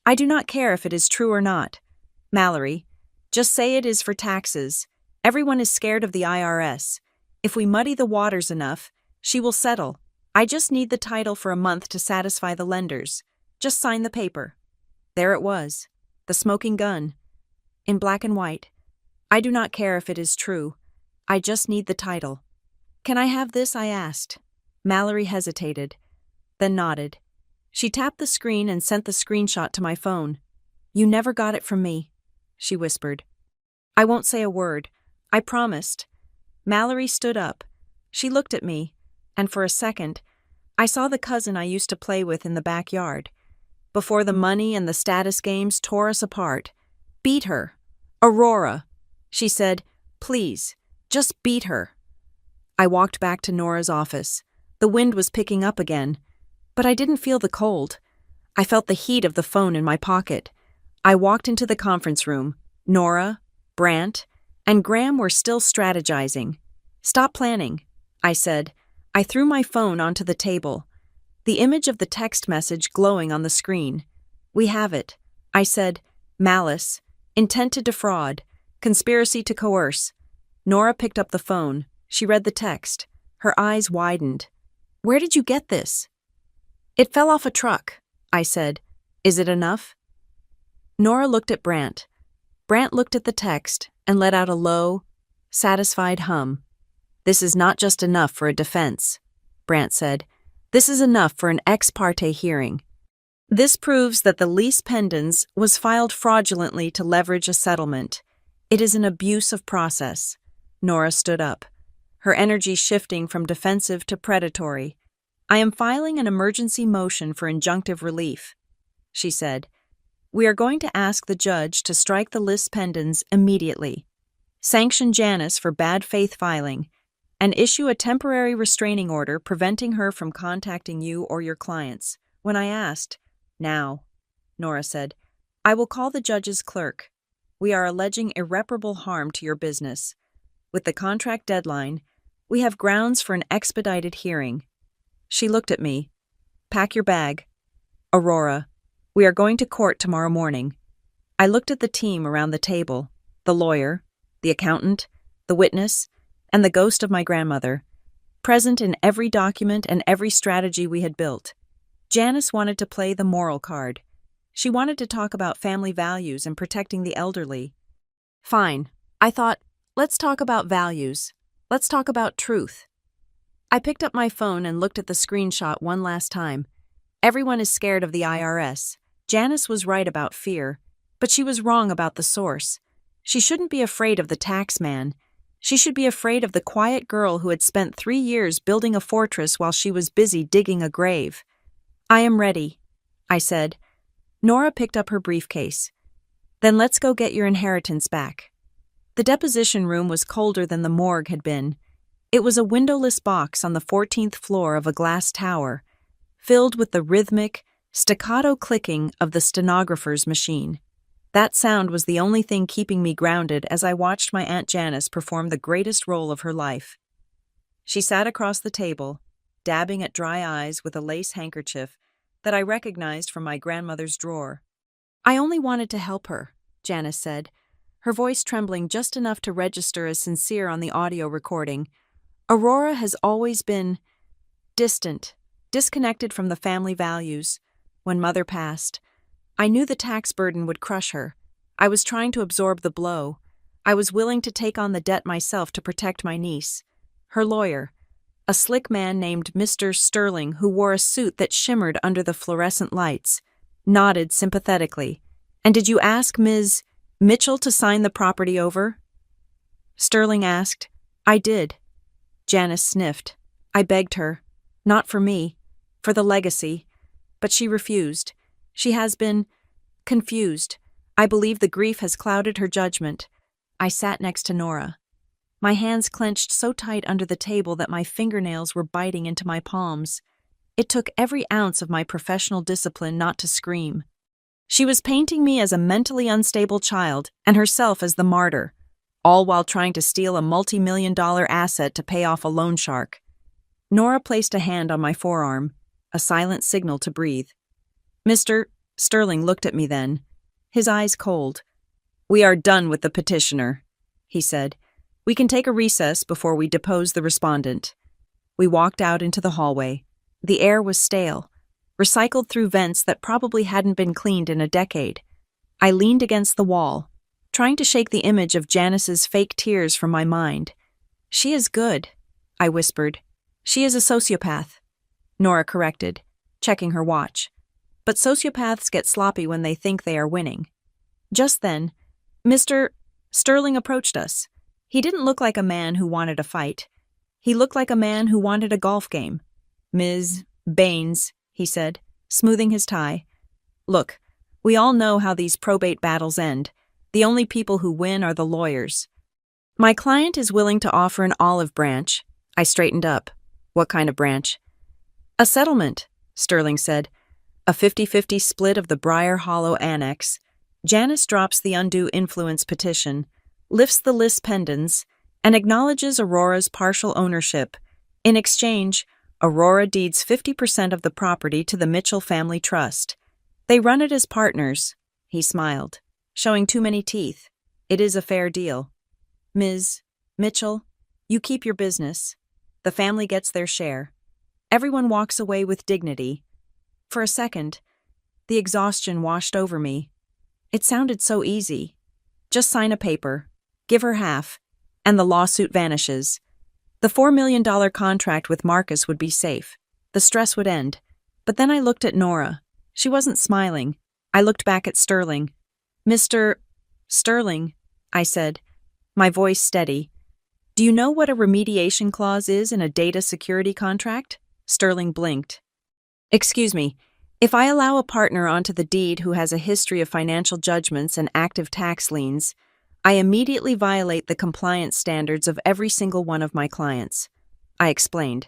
I do not care if it is true or not. Mallory, just say it is for taxes. Everyone is scared of the IRS. If we muddy the waters enough, she will settle. I just need the title for a month to satisfy the lenders. Just sign the paper. There it was, the smoking gun, in black and white. I do not care if it is true. I just need the title. Can I have this? I asked. Mallory hesitated, then nodded. She tapped the screen and sent the screenshot to my phone. You never got it from me, she whispered. I won't say a word. I promised. Mallory stood up. She looked at me, and for a second, I saw the cousin I used to play with in the backyard. Before the money and the status games tore us apart. Beat her. Aurora, she said, please, just beat her. I walked back to Nora's office. The wind was picking up again, but I didn't feel the cold. I felt the heat of the phone in my pocket. I walked into the conference room. Nora, Brant, and Graham were still strategizing. Stop planning, I said. I threw my phone onto the table, the image of the text message glowing on the screen. We have it, I said. Malice, intent to defraud, conspiracy to coerce. Nora picked up the phone. She read the text. Her eyes widened. Where did you get this? It fell off a truck, I said. Is it enough? Nora looked at Brant. Brant looked at the text and let out a low, satisfied hum. This is not just enough for a defense, Brant said. This is enough for an ex parte hearing. This proves that the lease pendens was filed fraudulently to leverage a settlement. It is an abuse of process. Nora stood up, her energy shifting from defensive to predatory. I am filing an emergency motion for injunctive relief, she said. We are going to ask the judge to strike the lis pendens immediately, sanction Janice for bad faith filing, and issue a temporary restraining order preventing her from contacting you or your clients. When I asked, now, Nora said, I will call the judge's clerk. We are alleging irreparable harm to your business. With the contract deadline, we have grounds for an expedited hearing. She looked at me. Pack your bag. Aurora, we are going to court tomorrow morning. I looked at the team around the table, the lawyer, the accountant, the witness, and the ghost of my grandmother, present in every document and every strategy we had built. Janice wanted to play the moral card. She wanted to talk about family values and protecting the elderly. Fine, I thought, let's talk about values. Let's talk about truth. I picked up my phone and looked at the screenshot one last time. Everyone is scared of the IRS. Janice was right about fear, but she was wrong about the source. She shouldn't be afraid of the tax man. She should be afraid of the quiet girl who had spent 3 years building a fortress while she was busy digging a grave. I am ready, I said. Nora picked up her briefcase. Then let's go get your inheritance back. The deposition room was colder than the morgue had been. It was a windowless box on the 14th floor of a glass tower, filled with the rhythmic, staccato clicking of the stenographer's machine. That sound was the only thing keeping me grounded as I watched my Aunt Janice perform the greatest role of her life. She sat across the table, dabbing at dry eyes with a lace handkerchief that I recognized from my grandmother's drawer. I only wanted to help her, Janice said. her voice trembling just enough to register as sincere on the audio recording. Aurora has always been distant, disconnected from the family values. When Mother passed, I knew the tax burden would crush her. I was trying to absorb the blow. I was willing to take on the debt myself to protect my niece. Her lawyer, a slick man named Mr. Sterling who wore a suit that shimmered under the fluorescent lights, nodded sympathetically. "And did you ask Ms. Mitchell to sign the property over?" Sterling asked. "I did." Janice sniffed. "I begged her. Not for me. For the legacy. But she refused. She has been confused. I believe the grief has clouded her judgment." I sat next to Nora. My hands clenched so tight under the table that my fingernails were biting into my palms. It took every ounce of my professional discipline not to scream. She was painting me as a mentally unstable child and herself as the martyr, all while trying to steal a multi-million-dollar asset to pay off a loan shark. Nora placed a hand on my forearm, a silent signal to breathe. Mr. Sterling looked at me then, his eyes cold. "We are done with the petitioner," he said. "We can take a recess before we depose the respondent." We walked out into the hallway. The air was stale, recycled through vents that probably hadn't been cleaned in a decade. I leaned against the wall, trying to shake the image of Janice's fake tears from my mind. "She is good," I whispered. "She is a sociopath," Nora corrected, checking her watch. "But sociopaths get sloppy when they think they are winning." Just then, Mr. Sterling approached us. He didn't look like a man who wanted a fight. He looked like a man who wanted a golf game. "Ms. Baines," he said, smoothing his tie. "Look, we all know how these probate battles end. The only people who win are the lawyers. My client is willing to offer an olive branch." I straightened up. "What kind of branch?" "A settlement," Sterling said. "A 50-50 split of the Briar Hollow Annex." Janice drops the undue influence petition, lifts the list pendants, and acknowledges Aurora's partial ownership. In exchange, Aurora deeds 50% of the property to the Mitchell Family Trust. "They run it as partners," he smiled, showing too many teeth. "It is a fair deal. Ms. Mitchell, you keep your business. The family gets their share. Everyone walks away with dignity." For a second, the exhaustion washed over me. It sounded so easy. Just sign a paper, give her half, and the lawsuit vanishes. The $4 million contract with Marcus would be safe. The stress would end. But then I looked at Nora. She wasn't smiling. I looked back at Sterling. "Mr. Sterling," I said, my voice steady. "Do you know what a remediation clause is in a data security contract?" Sterling blinked. "Excuse me. If I allow a partner onto the deed who has a history of financial judgments and active tax liens, I immediately violate the compliance standards of every single one of my clients." I explained.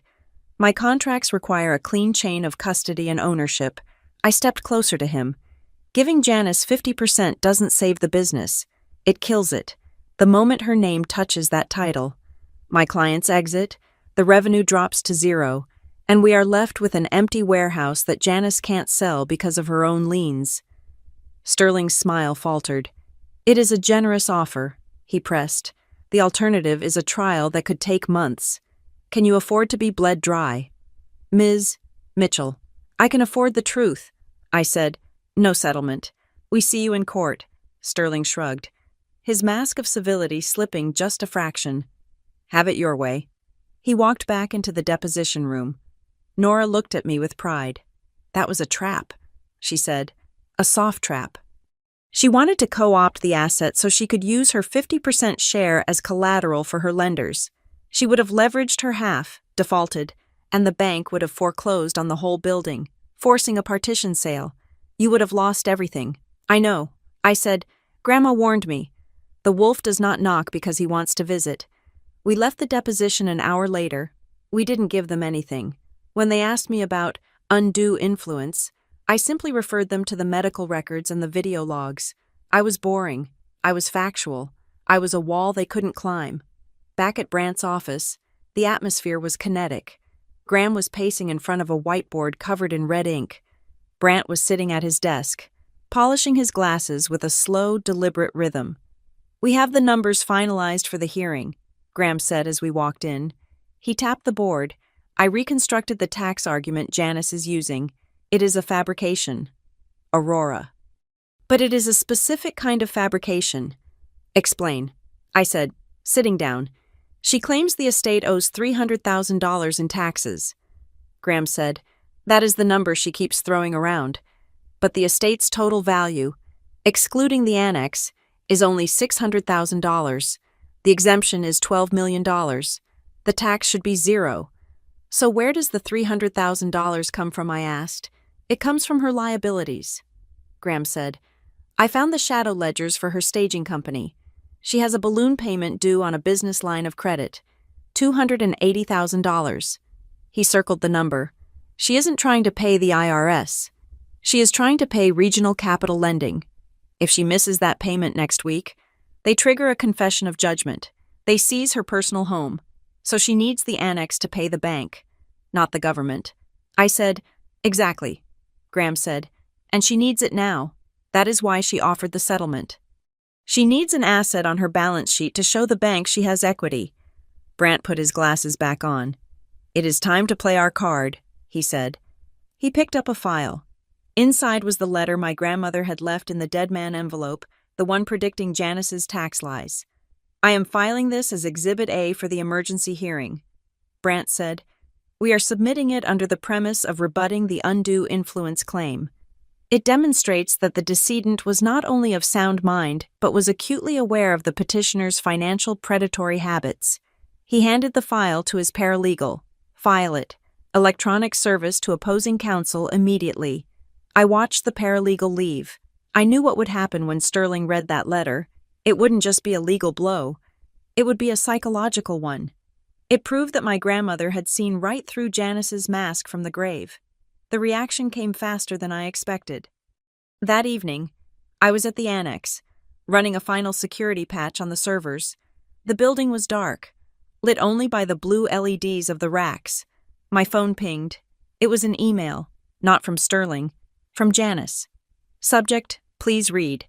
"My contracts require a clean chain of custody and ownership." I stepped closer to him. "Giving Janice 50% doesn't save the business. It kills it. The moment her name touches that title. My clients exit, the revenue drops to zero, and we are left with an empty warehouse that Janice can't sell because of her own liens." Sterling's smile faltered. "It is a generous offer," he pressed. "The alternative is a trial that could take months. Can you afford to be bled dry?" "Ms. Mitchell, I can afford the truth," I said. "No settlement. We see you in court." Sterling shrugged, his mask of civility slipping just a fraction. "Have it your way." He walked back into the deposition room. Nora looked at me with pride. "That was a trap," she said. "A soft trap." She wanted to co-opt the asset so she could use her 50% share as collateral for her lenders. She would have leveraged her half, defaulted, and the bank would have foreclosed on the whole building, forcing a partition sale. You would have lost everything. "I know," I said. "Grandma warned me. The wolf does not knock because he wants to visit." We left the deposition an hour later. We didn't give them anything. When they asked me about undue influence, I simply referred them to the medical records and the video logs. I was boring. I was factual. I was a wall they couldn't climb. Back at Brant's office, the atmosphere was kinetic. Graham was pacing in front of a whiteboard covered in red ink. Brant was sitting at his desk, polishing his glasses with a slow, deliberate rhythm. We have the numbers finalized for the hearing, Graham said as we walked in. He tapped the board. I reconstructed the tax argument Janice is using. It is a fabrication. Aurora. But it is a specific kind of fabrication. Explain, I said, sitting down. She claims the estate owes $300,000 in taxes. Graham said, that is the number she keeps throwing around. But the estate's total value, excluding the annex, is only $600,000. The exemption is $12 million. The tax should be zero. So where does the $300,000 come from, I asked. It comes from her liabilities. Graham said, I found the shadow ledgers for her staging company. She has a balloon payment due on a business line of credit, $280,000. He circled the number. She isn't trying to pay the IRS. She is trying to pay Regional Capital Lending. If she misses that payment next week, they trigger a confession of judgment. They seize her personal home. So she needs the annex to pay the bank, not the government. I said, exactly, Graham said, and she needs it now. That is why she offered the settlement. She needs an asset on her balance sheet to show the bank she has equity. Brant put his glasses back on. It is time to play our card, he said. He picked up a file. Inside was the letter my grandmother had left in the dead man envelope, the one predicting Janice's tax lies. I am filing this as Exhibit A for the emergency hearing, Brant said. We are submitting it under the premise of rebutting the undue influence claim. It demonstrates that the decedent was not only of sound mind, but was acutely aware of the petitioner's financial predatory habits. He handed the file to his paralegal. File it. Electronic service to opposing counsel immediately. I watched the paralegal leave. I knew what would happen when Sterling read that letter. It wouldn't just be a legal blow. It would be a psychological one. It proved that my grandmother had seen right through Janice's mask from the grave. The reaction came faster than I expected. That evening, I was at the annex, running a final security patch on the servers. The building was dark, lit only by the blue LEDs of the racks. My phone pinged. It was an email, not from Sterling, from Janice. Subject, please read.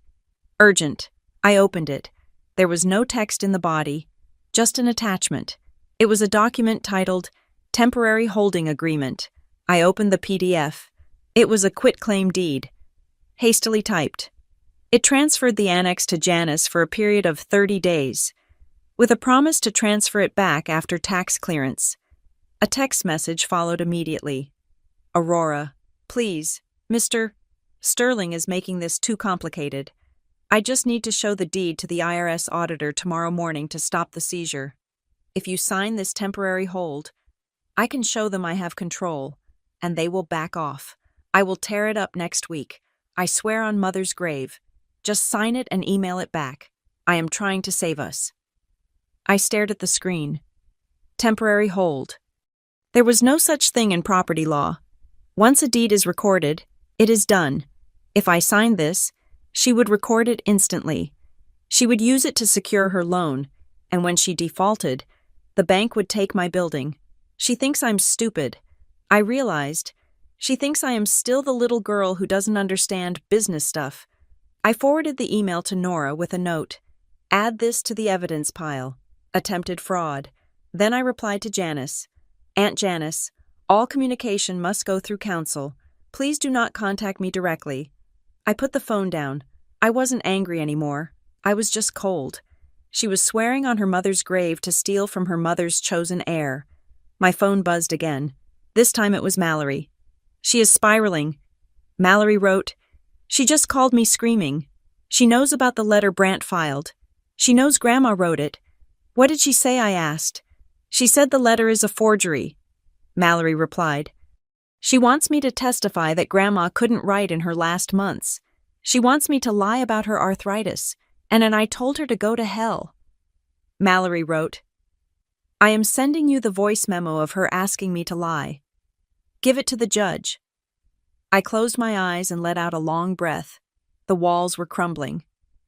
Urgent. I opened it. There was no text in the body, just an attachment. It was a document titled Temporary Holding Agreement. I opened the PDF. It was a quitclaim deed. Hastily typed. It transferred the annex to Janice for a period of 30 days, with a promise to transfer it back after tax clearance. A text message followed immediately. Aurora, please, Mr. Sterling is making this too complicated. I just need to show the deed to the IRS auditor tomorrow morning to stop the seizure. If you sign this temporary hold, I can show them I have control, and they will back off. I will tear it up next week. I swear on Mother's grave. Just sign it and email it back. I am trying to save us. I stared at the screen. Temporary hold. There was no such thing in property law. Once a deed is recorded, it is done. If I signed this, she would record it instantly. She would use it to secure her loan, and when she defaulted, the bank would take my building. She thinks I'm stupid. I realized. She thinks I am still the little girl who doesn't understand business stuff. I forwarded the email to Nora with a note. Add this to the evidence pile. Attempted fraud. Then I replied to Janice. Aunt Janice, all communication must go through counsel. Please do not contact me directly. I put the phone down. I wasn't angry anymore. I was just cold. She was swearing on her mother's grave to steal from her mother's chosen heir. My phone buzzed again. This time it was Mallory. She is spiraling. Mallory wrote, She just called me screaming. She knows about the letter Brant filed. She knows Grandma wrote it. What did she say, I asked. She said the letter is a forgery. Mallory replied. She wants me to testify that Grandma couldn't write in her last months. She wants me to lie about her arthritis, and I told her to go to hell. Mallory wrote, I am sending you the voice memo of her asking me to lie. Give it to the judge. I closed my eyes and let out a long breath. The walls were crumbling.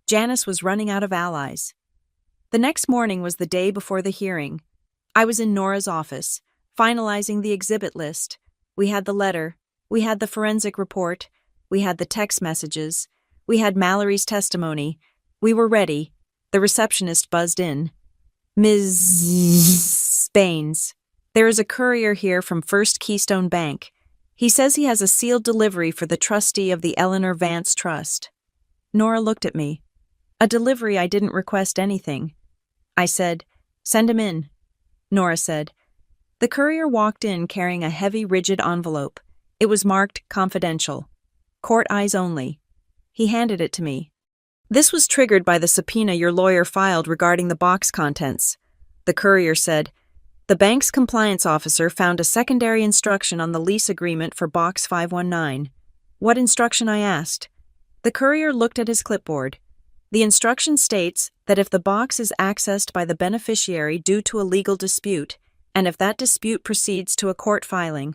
Janice was running out of allies. The next morning was the day before the hearing. I was in Nora's office, finalizing the exhibit list. We had the letter. We had the forensic report. We had the text messages. We had Mallory's testimony. We were ready. The receptionist buzzed in. Ms. Baines, there is a courier here from First Keystone Bank. He says he has a sealed delivery for the trustee of the Eleanor Vance Trust. Nora looked at me. A delivery? I didn't request anything. I said, "Send him in." Nora said. The courier walked in carrying a heavy, rigid envelope. It was marked confidential. Court eyes only. He handed it to me. "This was triggered by the subpoena your lawyer filed regarding the box contents." The courier said, "The bank's compliance officer found a secondary instruction on the lease agreement for Box 519. "What instruction?" I asked. The courier looked at his clipboard. "The instruction states that if the box is accessed by the beneficiary due to a legal dispute, and if that dispute proceeds to a court filing,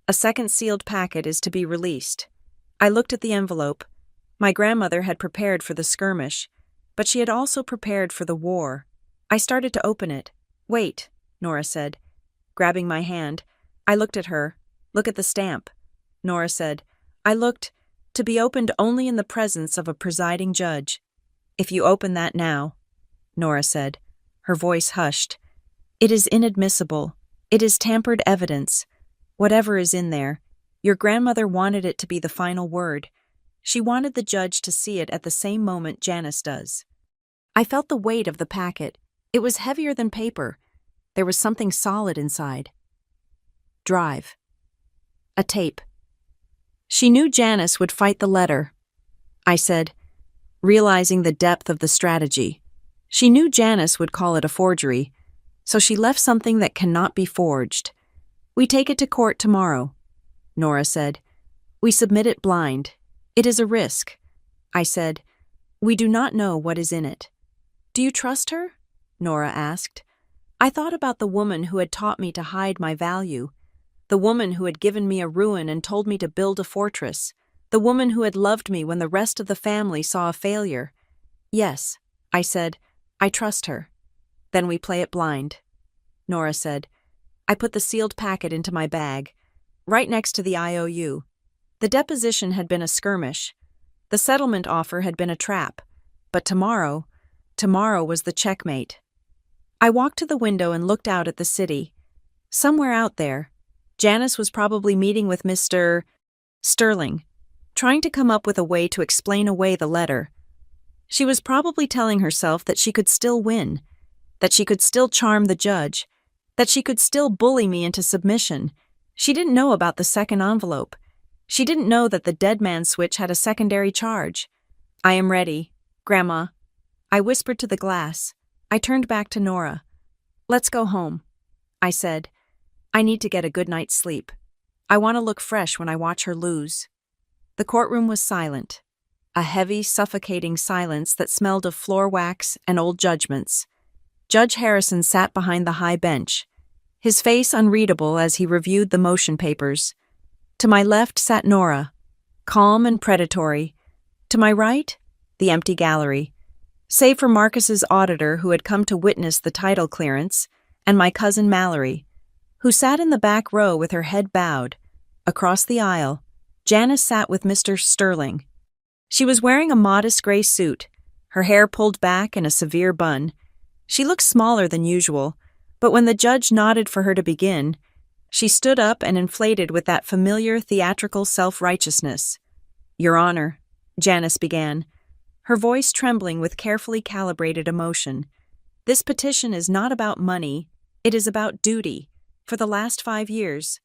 a second sealed packet is to be released." I looked at the envelope. My grandmother had prepared for the skirmish, but she had also prepared for the war. I started to open it. "Wait," Nora said, grabbing my hand. I looked at her. "Look at the stamp." Nora said. I looked. "To be opened only in the presence of a presiding judge." "If you open that now," Nora said. Her voice hushed. "It is inadmissible. It is tampered evidence. Whatever is in there, your grandmother wanted it to be the final word. She wanted the judge to see it at the same moment Janice does." I felt the weight of the packet. It was heavier than paper. There was something solid inside. Drive. A tape. She knew Janice would fight the letter, I said, realizing the depth of the strategy. She knew Janice would call it a forgery, so she left something that cannot be forged. "We take it to court tomorrow," Nora said. "We submit it blind. It is a risk," I said. "We do not know what is in it." "Do you trust her?" Nora asked. I thought about the woman who had taught me to hide my value, the woman who had given me a ruin and told me to build a fortress, the woman who had loved me when the rest of the family saw a failure. "Yes," I said, "I trust her." "Then we play it blind," Nora said. I put the sealed packet into my bag, right next to the IOU. The deposition had been a skirmish. The settlement offer had been a trap. But tomorrow was the checkmate. I walked to the window and looked out at the city. Somewhere out there, Janice was probably meeting with Mr. Sterling, trying to come up with a way to explain away the letter. She was probably telling herself that she could still win, that she could still charm the judge, that she could still bully me into submission. She didn't know about the second envelope. She didn't know that the dead man switch had a secondary charge. "I am ready, Grandma," I whispered to the glass. I turned back to Nora. "Let's go home," I said. "I need to get a good night's sleep. I want to look fresh when I watch her lose." The courtroom was silent, a heavy, suffocating silence that smelled of floor wax and old judgments. Judge Harrison sat behind the high bench, his face unreadable as he reviewed the motion papers. To my left sat Nora, calm and predatory. To my right, the empty gallery, save for Marcus's auditor who had come to witness the title clearance, and my cousin Mallory, who sat in the back row with her head bowed. Across the aisle, Janice sat with Mr. Sterling. She was wearing a modest gray suit, her hair pulled back in a severe bun. She looked smaller than usual, but when the judge nodded for her to begin, she stood up and inflated with that familiar theatrical self-righteousness. "Your Honor," Janice began, her voice trembling with carefully calibrated emotion. "This petition is not about money, it is about duty. For the last 5 years,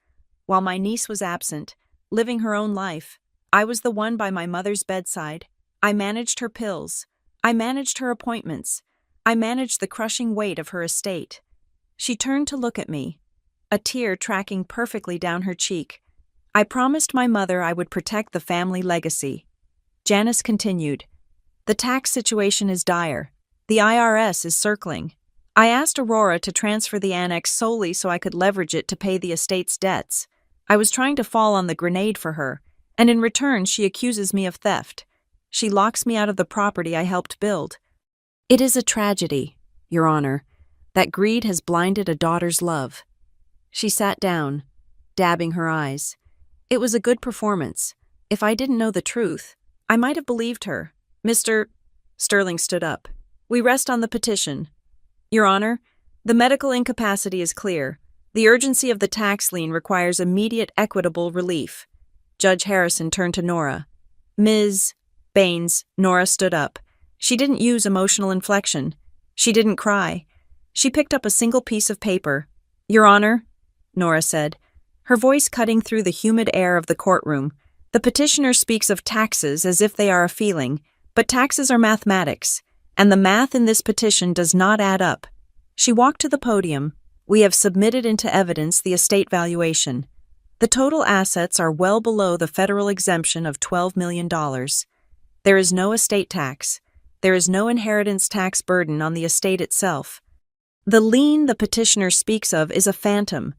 while my niece was absent, living her own life, I was the one by my mother's bedside. I managed her pills. I managed her appointments. I managed the crushing weight of her estate." She turned to look at me, a tear tracking perfectly down her cheek. "I promised my mother I would protect the family legacy." Janice continued, "The tax situation is dire. The IRS is circling. I asked Aurora to transfer the annex solely so I could leverage it to pay the estate's debts. I was trying to fall on the grenade for her, and in return she accuses me of theft. She locks me out of the property I helped build. It is a tragedy, Your Honor, that greed has blinded a daughter's love." She sat down, dabbing her eyes. It was a good performance. If I didn't know the truth, I might have believed her. Mr. Sterling stood up. We rest on the petition. Your Honor, the medical incapacity is clear. The urgency of the tax lien requires immediate equitable relief. Judge Harrison turned to Nora. Ms. Baines, Nora stood up. She didn't use emotional inflection. She didn't cry. She picked up a single piece of paper. Your Honor, Nora said, her voice cutting through the humid air of the courtroom. The petitioner speaks of taxes as if they are a feeling, but taxes are mathematics, and the math in this petition does not add up. She walked to the podium. We have submitted into evidence the estate valuation. The total assets are well below the federal exemption of $12 million. There is no estate tax. There is no inheritance tax burden on the estate itself. The lien the petitioner speaks of is a phantom.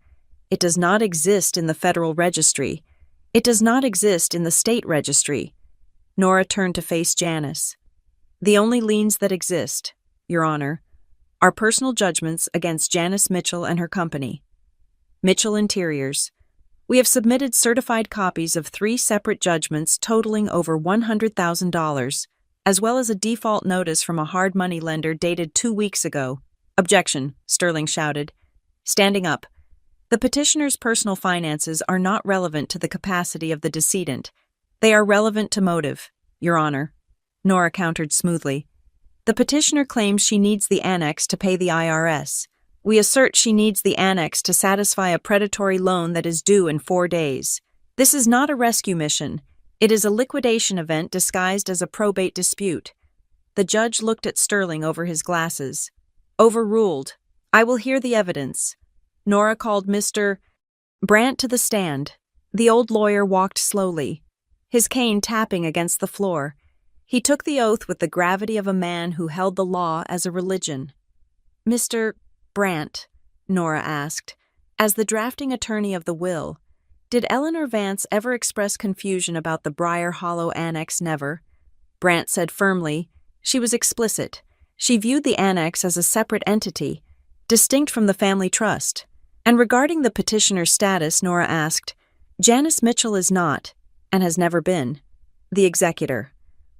It does not exist in the federal registry. It does not exist in the state registry. Nora turned to face Janice. The only liens that exist, Your Honor, are personal judgments against Janice Mitchell and her company. Mitchell Interiors. We have submitted certified copies of 3 separate judgments totaling over $100,000, as well as a default notice from a hard money lender dated 2 weeks ago. Objection, Sterling shouted. Standing up. The petitioner's personal finances are not relevant to the capacity of the decedent. They are relevant to motive, Your Honor. Nora countered smoothly. The petitioner claims she needs the annex to pay the IRS. We assert she needs the annex to satisfy a predatory loan that is due in 4 days. This is not a rescue mission. It is a liquidation event disguised as a probate dispute. The judge looked at Sterling over his glasses. Overruled. I will hear the evidence. Nora called Mr. Brandt to the stand. The old lawyer walked slowly, his cane tapping against the floor. He took the oath with the gravity of a man who held the law as a religion. Mr. Brandt, Nora asked, as the drafting attorney of the will, did Eleanor Vance ever express confusion about the Briar Hollow Annex? Never. Brandt said firmly. She was explicit. She viewed the annex as a separate entity, distinct from the family trust. And regarding the petitioner's status, Nora asked, Janice Mitchell is not, and has never been, the executor.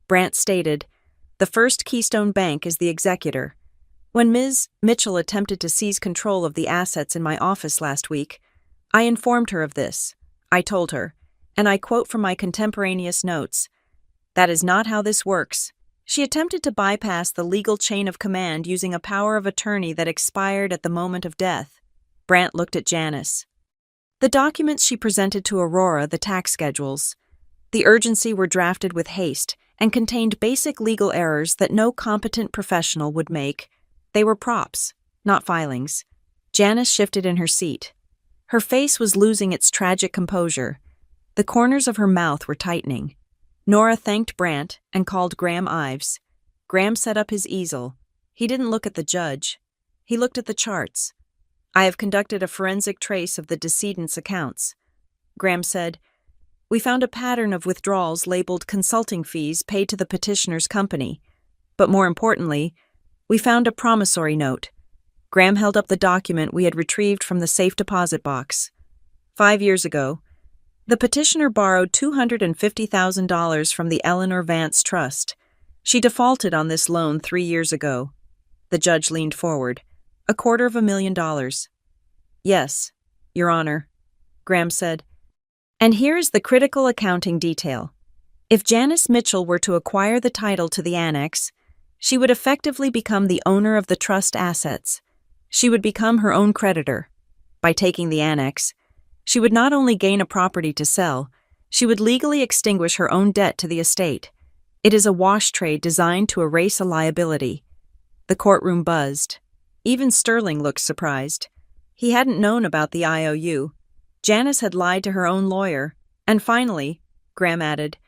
Brandt stated, the First Keystone Bank is the executor. When Ms. Mitchell attempted to seize control of the assets in my office last week, I informed her of this. I told her, and I quote from my contemporaneous notes, that is not how this works. She attempted to bypass the legal chain of command using a power of attorney that expired at the moment of death. Brandt looked at Janice. The documents she presented to Aurora, the tax schedules. The urgency were drafted with haste and contained basic legal errors that no competent professional would make. They were props, not filings. Janice shifted in her seat. Her face was losing its tragic composure. The corners of her mouth were tightening. Nora thanked Brandt and called Graham Ives. Graham set up his easel. He didn't look at the judge. He looked at the charts. I have conducted a forensic trace of the decedent's accounts. Graham said, we found a pattern of withdrawals labeled consulting fees paid to the petitioner's company. But more importantly, we found a promissory note. Graham held up the document we had retrieved from the safe deposit box. 5 years ago, the petitioner borrowed $250,000 from the Eleanor Vance Trust. She defaulted on this loan 3 years ago. The judge leaned forward. $250,000. Yes, Your Honor, Graham said. And here is the critical accounting detail. If Janice Mitchell were to acquire the title to the annex, she would effectively become the owner of the trust assets. She would become her own creditor. By taking the annex, she would not only gain a property to sell, she would legally extinguish her own debt to the estate. It is a wash trade designed to erase a liability. The courtroom buzzed. Even Sterling looked surprised. He hadn't known about the IOU. Janice had lied to her own lawyer. And finally, Graham added,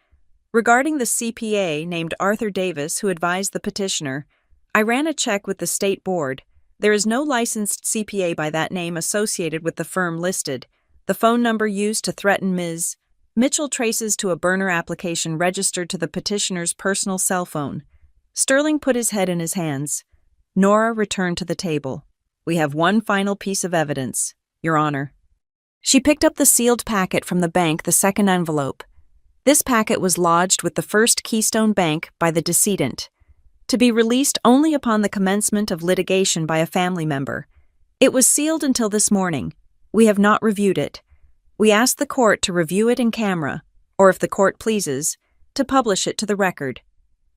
regarding the CPA named Arthur Davis who advised the petitioner, I ran a check with the state board. There is no licensed CPA by that name associated with the firm listed. The phone number used to threaten Ms. Mitchell traces to a burner application registered to the petitioner's personal cell phone. Sterling put his head in his hands. Nora returned to the table. We have one final piece of evidence, Your Honor. She picked up the sealed packet from the bank, the second envelope. This packet was lodged with the First Keystone Bank by the decedent. to be released only upon the commencement of litigation by a family member. It was sealed until this morning. We have not reviewed it. We asked the court to review it in camera, or if the court pleases, to publish it to the record.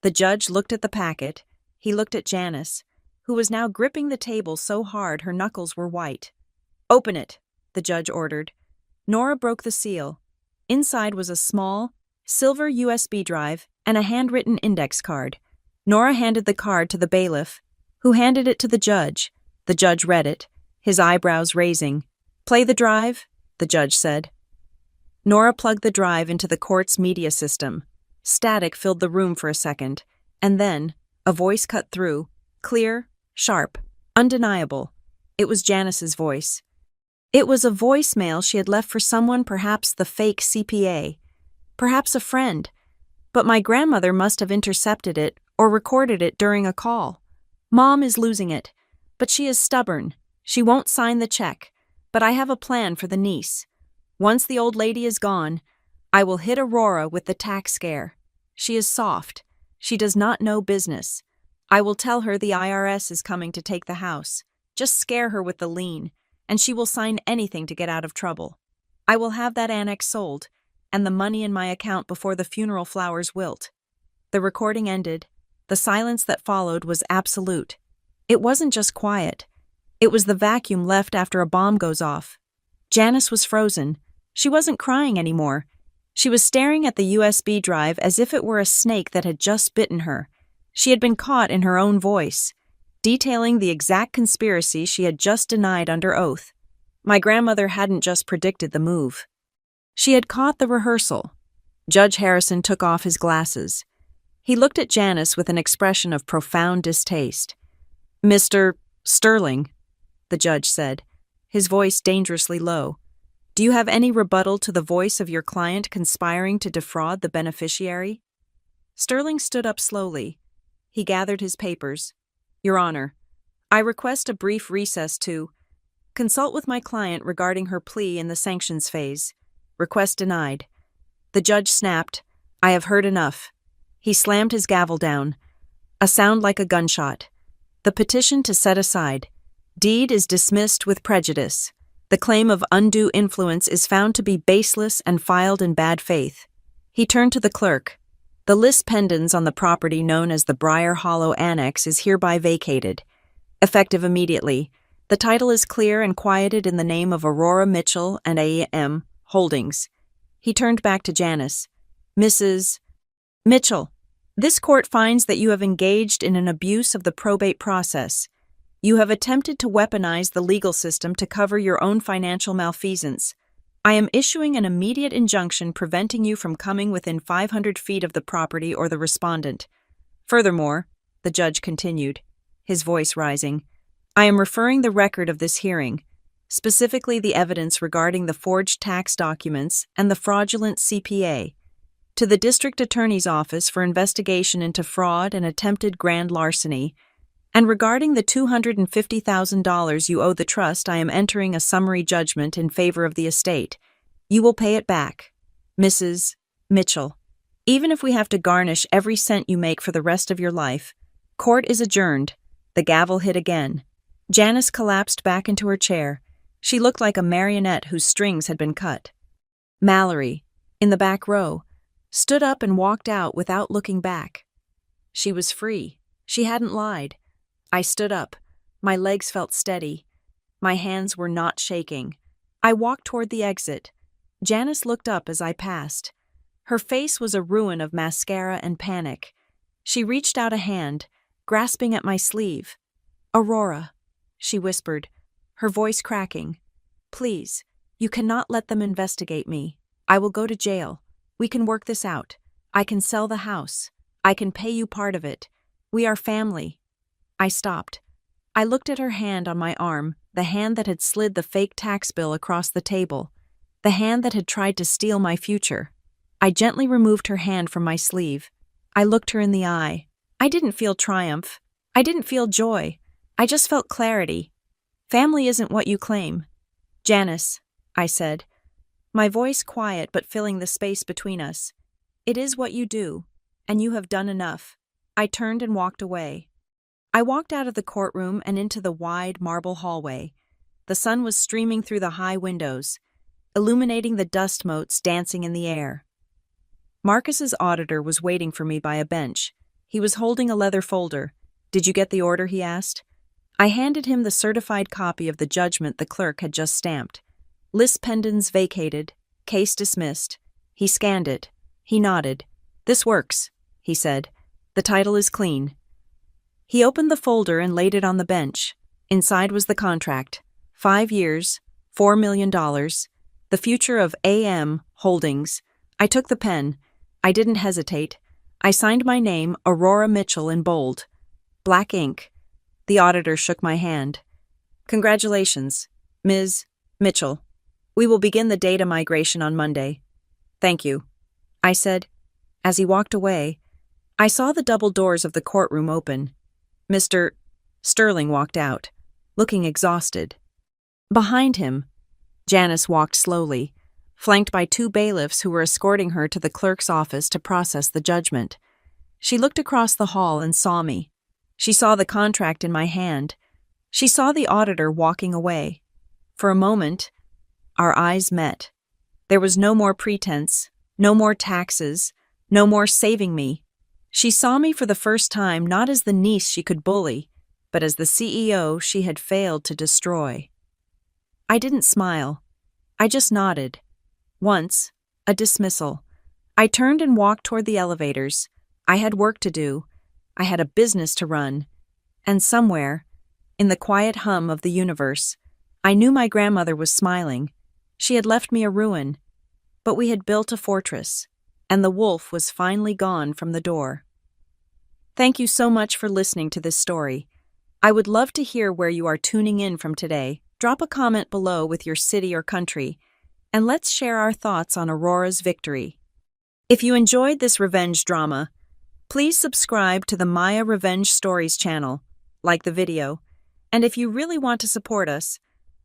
The judge looked at the packet. He looked at Janice, who was now gripping the table so hard her knuckles were white. "Open it," the judge ordered. Nora broke the seal. Inside was a small, silver USB drive and a handwritten index card. Nora handed the card to the bailiff, who handed it to the judge. The judge read it, his eyebrows raising. "Play the drive," the judge said. Nora plugged the drive into the court's media system. Static filled the room for a second, and then a voice cut through, clear, sharp, undeniable. It was Janice's voice. It was a voicemail she had left for someone, perhaps the fake CPA, perhaps a friend, but my grandmother must have intercepted it or recorded it during a call. "Mom is losing it, but she is stubborn. She won't sign the check, but I have a plan for the niece. Once the old lady is gone, I will hit Aurora with the tax scare. She is soft. She does not know business. I will tell her the IRS is coming to take the house. Just scare her with the lien, and she will sign anything to get out of trouble. I will have that annex sold, and the money in my account before the funeral flowers wilt." The recording ended. The silence that followed was absolute. It wasn't just quiet. It was the vacuum left after a bomb goes off. Janice was frozen. She wasn't crying anymore. She was staring at the USB drive as if it were a snake that had just bitten her. She had been caught in her own voice, detailing the exact conspiracy she had just denied under oath. My grandmother hadn't just predicted the move. She had caught the rehearsal. Judge Harrison took off his glasses. He looked at Janice with an expression of profound distaste. "Mr. Sterling," the judge said, his voice dangerously low, "do you have any rebuttal to the voice of your client conspiring to defraud the beneficiary?" Sterling stood up slowly. He gathered his papers. "Your Honor, I request a brief recess to consult with my client regarding her plea in the sanctions phase. Request denied." The judge snapped, "I have heard enough." He slammed his gavel down. A sound like a gunshot. The petition to set aside. Deed is dismissed with prejudice. The claim of undue influence is found to be baseless and filed in bad faith. He turned to the clerk. "The lis pendens on the property known as the Briar Hollow Annex is hereby vacated. Effective immediately. The title is clear and quieted in the name of Aurora Mitchell and A.M. Holdings." He turned back to Janice. "Mrs. Mitchell, this court finds that you have engaged in an abuse of the probate process. You have attempted to weaponize the legal system to cover your own financial malfeasance. I am issuing an immediate injunction preventing you from coming within 500 feet of the property or the respondent. Furthermore," the judge continued, his voice rising, "I am referring the record of this hearing, specifically the evidence regarding the forged tax documents and the fraudulent CPA, to the District Attorney's Office for investigation into fraud and attempted grand larceny, and regarding the $250,000 you owe the trust, I am entering a summary judgment in favor of the estate. You will pay it back. Mrs. Mitchell, even if we have to garnish every cent you make for the rest of your life, court is adjourned." The gavel hit again. Janice collapsed back into her chair. She looked like a marionette whose strings had been cut. Mallory, in the back row, stood up and walked out without looking back. She was free. She hadn't lied. I stood up. My legs felt steady. My hands were not shaking. I walked toward the exit. Janice looked up as I passed. Her face was a ruin of mascara and panic. She reached out a hand, grasping at my sleeve. "Aurora," she whispered, her voice cracking. "Please, you cannot let them investigate me. I will go to jail. We can work this out. I can sell the house. I can pay you part of it. We are family." I stopped. I looked at her hand on my arm, the hand that had slid the fake tax bill across the table, the hand that had tried to steal my future. I gently removed her hand from my sleeve. I looked her in the eye. I didn't feel triumph. I didn't feel joy. I just felt clarity. "Family isn't what you claim." "Janice," I said, my voice quiet but filling the space between us, "it is what you do, and you have done enough. I turned and walked away. I walked out of the courtroom and into the wide marble hallway. The sun was streaming through the high windows, illuminating the dust motes dancing in the air. Marcus's auditor was waiting for me by a bench. He was holding a leather folder. "Did you get the order?" he asked. I handed him the certified copy of the judgment the clerk had just stamped. Lis pendens vacated, case dismissed. He scanned it. He nodded. "This works," he said. "The title is clean." He opened the folder and laid it on the bench. Inside was the contract. 5 years, $4 million, the future of AM Holdings. I took the pen. I didn't hesitate. I signed my name, Aurora Mitchell, in bold. Black ink. The auditor shook my hand. "Congratulations, Ms. Mitchell. We will begin the data migration on Monday." "Thank you," I said. As he walked away, I saw the double doors of the courtroom open. Mr. Sterling walked out, looking exhausted. Behind him, Janice walked slowly, flanked by 2 bailiffs who were escorting her to the clerk's office to process the judgment. She looked across the hall and saw me. She saw the contract in my hand. She saw the auditor walking away. For a moment, our eyes met. There was no more pretense, no more taxes, no more saving me. She saw me for the first time not as the niece she could bully, but as the CEO she had failed to destroy. I didn't smile. I just nodded. Once, a dismissal. I turned and walked toward the elevators. I had work to do. I had a business to run. And somewhere, in the quiet hum of the universe, I knew my grandmother was smiling. She had left me a ruin, but we had built a fortress, and the wolf was finally gone from the door. Thank you so much for listening to this story. I would love to hear where you are tuning in from today. Drop a comment below with your city or country, and let's share our thoughts on Aurora's victory. If you enjoyed this revenge drama, please subscribe to the Maya Revenge Stories channel, like the video, and if you really want to support us,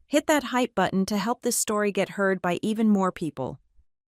hit that hype button to help this story get heard by even more people.